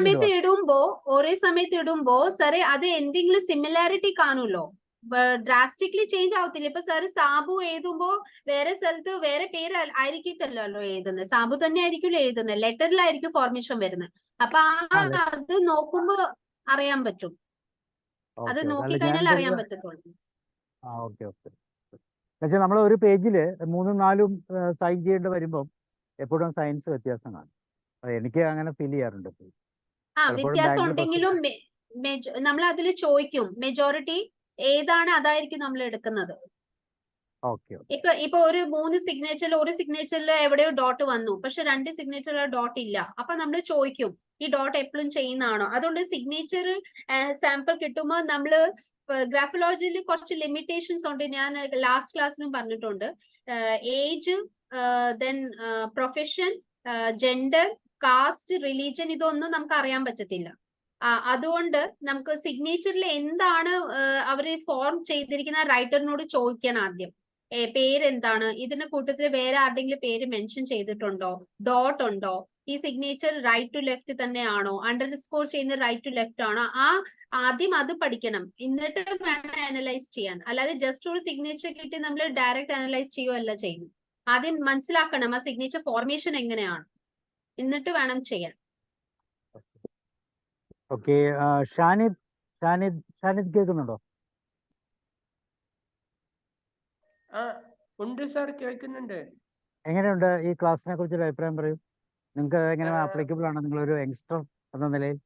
സമയത്ത് ഇടുമ്പോ സാറേ അത് എന്തെങ്കിലും സിമിലാരിറ്റി കാണുമല്ലോ, ഡ്രാസ്റ്റിക്കലി ചേഞ്ച് ആവത്തില്ല. ഇപ്പൊ സാറ് സാബു എഴുതുമ്പോ വേറെ സ്ഥലത്ത് വേറെ പേര് ആയിരിക്കത്തല്ലോ എഴുതുന്നത്, സാബു തന്നെ ആയിരിക്കുമല്ലോ എഴുതുന്നത്, ലെറ്ററിലായിരിക്കും ഫോർമേഷൻ വരുന്നത്. അപ്പൊ അത് നോക്കുമ്പോ അറിയാൻ പറ്റും, അത് നോക്കിക്കഴിഞ്ഞാൽ അറിയാൻ പറ്റത്തുള്ളൂ. പക്ഷെ നമ്മൾ ഒരു പേജില് 3 4 സൈൻ ചെയ്യേണ്ടി വരുമ്പോൾ എപ്പോഴും സയൻസ് വ്യത്യാസം കാണും. എനിക്ക് അങ്ങനെ ഫീൽ ചെയ്യാറുണ്ട്. വ്യത്യാസം ഉണ്ടെങ്കിലും നമ്മൾ അതിൽ ചോദിക്കും മെജോറിറ്റി ഏതാണ്, അതായിരിക്കും നമ്മൾ എടുക്കുന്നത്. ഇപ്പൊ ഒരു 3 സിഗ്നേച്ചറിൽ ഒരു സിഗ്നേച്ചറിൽ എവിടെയോ ഡോട്ട് വന്നു, പക്ഷെ 2 സിഗ്നേച്ചറിൽ ഡോട്ട് ഇല്ല. അപ്പൊ നമ്മൾ ചോദിക്കും ഈ ഡോട്ട് എപ്പോഴും ചെയ്യുന്നതാണോ. അതുകൊണ്ട് സിഗ്നേച്ചർ സാമ്പിൾ കിട്ടുമ്പോൾ നമ്മള് ഗ്രാഫോളജിയിൽ കുറച്ച് ലിമിറ്റേഷൻസ് ഉണ്ട്. ഞാൻ ലാസ്റ്റ് ക്ലാസ്സിലും പറഞ്ഞിട്ടുണ്ട്. Age, then profession, gender, caste, religion, ഇതൊന്നും നമുക്ക് അറിയാൻ പറ്റത്തില്ല. അതുകൊണ്ട് നമുക്ക് സിഗ്നേച്ചറിൽ എന്താണ് അവര് ഫോം ചെയ്തിരിക്കുന്ന റൈറ്ററിനോട് ചോദിക്കണം ആദ്യം. പേരെന്താണ്, ഇതിന്റെ കൂട്ടത്തിൽ വേറെ ആരുടെങ്കിലും പേര് മെൻഷൻ ചെയ്തിട്ടുണ്ടോ, ഡോട്ട് ഉണ്ടോ, ഈ സിഗ്നേച്ചർ റൈറ്റ് ടു ലെഫ്റ്റ് തന്നെയാണോ, അണ്ടർസ്കോർ ചെയ്യുന്ന റൈറ്റ് ടു ലെഫ്റ്റ് ആണോ. ആദ്യം അത് പഠിക്കണം, എന്നിട്ട് വേണം അനലൈസ് ചെയ്യാൻ. അല്ലാതെ ജസ്റ്റ് ഒരു സിഗ്നേച്ചർ കിട്ടി നമ്മൾ ഡയറക്റ്റ് അനലൈസ് ചെയ്യുകയല്ല ചെയ്യുന്നത്. ആദ്യം മനസ്സിലാക്കണം ആ സിഗ്നേച്ചർ ഫോർമേഷൻ എങ്ങനെയാണ്, എന്നിട്ട് വേണം ചെയ്യാൻ. ഓക്കെ, ഷാനിദ് കേൾക്കുന്നുണ്ടോ? ഉണ്ട് സാർ, കേൾക്കുന്നുണ്ട്. എങ്ങനെയുണ്ട് ഈ ക്ലാസ്സിനെ കുറിച്ചൊരു അഭിപ്രായം പറയൂ. നിങ്ങൾക്ക് എങ്ങനെ ആപ്ലിക്കബിൾ ആണ് നിങ്ങളൊരു യങ്സ്റ്റർ എന്ന നിലയിൽ?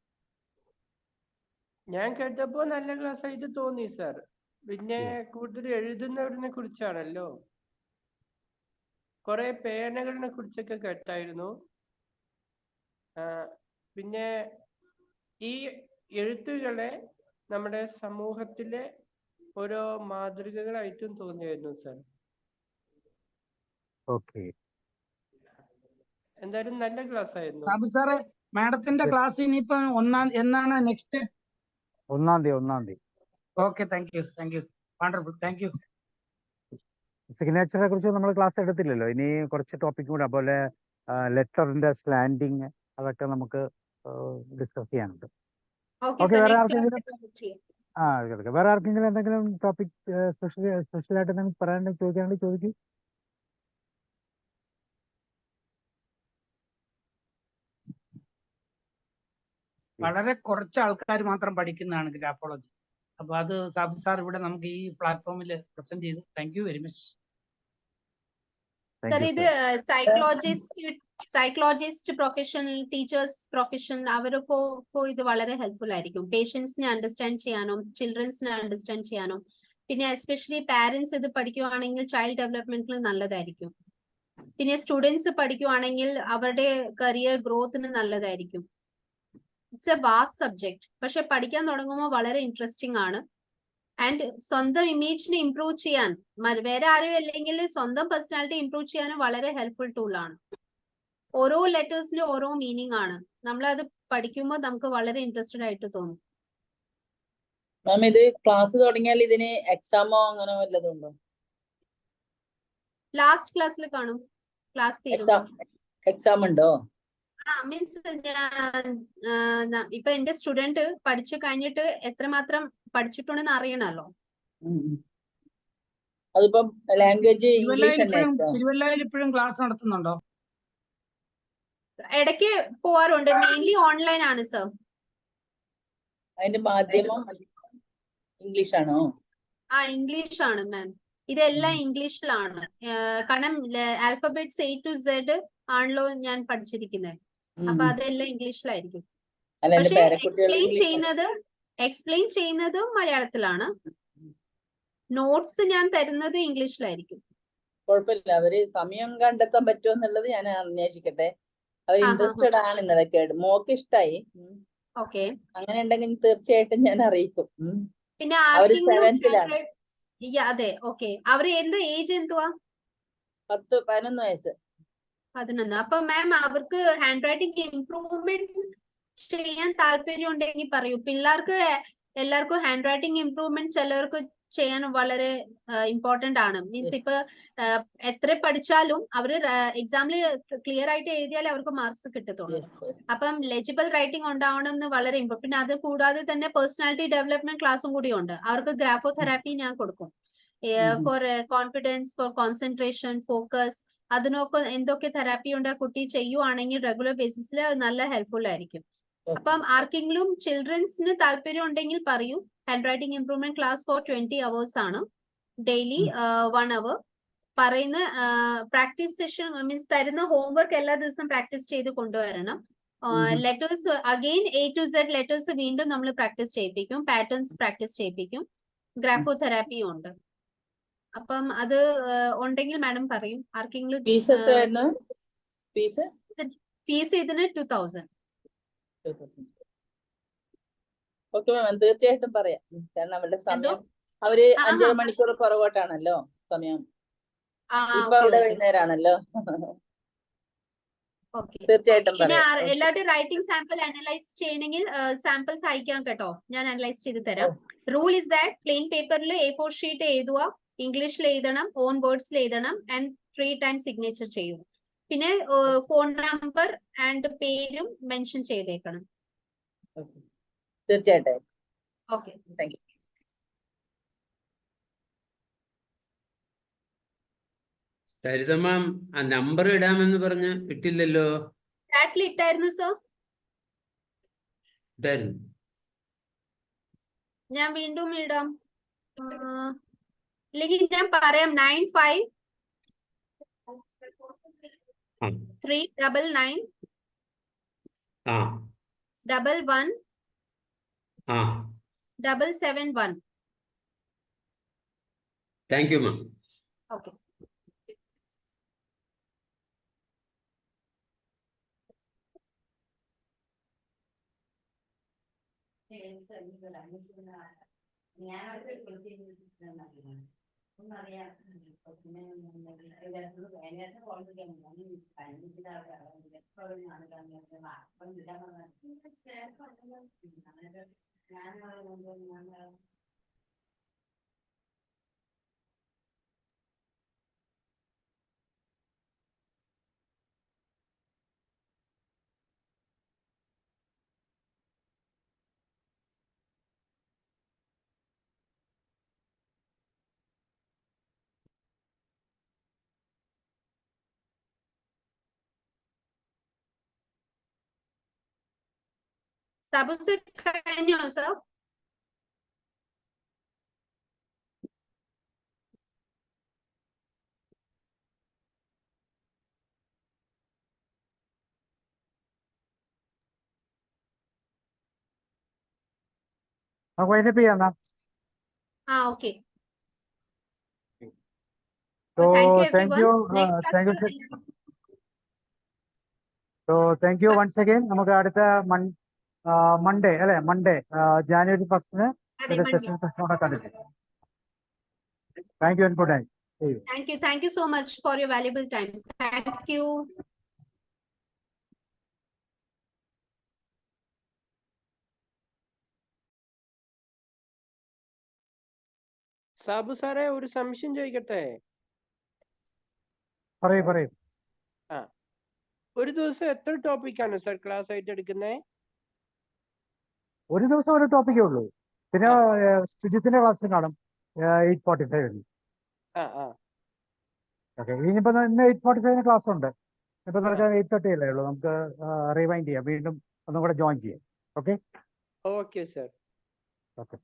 ഞാൻ കേട്ടപ്പോ നല്ല ക്ലാസ് ആയിട്ട് തോന്നി സാർ. പിന്നെ കൂടുതൽ എഴുതുന്നവരിനെ കുറിച്ചാണല്ലോ, കുറെ പേനകളിനെ കുറിച്ചൊക്കെ കേട്ടായിരുന്നു. പിന്നെ ഈ എഴുത്തുകളെ നമ്മുടെ സമൂഹത്തിലെ ഓരോ മാതൃകകളായിട്ടും തോന്നിയായിരുന്നു സാർ. ഓക്കെ, എന്തായാലും നല്ല ക്ലാസ് ആയിരുന്നു. സാബു സാറേ, മാഡത്തിന്റെ ക്ലാസ് ഇനിയിപ്പോ എന്നാണ് നെക്സ്റ്റ്? 1-ാം തീയതി. Okay, thank you. Wonderful, thank you. സിഗ്നേച്ചറിനെ കുറിച്ച് നമ്മൾ ക്ലാസ് എടുത്തില്ലല്ലോ. ഇനി കുറച്ച് ടോപ്പിക് കൂടെ, അതുപോലെ ലെറ്ററിന്റെ സ്ലാൻഡിങ്, അതൊക്കെ നമുക്ക് ഡിസ്കസ് ചെയ്യാനുണ്ട്. വേറെ ആർക്കെങ്കിലും എന്തെങ്കിലും ടോപ്പിക് സ്പെഷ്യലായിട്ട് എന്തെങ്കിലും പറയാനുണ്ടെങ്കിൽ ചോദിക്കാനുണ്ടെങ്കിൽ ചോദിക്കും. വളരെ കുറച്ച് ആൾക്കാർ മാത്രം പഠിക്കുന്നതാണ് ഗ്രാഫോളജി. അപ്പൊ അത് സാബു സാർ ഇവിടെ നമുക്ക് ഈ പ്ലാറ്റ്ഫോമിൽ പ്രസന്റ് ചെയ്തു. Thank you very much. Thank sir you ഇത് sir. Psychologist profession, teachers profession അവർക്കോ ഇത് വളരെ ഹെൽപ്ഫുൾ ആയിരിക്കും. പേഷ്യൻസിനെ അണ്ടർസ്റ്റാൻഡ് ചെയ്യാനും ചിൽഡ്രൻസിനെ അണ്ടർസ്റ്റാൻഡ് ചെയ്യാനും, പിന്നെ എസ്പെഷ്യലി പാരന്റ്സ് ഇത് പഠിക്കുവാണെങ്കിൽ ചൈൽഡ് ഡെവലപ്മെന്റിൽ നല്ലതായിരിക്കും. പിന്നെ സ്റ്റുഡൻസ് പഠിക്കുവാണെങ്കിൽ അവരുടെ കരിയർ ഗ്രോത്തിന് നല്ലതായിരിക്കും. ഇറ്റ്സ് എ വാസ്റ്റ് സബ്ജക്ട്, പക്ഷെ പഠിക്കാൻ തുടങ്ങുമ്പോൾ വളരെ ഇൻട്രസ്റ്റിംഗ് ആണ്. ആൻഡ് സ്വന്തം ഇമേജിനെ ഇംപ്രൂവ് ചെയ്യാൻ, വേറെ ആരും അല്ലെങ്കിൽ സ്വന്തം പേഴ്സണാലിറ്റി ഇംപ്രൂവ് ചെയ്യാനും വളരെ ഹെൽപ്ഫുൾ ടൂൾ ആണ്. ഓരോ ലെറ്റേഴ്സിനും ഓരോ മീനിങ് ആണ്. നമ്മളത് പഠിക്കുമ്പോൾ നമുക്ക് വളരെ ഇൻട്രസ്റ്റഡ് ആയിട്ട് തോന്നും. മാം, ഇത് ക്ലാസ് തുടങ്ങിയാൽ ഇതിന് എക്സാമോ അങ്ങനെ വല്ലതും ഉണ്ടോ? ലാസ്റ്റ് ക്ലാസ്സിൽ കാണും. ക്ലാസ് തീരുമ്പോൾ എക്സാം ഉണ്ടോ? മീൻസ് ഇപ്പൊ എന്റെ സ്റ്റുഡന്റ് പഠിച്ചു കഴിഞ്ഞിട്ട് എത്രമാത്രം പഠിച്ചിട്ടുണ്ടെന്ന് അറിയണല്ലോ. അതിപ്പം ലാംഗ്വേജ് ഇംഗ്ലീഷ് തന്നെ. തിരുവല്ലയിൽ ഇപ്പോഴും ക്ലാസ് നടത്തുന്നുണ്ടോ? ഇടയ്ക്ക് പോവാറുണ്ട്. മെയിൻലി ഓൺലൈൻ ആണ് സർ. അതിന്റെ മാധ്യമം ഇംഗ്ലീഷ് ആണോ? ഇംഗ്ലീഷ് ആണ് മാം. ഇതെല്ലാം ഇംഗ്ലീഷിലാണ്. കാരണം ആൽഫബറ്റ്സ് A to Z ആണല്ലോ ഞാൻ പഠിച്ചിരിക്കുന്നത്. അപ്പൊ അതെല്ലാം ഇംഗ്ലീഷിലായിരിക്കും. പക്ഷെ എക്സ്പ്ലെയിൻ ചെയ്യുന്നതും മലയാളത്തിലാണ്. നോട്ട്സ് ഞാൻ തരുന്നത് ഇംഗ്ലീഷിലായിരിക്കും. കുഴപ്പമില്ല. അവര് സമയം കണ്ടെത്താൻ പറ്റുമോ എന്നുള്ളത് ഞാൻ അന്വേഷിക്കട്ടെ. അവർ ഇൻട്രസ്റ്റഡ് ആണ് ഇന്നതൊക്കെ. മോക്ക് ഇഷ്ടായി. ഓക്കെ, അങ്ങനെ ഉണ്ടെങ്കിൽ തീർച്ചയായിട്ടും ഞാൻ അറിയിക്കും. പിന്നെ അവര് 7th-ലാണ്. അതെ, ഓക്കെ. അവര് എന്താ ഏജ് എന്തുവാ? 10-11 വയസ്സ്. 11. അപ്പൊ മാം അവർക്ക് ഹാൻഡ് റൈറ്റിംഗ് ഇംപ്രൂവ്മെന്റ് ചെയ്യാൻ താല്പര്യം ഉണ്ടെങ്കിൽ പറയൂ. പിള്ളേർക്ക് എല്ലാവർക്കും ഹാൻഡ് റൈറ്റിംഗ് ഇംപ്രൂവ്മെന്റ് ചിലർക്ക് ചെയ്യാൻ വളരെ ഇമ്പോർട്ടന്റ് ആണ്. മീൻസ് ഇപ്പൊ എത്ര പഠിച്ചാലും അവര് എക്സാമില് ക്ലിയർ ആയിട്ട് എഴുതിയാലേ അവർക്ക് മാർക്സ് കിട്ടത്തുള്ളൂ. അപ്പം ലെജിബിൾ റൈറ്റിംഗ് ഉണ്ടാവണം എന്ന് വളരെ ഇമ്പോർട്ടന്റ്. പിന്നെ അത് കൂടാതെ തന്നെ പേഴ്സണാലിറ്റി ഡെവലപ്മെന്റ് ക്ലാസ്സും കൂടി ഉണ്ട്. അവർക്ക് ഗ്രാഫോതെറാപ്പി ഞാൻ കൊടുക്കും. For confidence, for concentration, focus, അതിനൊക്കെ എന്തൊക്കെ തെറാപ്പി ഉണ്ട് കുട്ടി ചെയ്യുവാണെങ്കിൽ റെഗുലർ ബേസിസിൽ നല്ല ഹെൽപ്ഫുൾ ആയിരിക്കും. അപ്പം ആർക്കെങ്കിലും ചിൽഡ്രൻസിന് താല്പര്യം ഉണ്ടെങ്കിൽ പറയൂ. Handwriting improvement class for 20 hours ആണ്. Daily 1 hour. പറയുന്ന പ്രാക്ടീസ് സെഷൻ മീൻസ് തരുന്ന ഹോംവർക്ക് എല്ലാ ദിവസവും പ്രാക്ടീസ് ചെയ്ത് കൊണ്ടുവരണം. Letters again A to Z letters വീണ്ടും നമ്മൾ പ്രാക്ടീസ് ചെയ്യിപ്പിക്കും. പാറ്റേൺസ് പ്രാക്ടീസ് ചെയ്യിപ്പിക്കും. ഗ്രാഫോതെറാപ്പിയും ഉണ്ട്. അപ്പം അത് ഉണ്ടെങ്കിൽ മാഡം പറയും. ആർക്കെങ്കിലും ഫീസ് ഇതിന് 2000. ഓക്കെ മാം, തീർച്ചയായിട്ടും പറയാം. കാരണം അവരുടെ സമയം അവര് 5.5 മണിക്കൂർ പുറകോട്ടാണല്ലോ സമയം. ഇപ്പൊ അവിടെ വൈകുന്നേരമാണല്ലോ. തീർച്ചയായിട്ടും പറയാം. എല്ലാവരുടെയും റൈറ്റിംഗ് സാമ്പിൾ അനലൈസ് ചെയ്യണമെങ്കിൽ സാമ്പിൾസ് അയക്കാം കേട്ടോ. ഞാൻ അനലൈസ് ചെയ്ത് തരാം. റൂൾ ഇസ് ദാറ്റ് പ്ലെയിൻ പേപ്പറിൽ A4 ഷീറ്റ് എഴുതുക, ഇംഗ്ലീഷിൽ എഴുതണം, ഓൺ വേർഡ്സിൽ എഴുതണം, ആൻഡ് 3 times സിഗ്നേച്ചർ ചെയ്യും. പിന്നെ ഫോൺ നമ്പർ ആൻഡ് പേരും മെൻഷൻ ചെയ്തേക്കണം. തീർച്ചയായിട്ടും. Okay, thank you. Saritha ma'am, ആ നമ്പർ ഇടാമെന്ന് പറഞ്ഞ് ഇട്ടില്ലല്ലോ. ചാറ്റിൽ ഇട്ടായിരുന്നു സർ. ഇട്ടായിരുന്നു. ഞാൻ വീണ്ടും ഇടാം. അല്ലെങ്കിൽ ഞാൻ പറയാം 95 399 11 771. Thank you ma'am. Okay. Sub കഴിഞ്ഞോ സർ? നമുക്ക് വൈൻഡപ്പ് ചെയ്യാം എന്നാ. Okay. So Thank you, thank everyone. you, Next class thank you. will- So thank you once again. നമുക്ക് അടുത്ത മൺഡേ അല്ലെ, മൺഡേ January 1st അതെ, ഒരു Monday. സെഷനോടെ കണ്ടിട്ട്. Thank you and good night. See you. Thank you so much for your valuable time. Thank you. Sabu സാറേ, ഒരു സംശയം ചോദിക്കട്ടെ? പറയൂ. ഒരു ദിവസം എത്ര ടോപ്പിക്കാണ് സാർ ക്ലാസ് ആയിട്ട് എടുക്കുന്നത്? ഒരു ദിവസം ഒരു ടോപ്പിക്കേ ഉള്ളൂ. പിന്നെ ശുചിത്തിന്റെ ക്ലാസ് കാണും 8:45. ഓക്കെ, ഇനിയിപ്പോ ഇന്ന് 8:45 ക്ലാസ് ഉണ്ട്. ഇപ്പൊ നമുക്ക് 8:30 അല്ലേ ഉള്ളൂ. നമുക്ക് റിവൈൻഡ് ചെയ്യാം, വീണ്ടും ഒന്നും കൂടെ ജോയിൻ ചെയ്യാം. Okay okay sir. ഓക്കെ.